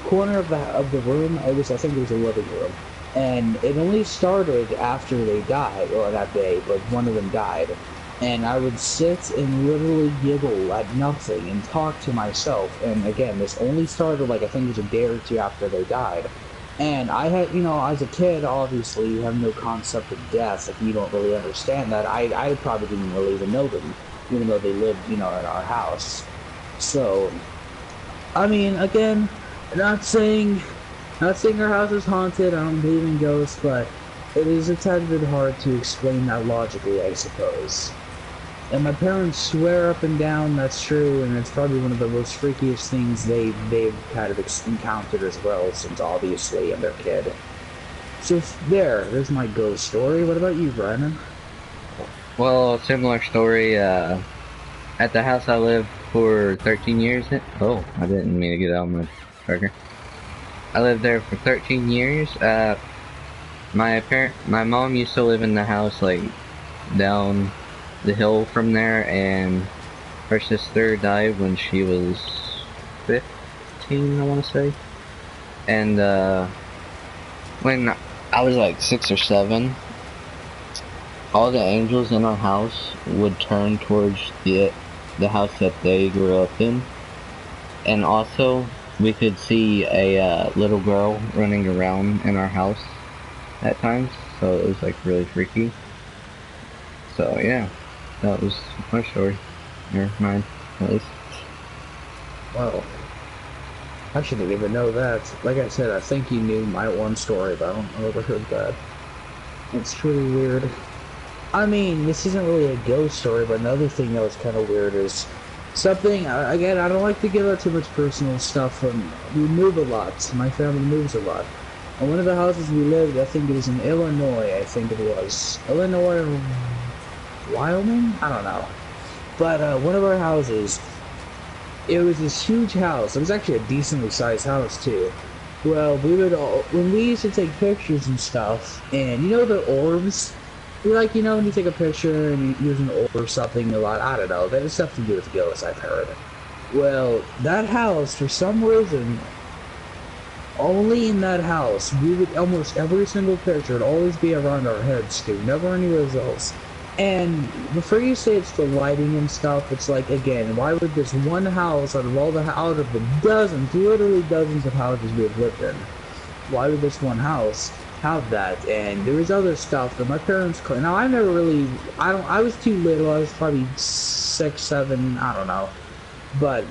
corner of the room. I think it was a living room, and it only started after they died, or that day, but one of them died. And I would sit and literally giggle at nothing and talk to myself. And again, this only started like I think it was a day or 2 after they died. And I had, as a kid, obviously you have no concept of death if you don't really understand that. I probably didn't really even know them, even though they lived, in our house. So, I mean, again, not saying our house is haunted. I don't believe in ghosts, but it is a tad bit hard to explain that logically, I suppose. And my parents swear up and down that's true, and it's probably one of the most freakiest things they've kind of encountered as well, since obviously I'm their kid. So there's my ghost story. What about you, Brandon? Well, similar story. At the house I lived for 13 years. Oh, I didn't mean to get out of my burger. I lived there for 13 years. My mom used to live in the house like down the hill from there, and her sister died when she was 15, I want to say. And when I was like 6 or 7, all the angels in our house would turn towards the house that they grew up in, and also we could see a little girl running around in our house at times, so it was like really freaky. So yeah, that was my story, or mine at least. Well, I shouldn't even know that. Like I said, I think you knew my one story, but I don't know if I heard that. It's pretty weird. I mean, this isn't really a ghost story, but another thing that was kind of weird is something, again, I don't like to give out too much personal stuff. We move a lot. My family moves a lot. And one of the houses we lived, I think it was in Illinois, I think it was. Illinois or Wyoming? I don't know. But one of our houses, it was this huge house. It was actually a decently sized house, too. Well, when we used to take pictures and stuff, and the orbs? You're like, when you take a picture and you use an orb or something a lot, I don't know, that has stuff to do with ghosts, I've heard. Well, that house, for some reason, only in that house, we would almost every single picture would always be around our heads, too, never anywhere else. And before you say it's the lighting and stuff, it's like, again, why would this one house, out of the dozens, literally dozens of houses we have lived in, why would this one house have that? And there was other stuff that my parents claimed. Now, I was too little. I was probably 6, 7, I don't know. But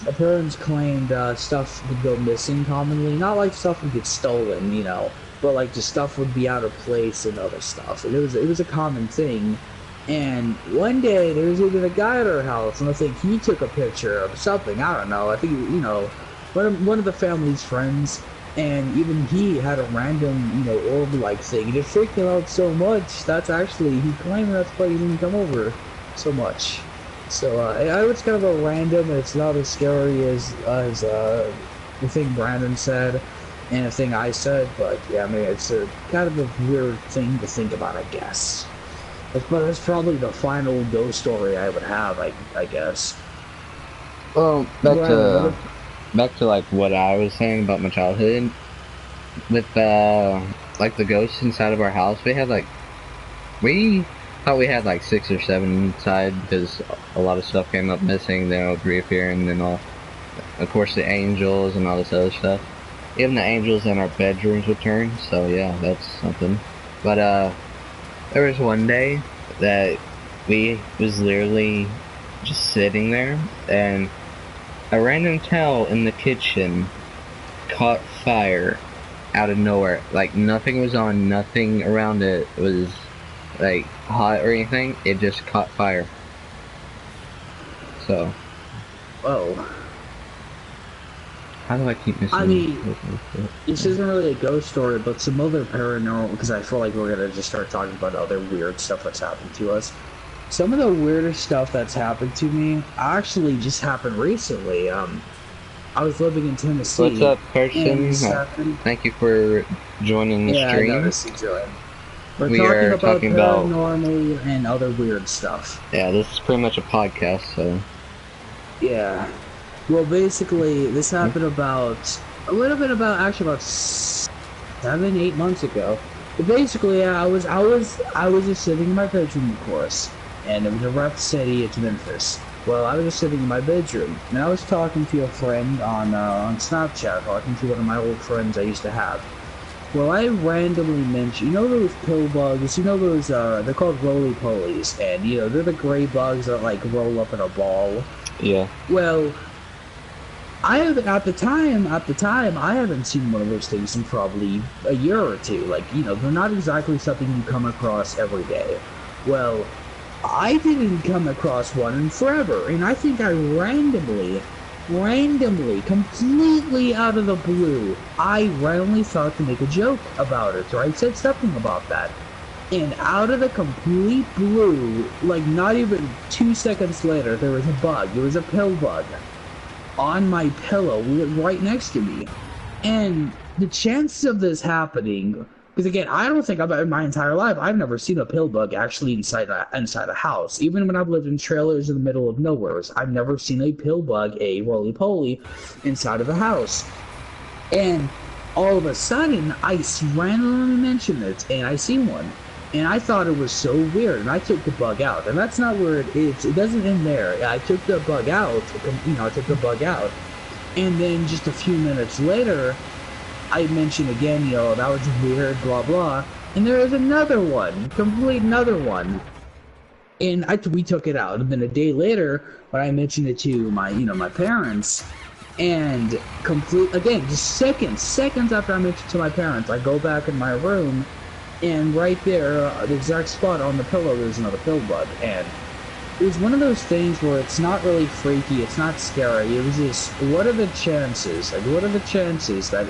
my parents claimed stuff would go missing commonly. Not like stuff would get stolen, but like just stuff would be out of place and other stuff. And it was a common thing. And one day there was even a guy at our house, and I think he took a picture of something. I don't know. I think one of the family's friends. And even he had a random, orb-like thing. And it freaked him out so much. He claimed that's why he didn't come over so much. So, I was kind of a random, and it's not as scary as the thing Brandon said, and the thing I said, but, yeah, I mean, it's a kind of a weird thing to think about, I guess. But that's probably the final ghost story I would have, I guess. Well, back to like what I was saying about my childhood, with like the ghosts inside of our house, we thought we had like 6 or 7 inside, because a lot of stuff came up missing, then it would reappear, and then of course the angels and all this other stuff. Even the angels in our bedrooms would turn, so yeah, that's something. But there was one day that we was literally just sitting there, and a random towel in the kitchen caught fire out of nowhere. Like, nothing was on, nothing around it was like hot or anything. It just caught fire. So Oh. How do I keep missing? I mean, this isn't really a ghost story, but some other paranormal, because I feel like we're gonna just start talking about other weird stuff that's happened to us. Some of the weirdest stuff that's happened to me actually just happened recently. I was living in Tennessee. What's up, person? Thank you for joining the stream. Yeah, I noticed you joined. We are talking about paranormal and other weird stuff. Yeah, this is pretty much a podcast, so. Yeah. Well, basically, this happened about 7-8 months ago. But basically, I was just sitting in my bedroom, of course, and it was a rough city. It's Memphis. Well, I was just sitting in my bedroom, and I was talking to a friend on Snapchat, talking to one of my old friends I used to have. Well, I randomly mentioned, you know those pill bugs, you know those, they're called roly-polies, and, you know, they're the gray bugs that, like, roll up in a ball. Yeah. Well, at the time, I haven't seen one of those things in probably a year or two. Like, you know, they're not exactly something you come across every day. Well, I didn't come across one in forever, and I think I randomly, completely out of the blue, I randomly thought to make a joke about it, or I said something about that. And out of the complete blue, like not even 2 seconds later, there was a bug. It was a pill bug on my pillow right next to me. And the chances of this happening, because again, I don't think in my entire life, I've never seen a pill bug actually inside a house. Even when I've lived in trailers in the middle of nowhere, I've never seen a pill bug, a roly-poly, inside of a house. And all of a sudden, I randomly mentioned it, and I seen one. And I thought it was so weird, and I took the bug out. And that's not where it is. It doesn't end there. I took the bug out, and then just a few minutes later, I mentioned again, you know, that was weird, blah, blah. And there was another one, another one. And we took it out. And then a day later, when I mentioned it to my parents, and again, just seconds after I mentioned it to my parents, I go back in my room, and right there, the exact spot on the pillow, there's another pill bug. And it was one of those things where it's not really freaky, it's not scary. It was just, what are the chances? Like, what are the chances that,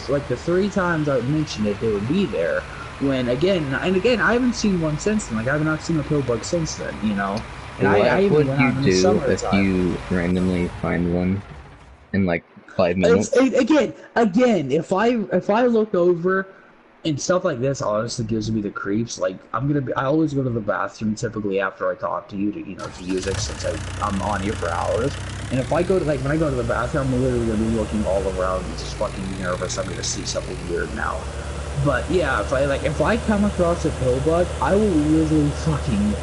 like, the 3 times I mentioned it, they would be there? When, again, I haven't seen one since then. Like, I have not seen a pill bug since then, you know? And what would you do if you randomly find one in, like, 5 minutes? Again, if I look over and stuff like this, honestly gives me the creeps. Like, I always go to the bathroom typically after I talk to you to use it, since I'm on here for hours. And if I go to, when I go to the bathroom, I'm literally gonna be looking all around, just fucking nervous. I'm gonna see something weird now. But yeah, if I come across a pill bug, I will literally fucking,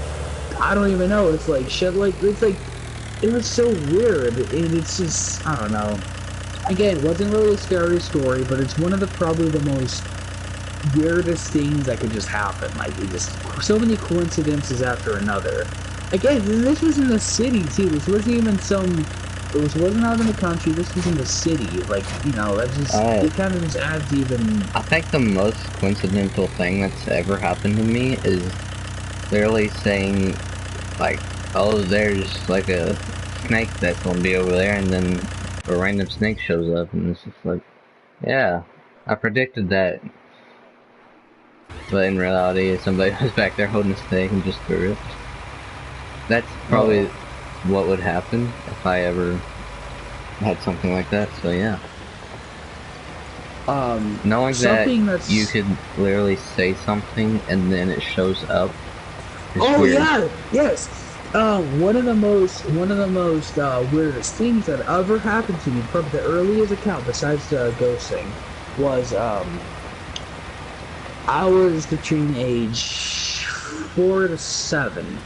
I don't even know. It's like shit. It was so weird, and it's just, I don't know. Again, it wasn't really a scary story, but it's one of probably the most weirdest things that could just happen. Like, it just, so many coincidences after another. Again, this was in the city too. This wasn't even it wasn't out in the country. This was in the city. Like, you know, that just, it kind of just adds even. I think the most coincidental thing that's ever happened to me is literally saying, like, oh, there's like a snake that's gonna be over there, and then a random snake shows up, and it's just like, yeah, I predicted that. But in reality, somebody was back there holding a snake and just threw it. That's probably what would happen if I ever had something like that, so yeah. Knowing that you could literally say something and then it shows up is weird. Yeah, yes. One of the most weirdest things that ever happened to me, probably the earliest account besides the ghosting, was I was between age 4 to 7.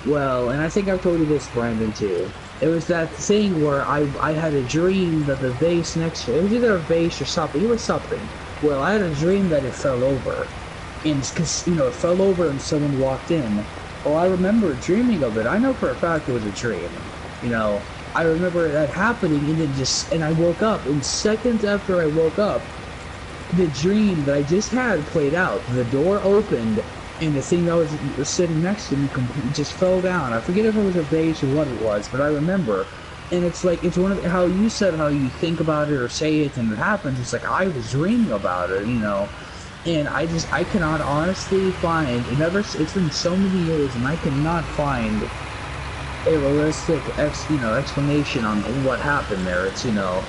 Well, and I think I've told you this, Brandon, too. It was that thing where I had a dream that the vase next to it was either a vase or something. It was something. Well, I had a dream that it fell over. And, because, you know, it fell over and someone walked in. Well, I remember dreaming of it. I know for a fact it was a dream. You know, I remember that happening, and then and I woke up. And seconds after I woke up, the dream that I just had played out. The door opened, and the thing that was sitting next to me just fell down. I forget if it was a vase or what it was, but I remember And it's like, it's one of how you said how you think about it or say it and it happens. It's like I was dreaming about it, you know. And I cannot honestly find, it's been so many years and I cannot find a realistic explanation on what happened there. It's, you know,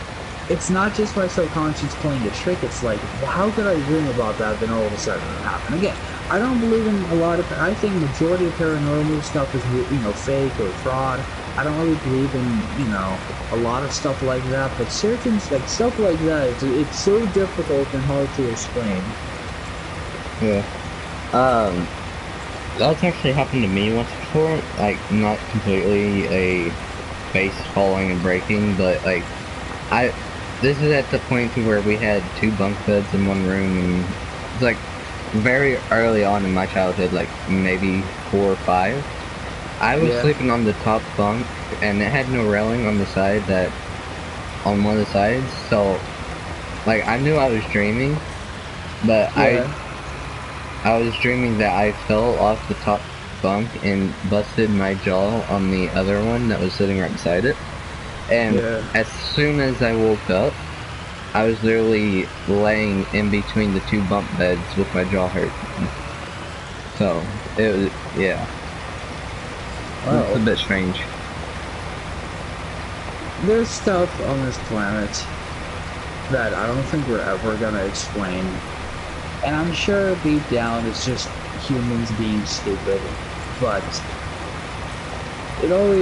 it's not just my subconscious playing a trick. It's like, well, how could I dream about that, then all of a sudden it happened again? I don't believe in a lot of, I think majority of paranormal stuff is, you know, fake or fraud. I don't really believe in, you know, a lot of stuff like that, but certain, like, stuff like that, it's so difficult and hard to explain. Yeah. That's actually happened to me once before. Like, not completely a base falling and breaking, but, like, this is at the point to where we had 2 bunk beds in one room, and it's, like, very early on in my childhood, like, maybe 4 or 5. I was sleeping on the top bunk, and it had no railing on the side on one of the sides, so, like, I knew I was dreaming, but I was dreaming that I fell off the top bunk and busted my jaw on the other one that was sitting right beside it, and as soon as I woke up, I was literally laying in between the 2 bunk beds with my jaw hurt. So, it was, yeah. Wow. It's a bit strange. There's stuff on this planet that I don't think we're ever gonna explain. And I'm sure deep down it's just humans being stupid. But you know,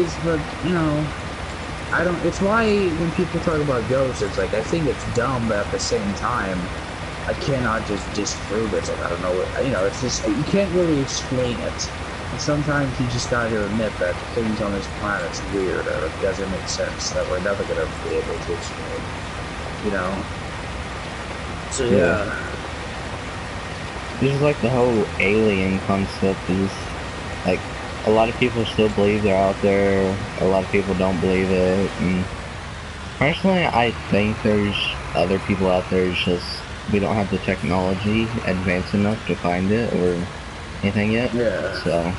it's why when people talk about ghosts, it's like, I think it's dumb, but at the same time, I cannot just disprove it. It's like, I don't know what, you know, it's just, you can't really explain it. And sometimes you just gotta admit that things on this planet's weird, or it doesn't make sense, that we're never gonna be able to explain, you know? So yeah. This is like the whole alien concept is, like, a lot of people still believe they're out there, a lot of people don't believe it, and personally I think there's other people out there, it's just we don't have the technology advanced enough to find it or anything yet. So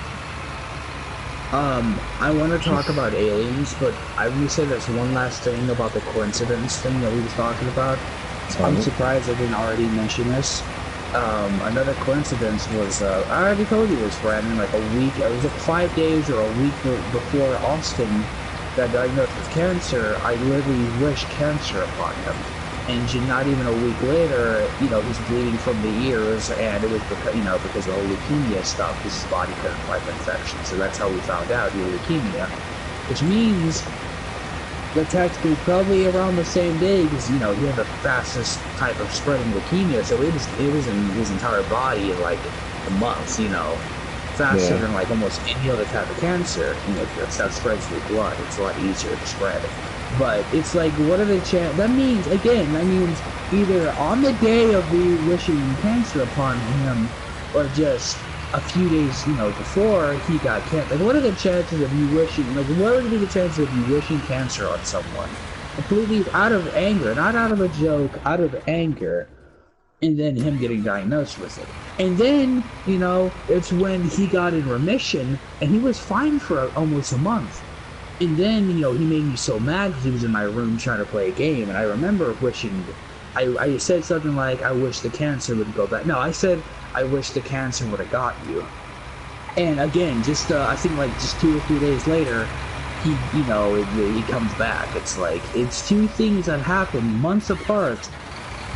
I want to talk about aliens, but I will say there's one last thing about the coincidence thing that we were talking about. I'm surprised I didn't already mention this. Another coincidence was, I already told you this, Brandon, like it was like 5 days or a week before Austin got diagnosed with cancer, I literally wished cancer upon him. And not even a week later, you know, he's bleeding from the ears, and it was because, you know, because of the whole leukemia stuff, his body couldn't fight the infection. So that's how we found out he had leukemia. Which means that technically probably around the same day, because, you know, he had the fastest type of spreading leukemia, so it was in his entire body in like a month, you know, faster than like almost any other type of cancer. You know, that spreads through blood. It's a lot easier to spread. But it's like, what are the chances? That means either on the day of me wishing cancer upon him, or just a few days, you know, before he got cancer. Like, what are the chances of you wishing, like, what would be the chances of you wishing cancer on someone? Completely out of anger, not out of a joke, out of anger, and then him getting diagnosed with it. And then, you know, it's when he got in remission, and he was fine for almost a month. And then, you know, he made me so mad because he was in my room trying to play a game, and I remember wishing, I said something like, I wish the cancer would go back. No, I said, I wish the cancer would have got you. And again, just, I think like just 2 or 3 days later, he comes back. It's like, it's 2 things that happen months apart,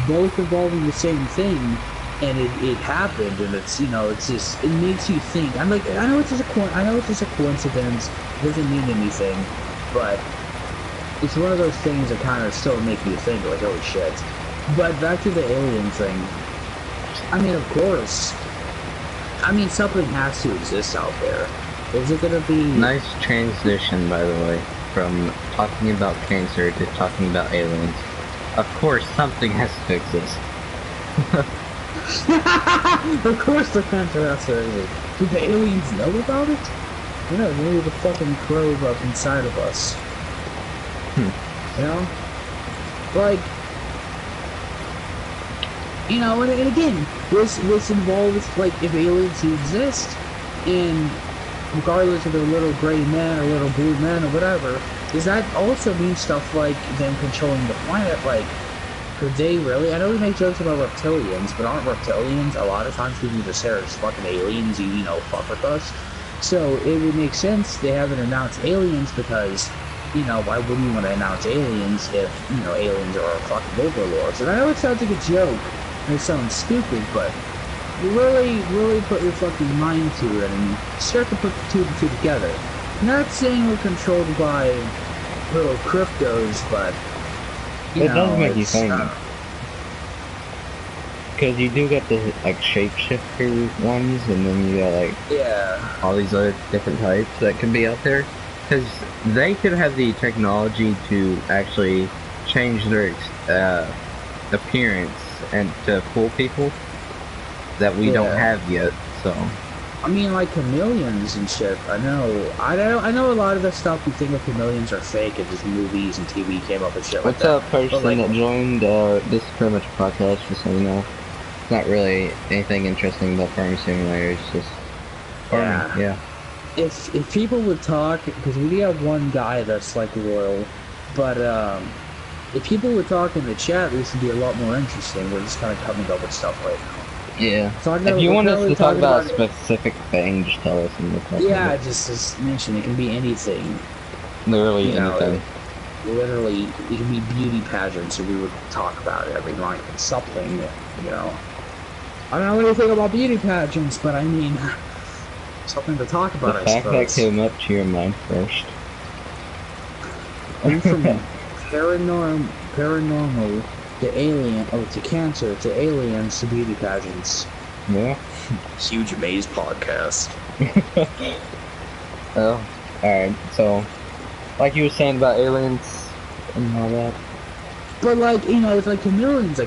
both involving the same thing, and it happened, and it's, you know, it's just, it makes you think. I'm like, I know it's just a coincidence, it doesn't mean anything, but it's one of those things that kind of still make you think, like, oh shit. But back to the alien thing, I mean, of course, I mean, something has to exist out there. Is it gonna be... Nice transition, by the way, from talking about cancer to talking about aliens. Of course, something has to exist. Of course the cancer has to exist. Do the aliens know about it? You know, maybe the fucking probe up inside of us. You know? Like... You know, and again, this involves, like, if aliens exist, and regardless of they're little gray men or little blue men or whatever, does that also mean stuff like them controlling the planet? Like, could they really? I know we make jokes about reptilians, but aren't reptilians a lot of times people just say it's fucking aliens, you know, fuck with us? So it would make sense they haven't announced aliens because, you know, why wouldn't you want to announce aliens if, you know, aliens are fucking overlords? And I know it sounds like a joke, and it sounds stupid, but really put your fucking mind to it and start to put the two and two together. Not saying we're controlled by little cryptos, but it does make you think. Because you do get the like shapeshifter ones, and then you got like all these other different types that can be out there. Because they could have the technology to actually change their appearance and to fool people that we don't have yet. So I mean, like chameleons and shit. I know a lot of the stuff we think of chameleons are fake, and just movies and TV came up with shit. What's up, person that joined? This is pretty much a podcast, just so you know. It's not really anything interesting about Farming Simulator. It's just farming. Yeah. If people would talk, because we do have one guy that's like loyal, but if people would talk in the chat, this would be a lot more interesting. We're just kind of coming up with stuff right now. Yeah. So if you want us to talk about a specific thing, just tell us in the comments. Yeah, just mention it can be anything. Literally anything. Literally, it can be beauty pageants, and we would talk about it. I mean, like something, you know. I don't know anything about beauty pageants, but I mean, something to talk about. The fact that came up to your mind first. Went from paranormal to alien, to cancer, to aliens, to beauty pageants. Yeah. Huge Maze podcast. Oh, alright, so, like you were saying about aliens and all that. But like, you know, it's like chameleons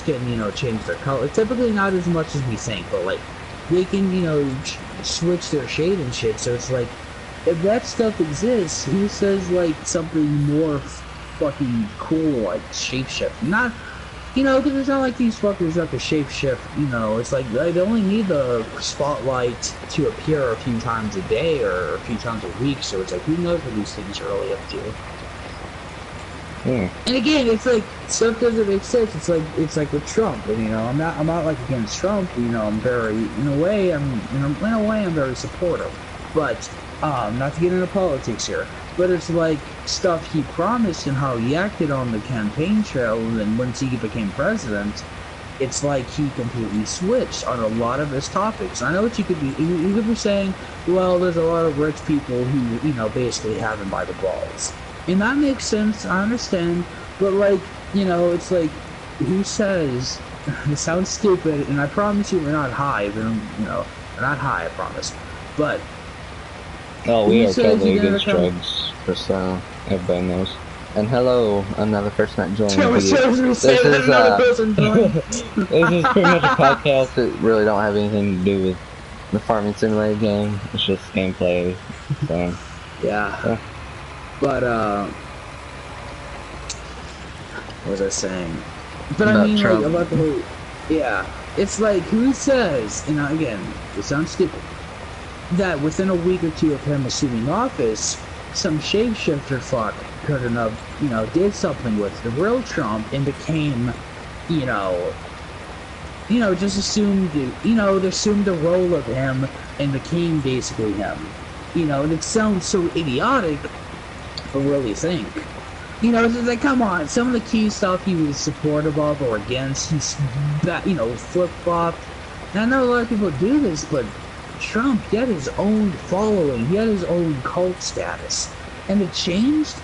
can, you know, change their color. Typically not as much as we think, but like, they can, you know, switch their shade and shit, so it's like, if that stuff exists, who says like something more fucking cool like shapeshift? Not, you know, because it's not like these fuckers have to shapeshift, you know, it's like they only need the spotlight to appear a few times a day or a few times a week, so it's like, who knows what these things are really up to. And again, it's like stuff doesn't make sense. It's like with Trump, and you know, I'm not like against Trump. You know, I'm very, in a way, I'm very supportive. But not to get into politics here, but it's like stuff he promised and how he acted on the campaign trail, and then once he became president, it's like he completely switched on a lot of his topics. I know what you could be saying, well, there's a lot of rich people who, you know, basically have him by the balls. And that makes sense, I understand, but like, you know, it's like, who says, it sounds stupid, and I promise you we're not high, but, you know, we're not high, I promise, but... Oh, we are totally against drugs, just everybody knows. And hello, another person that joined. This is pretty much a podcast that really don't have anything to do with the Farming Simulator game, it's just gameplay, so... Yeah. But, what was I saying? But I mean, Trump. Like, about the whole, it's like, who says, you know, again, it sounds stupid, that within a week or two of him assuming office, some shapeshifter fuck could have, you know, did something with the real Trump and became, you know, just assumed the role of him and became basically him. You know, and it sounds so idiotic, but really think. You know, it's just like, come on, some of the key stuff he was supportive of or against, he's, you know, flip-flopped. And I know a lot of people do this, but Trump, he had his own following, he had his own cult status. And it changed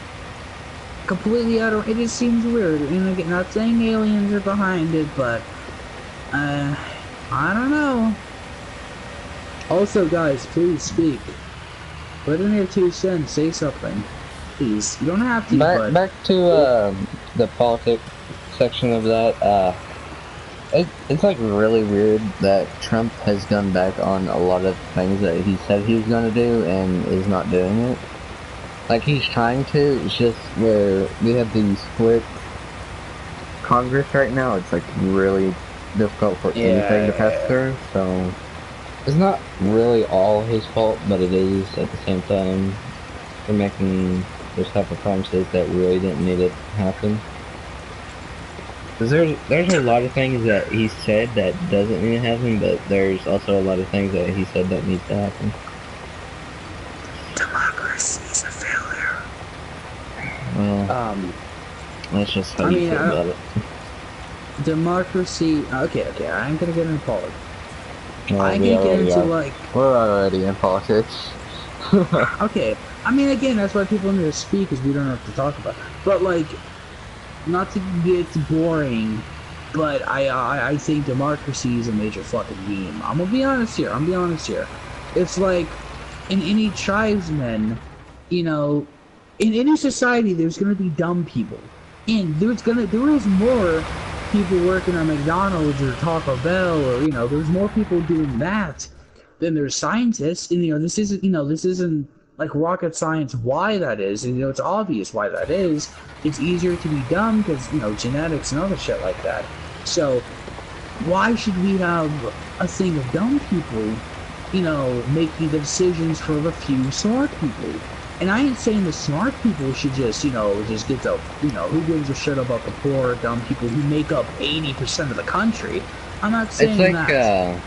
completely out of, it just seems weird. You know, not saying aliens are behind it, but, I don't know. Also, guys, please speak. Put in your 2 cents, say something. Please, you don't have to, but... Back to, the politics section of that, it's like really weird that Trump has gone back on a lot of things that he said he was gonna do and is not doing it. Like, he's trying to, it's just where we have the split Congress right now, it's like really difficult for anything to pass through, so... It's not really all his fault, but it is at the same time. They're making those type of promises that really didn't need to happen. Because there's a lot of things that he said that doesn't need to happen, but there's also a lot of things that he said that needs to happen. Democracy is a failure. Well, that's just how you feel about it. Democracy. Okay. I ain't gonna get into politics. Well, I can get into like. We're already in politics. Okay. I mean, again, that's why people need to speak, because we don't have to talk about it. But like, not to get boring, but I think democracy is a major fucking meme. I'm gonna be honest here. It's like, in any tribesman, you know, in any society, there's gonna be dumb people, and there is more people working at McDonald's or Taco Bell, or you know, there's more people doing that than there's scientists. And you know, this isn't like rocket science why that is, and you know, it's obvious why that is. It's easier to be dumb because, you know, genetics and other shit like that. So why should we have a thing of dumb people, you know, making the decisions for the few smart people? And I ain't saying the smart people should just, you know, just get the, you know, who gives a shit about the poor, dumb people who make up 80% of the country. I'm not saying it's that.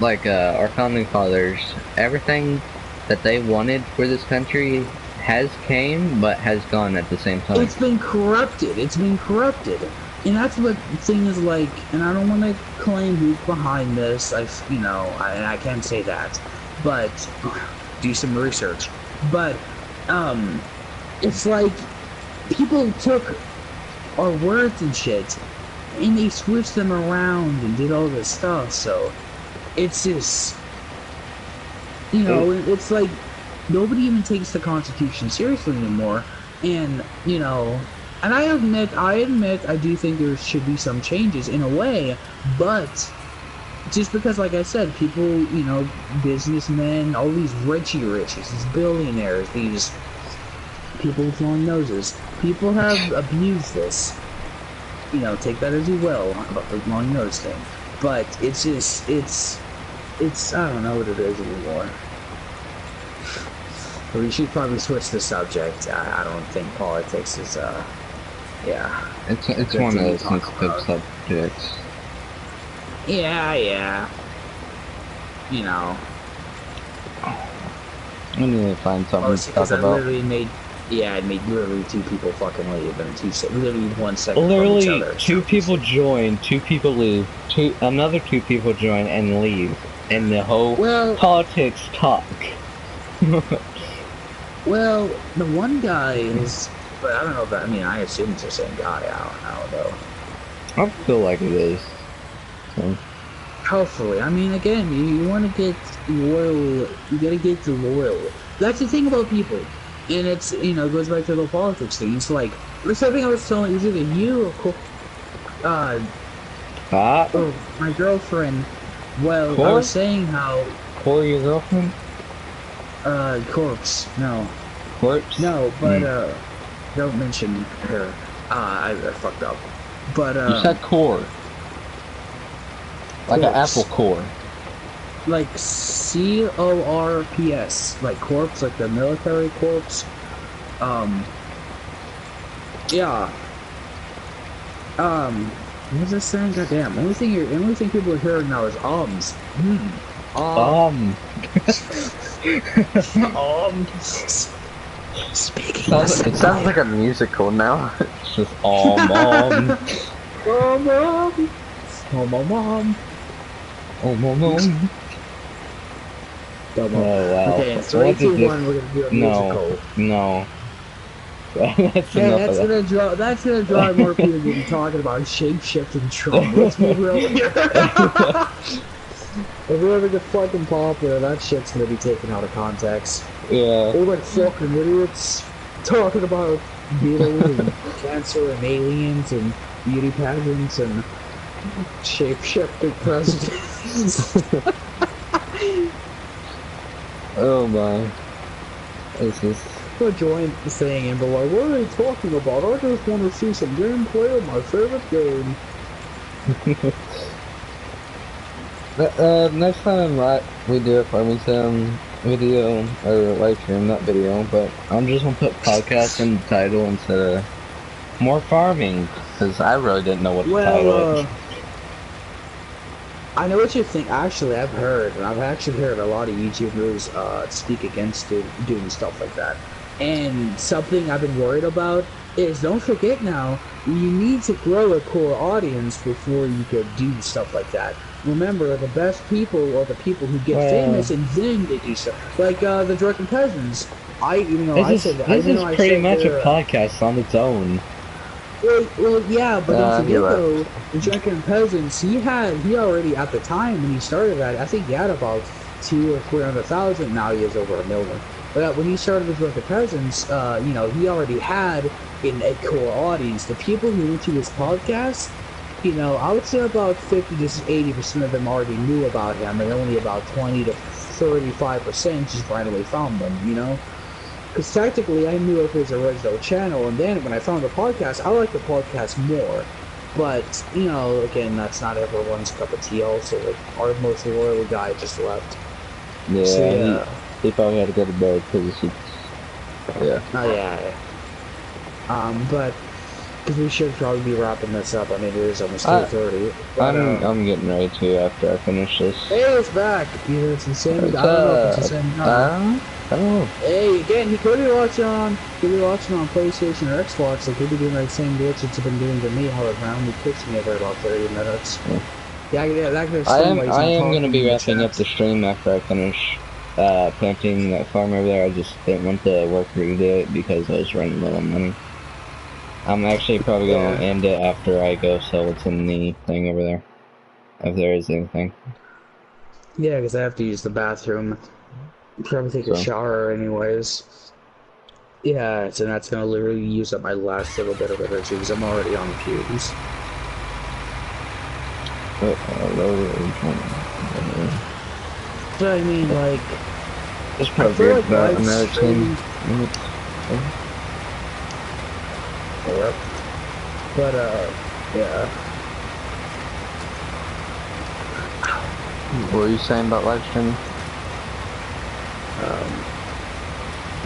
Like our founding fathers, everything that they wanted for this country has came, but has gone at the same time. It's been corrupted. And that's what the thing is like, and I don't want to claim who's behind this. I can't say that, but do some research. But it's like people took our words and shit, and they switched them around and did all this stuff. So it's just, you know, it's like nobody even takes the Constitution seriously anymore. And you know, and I admit I do think there should be some changes in a way, but just because, like I said, people, you know, businessmen, all these riches, these billionaires, these people with long noses, people have abused this. You know, take that as you will about the long nose thing, but it's just, it's I don't know what it is anymore. We should probably switch the subject. I don't think politics is yeah. It's one of those sensitive subjects. Yeah. You know. We need to find something to talk about. It made literally 2 people fucking leave, and literally 1 second Literally, from each other. 2 people join, 2 people leave, another 2 people join and leave, and the whole politics talk. Well, the one guy is, but I don't know if that, I mean, I assume it's the same guy. I don't know. I feel like it is. So. Hopefully. I mean, again, you want to get loyal, you gotta get the loyal. That's the thing about people. And it's, you know, it goes back to the politics thing. It's like, there's something I was telling, is either you or my girlfriend. Well, I was saying how... Corey, your girlfriend? Corpse. No. Corpse? No, but, don't mention her. I fucked up. But, you said core. Like an apple core. Like C-O-R-P-S. Like corpse, like the military corpse. Yeah. What was I saying? Goddamn. Only thing people are hearing now is ums. Speaking it sounds like a musical now. It's just mom. Oh wow. Okay, 3, 2, 1, we're gonna do a musical. No. That's gonna drive more people to be talking about shape-shifting Trump. Let's be real here. If we ever get fucking popular, that shit's gonna be taken out of context. Yeah. We're like fucking idiots talking about Beatles and cancer and aliens and beauty pageants and shape-shifting presidents. Oh my. This is... I'll join the thing and be like, what are they talking about? I just want to see some gameplay of my favorite game. Next time we do a farming sim, video or live stream, not video, but I'm just gonna put podcast in the title instead of more farming, because I really didn't know what to title it. I know what you think. Actually, I've heard, and I've actually heard a lot of YouTubers speak against doing stuff like that. And something I've been worried about is, don't forget now, you need to grow a core audience before you could do stuff like that. Remember, the best people are the people who get famous and then they do stuff. Like the Drunken Peasants. This is pretty much a podcast on its own. Well, yeah, but don't forget though, the Drunken Peasants, he already, at the time when he started that, I think he had about 200,000 or 300,000, now he has over 1 million. But when he started the Drunken Peasants, he already had a core audience. The people who went to his podcast, I would say about 50 to 80% of them already knew about him, and only about 20 to 35% just randomly found them, Because technically, I knew of his original channel, and then when I found the podcast, I like the podcast more. But, again, that's not everyone's cup of tea also. Like, our most loyal guy just left. Yeah, so, he probably had to go to bed because he's... Yeah. Oh, yeah. But, because we should probably be wrapping this up. I mean, it is almost 2:30. I'm getting ready to after I finish this. Hey, it's back! Either it's insane. I don't know if it's insane. I don't know. Hey, again, he could be watching on PlayStation or Xbox. Like, he'd be doing that same glitch it's been doing to me, however, only pushing it for about 30 minutes. Yeah, that could I am going to be wrapping up the stream after I finish planting that farm over there. I just didn't want the worker to do it because I was running low on money. I'm actually probably going to end it after I go sell what's in the thing over there. If there is anything. Yeah, because I have to use the bathroom. Probably take a shower anyways. Yeah, so that's gonna literally use up my last little bit of energy because I'm already on fumes. But I mean, like, it's probably about American. But yeah. What were you saying about live streaming?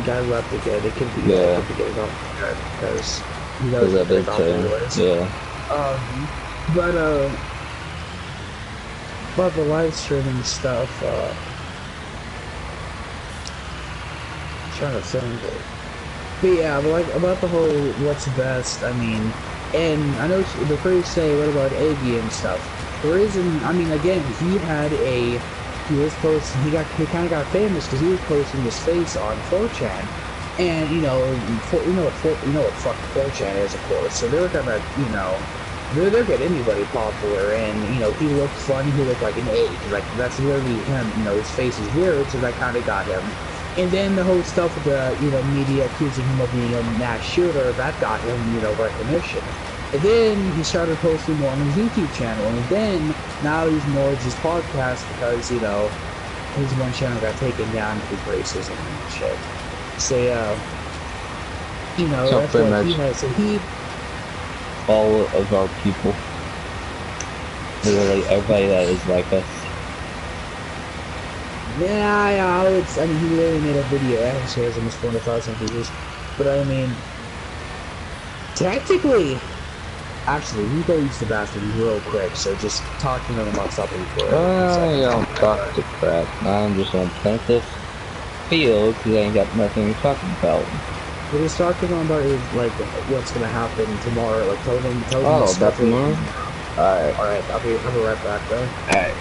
Guy left again. It could be getting off because he knows that big anyways. Yeah. But the live streaming stuff. Trying to think. But yeah, but like about the whole what's best. I mean, and I know the phrase say what about Iggy and stuff. The reason, I mean, again, he was posting, he kind of got famous because he was posting his face on 4chan, and you know what fucking 4chan is, of course. So they're gonna, they'll get anybody popular, and he looked funny, he looked like an egg, like that's literally him. His face is weird, so that kind of got him. And then the whole stuff with the media accusing him of being a mass shooter, that got him recognition. And then he started posting more on his YouTube channel, and then now he's more just podcast because his one channel got taken down because racism and shit. So that's what he has. So all of our people, literally everybody that is like us. Yeah, I mean, he literally made a video. Actually, has almost 400,000 views. But I mean, technically. Actually, we go use the bathroom real quick, so just talking to them about something for I don't talk to crap. I'm just gonna plant this field because I ain't got nothing to talk about. We're just talking about like what's gonna happen tomorrow. Like tell them about tomorrow. Alright, I'll be right back though. Alright,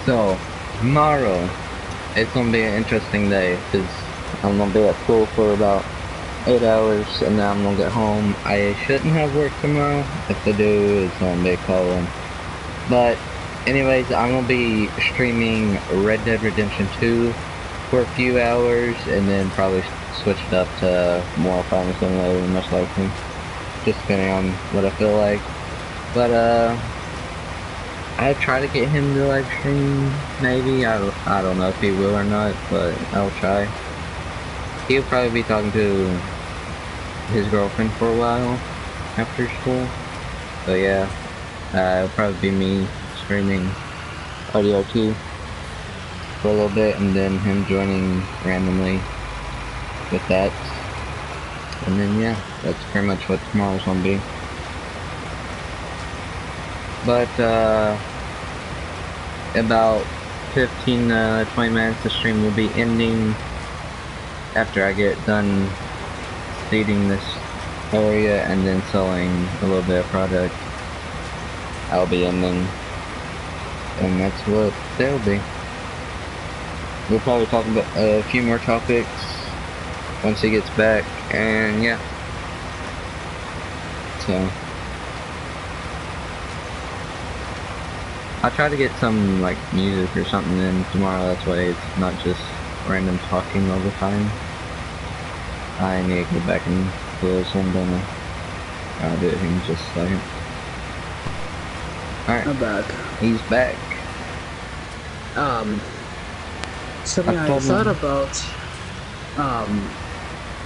so tomorrow it's gonna be an interesting day because I'm gonna be at school for about 8 hours, and then I'm gonna get home. I shouldn't have work tomorrow. If I do, it's gonna be a call-in. But anyways, I'm gonna be streaming Red Dead Redemption 2 for a few hours, and then probably switch it up to more Farming Simulator, most likely, just depending on what I feel like. But I try to get him to live stream. Maybe I don't know if he will or not, but I'll try. He'll probably be talking to his girlfriend for a while after school. So yeah, it'll probably be me streaming RDR2. for a little bit, and then him joining randomly with that. And then yeah, that's pretty much what tomorrow's gonna be. But about 15 20 minutes the stream will be ending after I get done seeding this area and then selling a little bit of product. I'll be ending, and that's what they'll be. We'll probably talk about a few more topics once he gets back, and yeah. So I'll try to get some like music or something in tomorrow, that's why it's not just random talking all the time. I need to get back and close some down. I'll do it in just a second. Alright. I'm back. He's back. Something I thought about,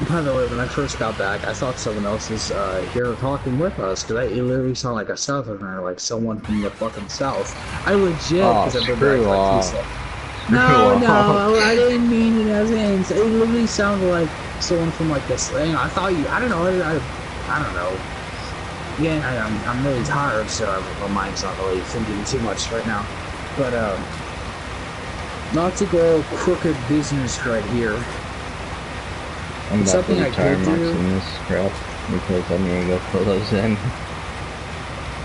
by the way, when I first got back, I thought someone else was here talking with us, because it literally sounded like a Southerner, like someone from the fucking South. I legit, because I've been back like 2 seconds. No, I didn't mean it as in. It literally sounded like someone from like this thing. I thought you, I don't know, I don't know. Yeah, I'm really tired, so my mind's not really thinking too much right now. But, not to go crooked business right here. I'm about something to I retire could marks do. in this crap because I need to go pull those in.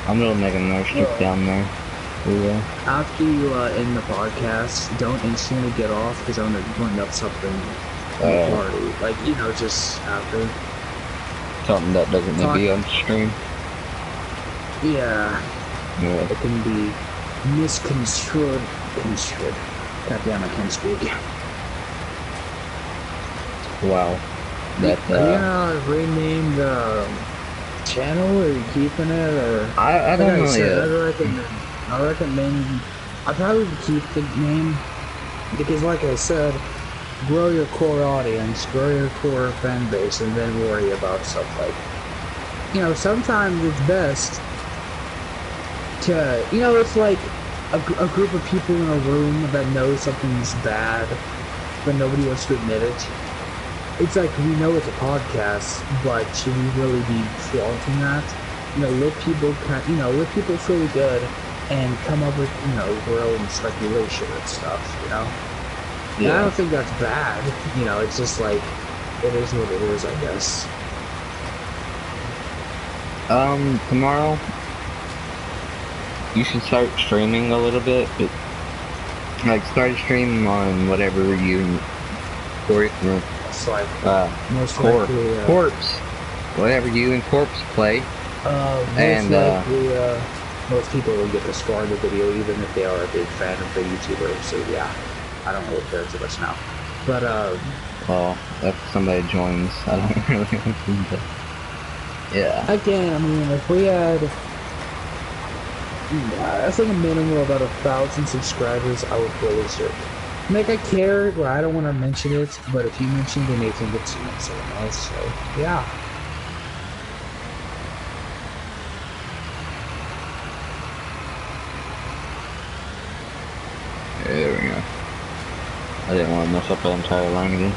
I'm gonna make another strip down there. Yeah. After you end the podcast, don't instantly get off because I'm gonna bring up something in the party. Like, you know, just after. Something that doesn't need to be on stream. Yeah. Yeah. It can be misconstrued. God damn, I can't speak. Wow. That, Are you gonna rename the channel, or are you keeping it, or? I don't know yet. I recommend, I probably would keep the name, because like I said, grow your core audience, grow your core fan base, and then worry about stuff like, you know, sometimes it's best to, you know, it's like a group of people in a room that know something's bad, but nobody wants to admit it. It's like, we know it's a podcast, but should we really be flaunting that? You know, let people let people feel good and come up with, you know, their own speculation and stuff, you know? Yeah. And I don't think that's bad, you know, it's just like, it is what it is, I guess. Tomorrow, you should start streaming a little bit, but, like, start streaming on whatever you, Corpse, whatever you and Corpse play, and, most people will get to score in the video, even if they are a big fan of the YouTuber, so yeah, I don't really care too much now. But, well, if somebody joins, I don't really want them to, yeah. Again, I mean, if we had, I think a minimum of about 1,000 subscribers, I would really start. Like, I care, well, I don't want to mention it, but if you mention it, they may think it's someone else, so, yeah. There we go. I didn't want to mess up the entire line again.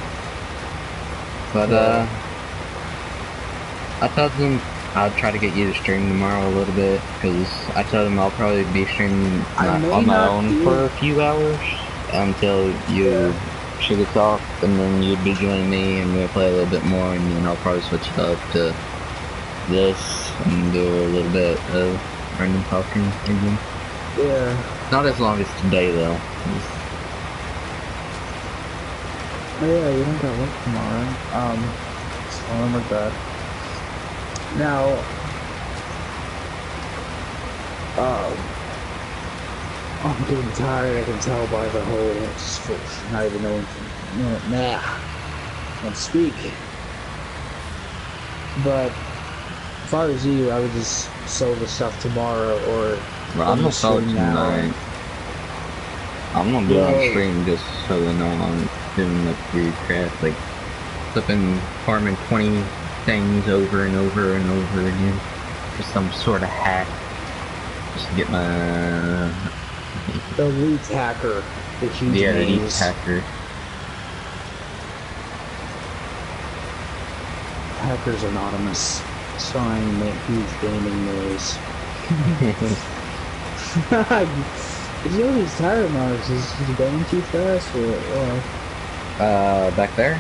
But, I told them I'd try to get you to stream tomorrow a little bit, because I told them I'll probably be streaming on my own for a few hours until you shoot us off, and then you'd be joining me and we'll play a little bit more, and then I'll probably switch it up to this and do a little bit of random talking again. Yeah. Not as long as today though. Oh yeah, you don't got work tomorrow. So remember that. Now, I'm getting tired, I can tell by the whole, just not even knowing, can't speak. But, if I was you, I would just sell the stuff tomorrow, or... Well, I'm gonna sell it tonight. I'm gonna be on stream just so they know I'm doing like weird crap, like flipping, farming 20 things over and over and over again for some sort of hack, just to get my the elite hacker. The huge Yeah, the maze. hacker. Hackers Anonymous. Sign make huge gaming noise. Is he always tired now? Is he going too fast or? Back there?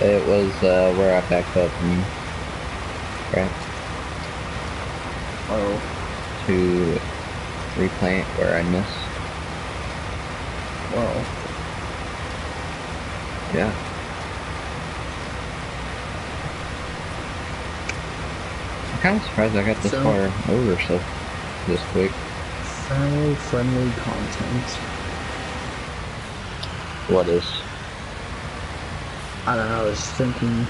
It was, where I backed up and... Right? Oh. To replant where I missed. Well. Yeah. I'm kind of surprised I got this far over so this quick. Family-friendly content. What is? I don't know, I was thinking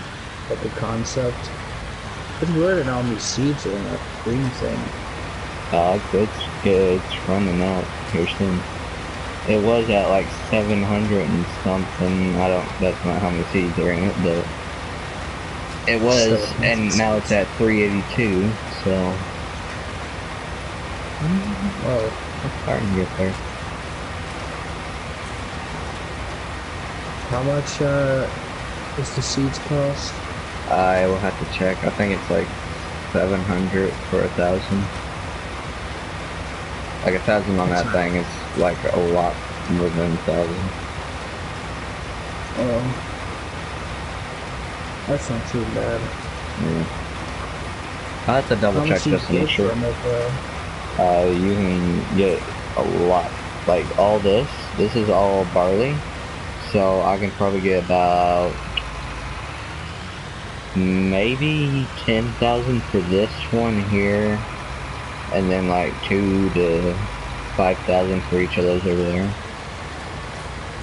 of the concept. It's weird that all these seeds are in a green thing. It's running out here soon. It was at like 700 and something. That's not how many seeds are in it, but it was, and now it's at 382, so. Well, it's starting to get there. how much, does the seeds cost? I will have to check. I think it's like 700 for 1,000. Like 1,000 on that thing is like a lot more than 1,000. Oh. That's not too bad. Yeah. I have to double check just to make sure. You can get a lot. Like all this is all barley. So I can probably get about maybe 10,000 for this one here. And then like 2 to 5,000 for each of those over there.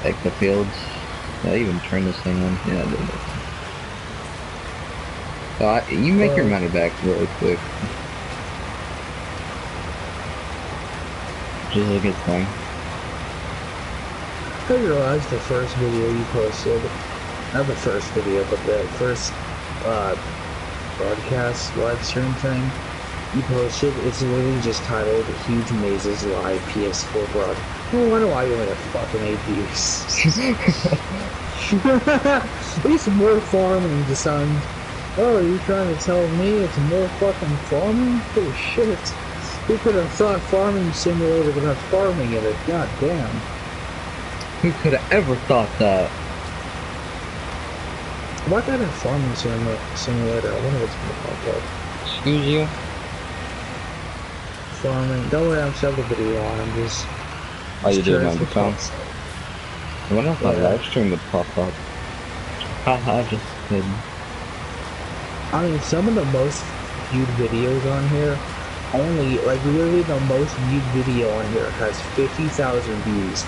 Like the fields. Did I even turn this thing on? Yeah, I did. So you make your money back really quick. Which is a good thing. I realized the first video you posted, not the first video, but the first broadcast live stream thing you posted, it's literally just titled Huge Mazes Live PS4 Broad. No wonder why you only have fucking 8 views. At least more farming to sound. Oh, you trying to tell me it's more fucking farming? Oh shit. Who could have thought Farming Simulator would have farming in it? God damn. Who could have ever thought that? Why not a Farming Simulator? I wonder what's gonna pop up. Excuse you? Farming. Don't worry, I'm starting the video on. I'm just. Oh, you doing it on the phone? I wonder if my live stream would pop up. Haha, just kidding. I mean, some of the most viewed videos on here, only, like, literally the most viewed video on here has 50,000 views,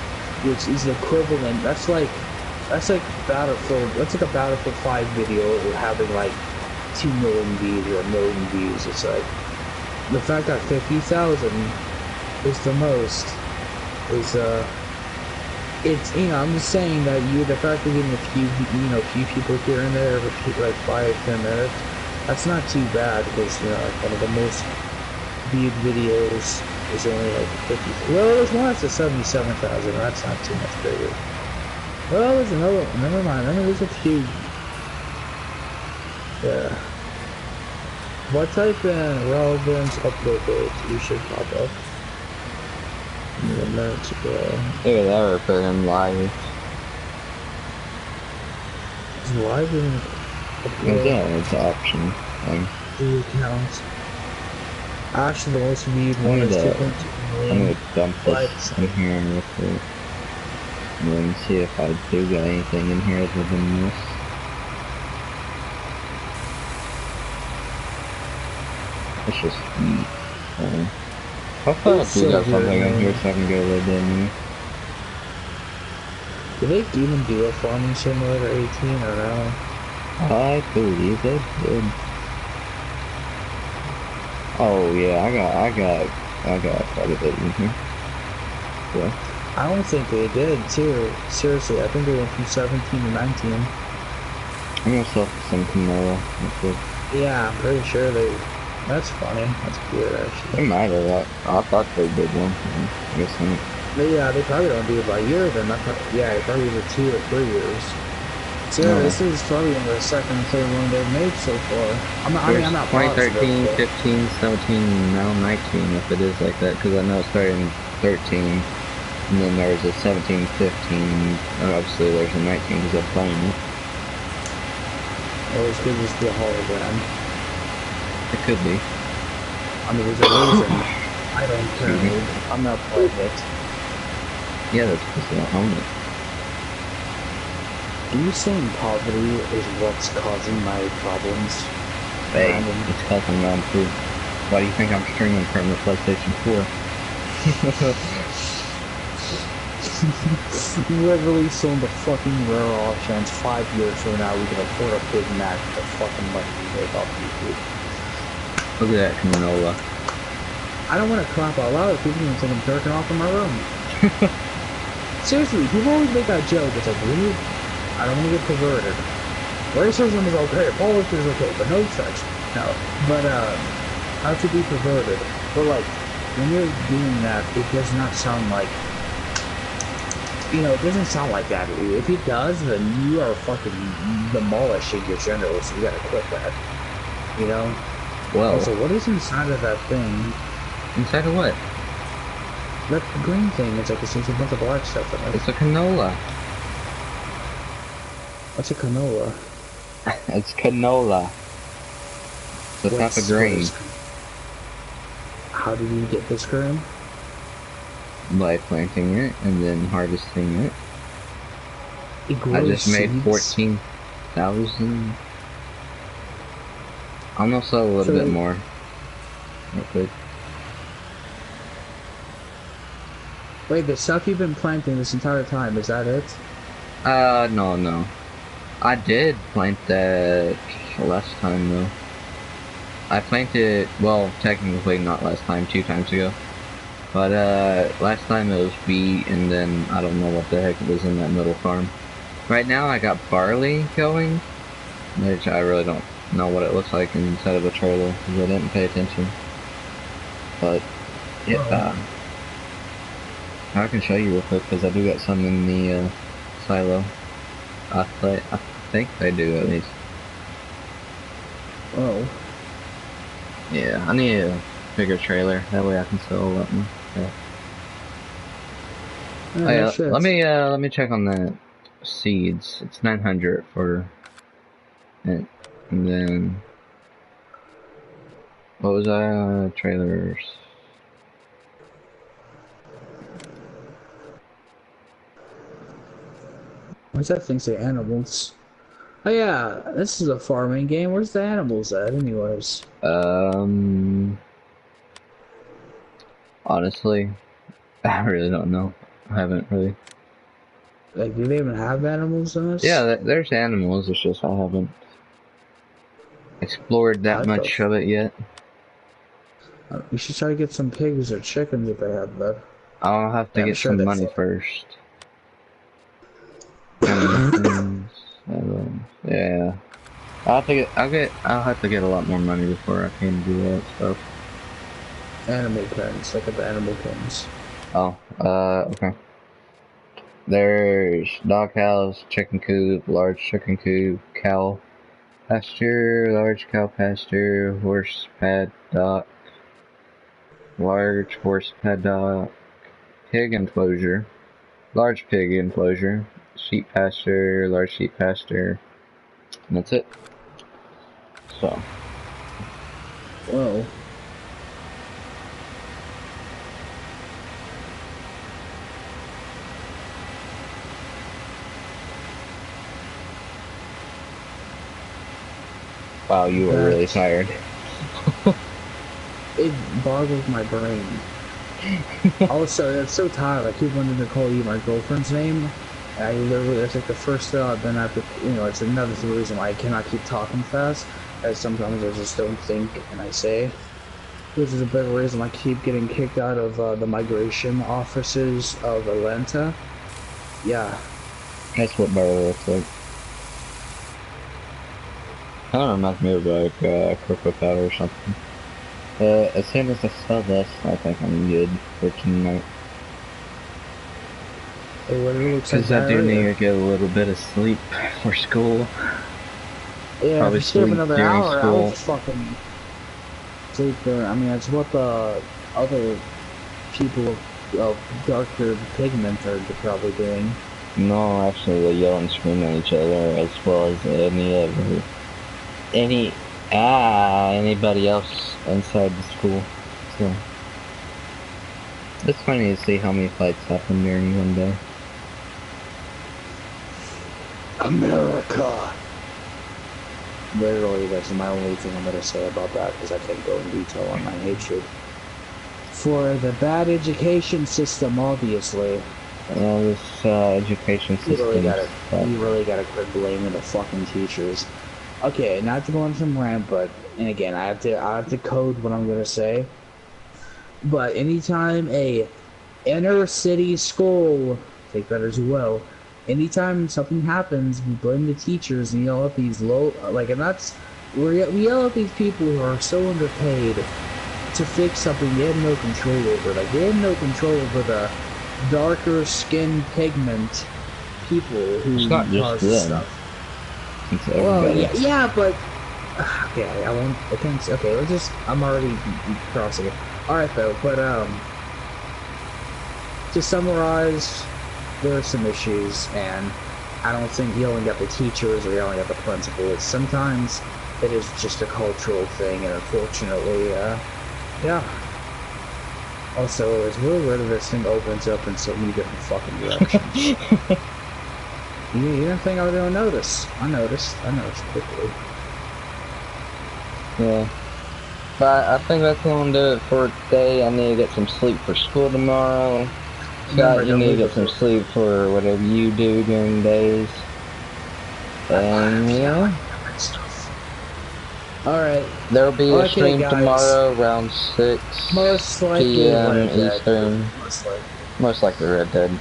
which is equivalent, that's like Battlefield, that's like a Battlefield 5 video having, like, 2 million views or 1 million views. It's like, the fact that 50,000 is the most, is, it's, you know, I'm just saying that the fact that getting a few people here and there, like 5 or 10 minutes, that's not too bad, because, you know, like one of the most viewed videos is only like 50. Well, there's one that's at 77,000, that's not too much bigger. Well, there's another, never mind, I mean, there's a few. Yeah. If I type in relevance upload date, you should pop up. Minutes ago. Look at that, we're putting live. Is live in What's that? It's an option thing. the accounts. Actually, the most viewed one is 2.2 million. I'm gonna dump this in here real quick. And then see if I do got anything in here other than this. Let's just eat. Hopefully I do got something in here so I can get a little bit in here. Do they even do a Farming Simulator 18 or no? I believe they did. Oh yeah, I got quite a bit in here. Yeah. I don't think they did too. Seriously, I think they went from 17 to 19. I'm gonna sell some tomorrow. That's good. Yeah, I'm pretty sure they. That's funny. That's weird actually. They might have. I thought they did one. I guess not. They probably don't do it by year then. Yeah, they probably do it 2 or 3 years. So yeah, No. this is probably one of the second and third one they've made so far. I'm not positive. 2013, But 15, 17, now 19, if it is like that, because I know it started in 13, and then there was a 17, 15, and obviously there's a 19 because I'm playing it. or this could just be a hologram. It could be. I mean, there's a reason. I don't care. Mhm. I'm not playing it. Yeah, that's because they don't own it. Are you saying poverty is what's causing my problems? Hey, Brandon? it's causing round two. Why do you think I'm streaming from the PlayStation 4? Literally sold the fucking rare options 5 years from now we can afford a Big Mac with the fucking money we make off YouTube. Look at that canola. I don't want to clap out loud if people think I'm jerking off in my room. Seriously, people always make that joke. It's like, really? I don't want to get perverted. Racism is okay, politics is okay, but no sex. No. But, how to be perverted. But, like, when you're doing that, it does not sound like, you know, it doesn't sound like that. If it does, then you are fucking demolishing your genitals, so you gotta quit that. You know? Well, Also, what is inside of that thing? inside of what? That green thing, it's like there's a bunch of black stuff in it. It's a canola. What's a canola? It's canola. It's a type of grain. How did you get this grain? By planting it and then harvesting it. It grows I just made seeds? 14,000. Almost a little bit more. Real quick. Wait, the stuff you've been planting this entire time, is that it? No. I did plant that last time though. I planted, well, technically not last time, 2 times ago. But, last time it was wheat, and then I don't know what the heck was in that middle farm. Right now I got barley going, which I really don't know what it looks like inside of a trailer, because I didn't pay attention. But, yeah, I can show you real quick, because I do got some in the, silo. I think they do, at least. Oh. Yeah, I need a bigger trailer, that way I can sell a lot more. Yeah. Oh, yeah, let me check on the seeds. It's 900 for it, and then what was that? Trailers. What's that thing say? Animals. Oh yeah, this is a farming game. Where's the animals at, anyways? Honestly, I really don't know. I haven't really. Like, do they even have animals in this? Yeah, there's animals. It's just I haven't explored that much of it yet. You should try to get some pigs or chickens if they have that. I'll have to get some money first. Yeah. I'll have to get a lot more money before I can do that stuff. Animal pens, look at the animal pens. Oh, okay. There's dog house, chicken coop, large chicken coop, cow pasture, large cow pasture, horse paddock, large horse paddock, pig enclosure, large pig enclosure, sheep pasture, large sheep pasture, and that's it. So. Whoa. Wow, you were really tired. It boggles my brain. Also, it's so tired. I keep wanting to call you my girlfriend's name. I literally, that's like the first thought. Then I have to, you know, it's another reason why I cannot keep talking fast. As sometimes I just don't think and I say. This is a big reason I keep getting kicked out of the migration offices of Atlanta. Yeah. That's what Barlow looks like. Kind of reminds me of like cocoa powder or something. As soon as I sell this, I think I'm good for tonight. It literally looks like Because I do need diarrhea. to get a little bit of sleep for school. Yeah, Probably if you stay up sleep another during hour, I would school. just fucking sleep there. I mean, that's what the other people of darker pigment are probably doing. No, actually, they yell and scream at each other as well as anybody else inside the school. So it's funny to see how many fights happen during one day. America. Literally, that's my only thing I'm gonna say about that, because I can't go in detail on my hatred for the bad education system, obviously. Yeah, this education You system. really gotta quit blaming the fucking teachers. Okay, not to go on some rant, but and again, I have to code what I'm gonna say. But anytime a inner city school, take that as well. Anytime something happens, we blame the teachers and yell at these and that's we yell at these people who are so underpaid to fix something they had no control over. Like they had no control over the darker skin pigment people who It's not just cause them. stuff. It's Well, everybody. yeah, but okay, I won't. I can't. Okay, let's just. I'm already crossing it. All right, though. But to summarize, there are some issues, and I don't think yelling at the teachers or yelling at the principal. It's sometimes it is just a cultural thing, and unfortunately, yeah. Also, it's really weird that this thing opens up in so many different fucking directions. You didn't think I was gonna notice. I noticed quickly. Yeah. But I think that's gonna do it for today. I need to get some sleep for school tomorrow. Scott, you need to get some sleep for whatever you do during the days. And yeah. Alright. There'll be a Okay, stream guys. tomorrow around 6 Most likely p.m. Red Dead. Eastern. Most likely Red Dead.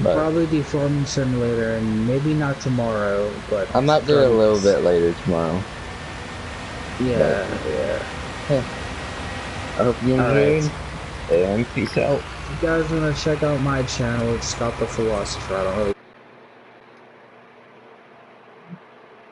But Probably the Farming Simulator, and maybe not tomorrow, but I might do it a little bit later tomorrow. Yeah. I hope you enjoyed. And peace out. If you guys want to check out my channel, it's Scott the Philosopher. I don't really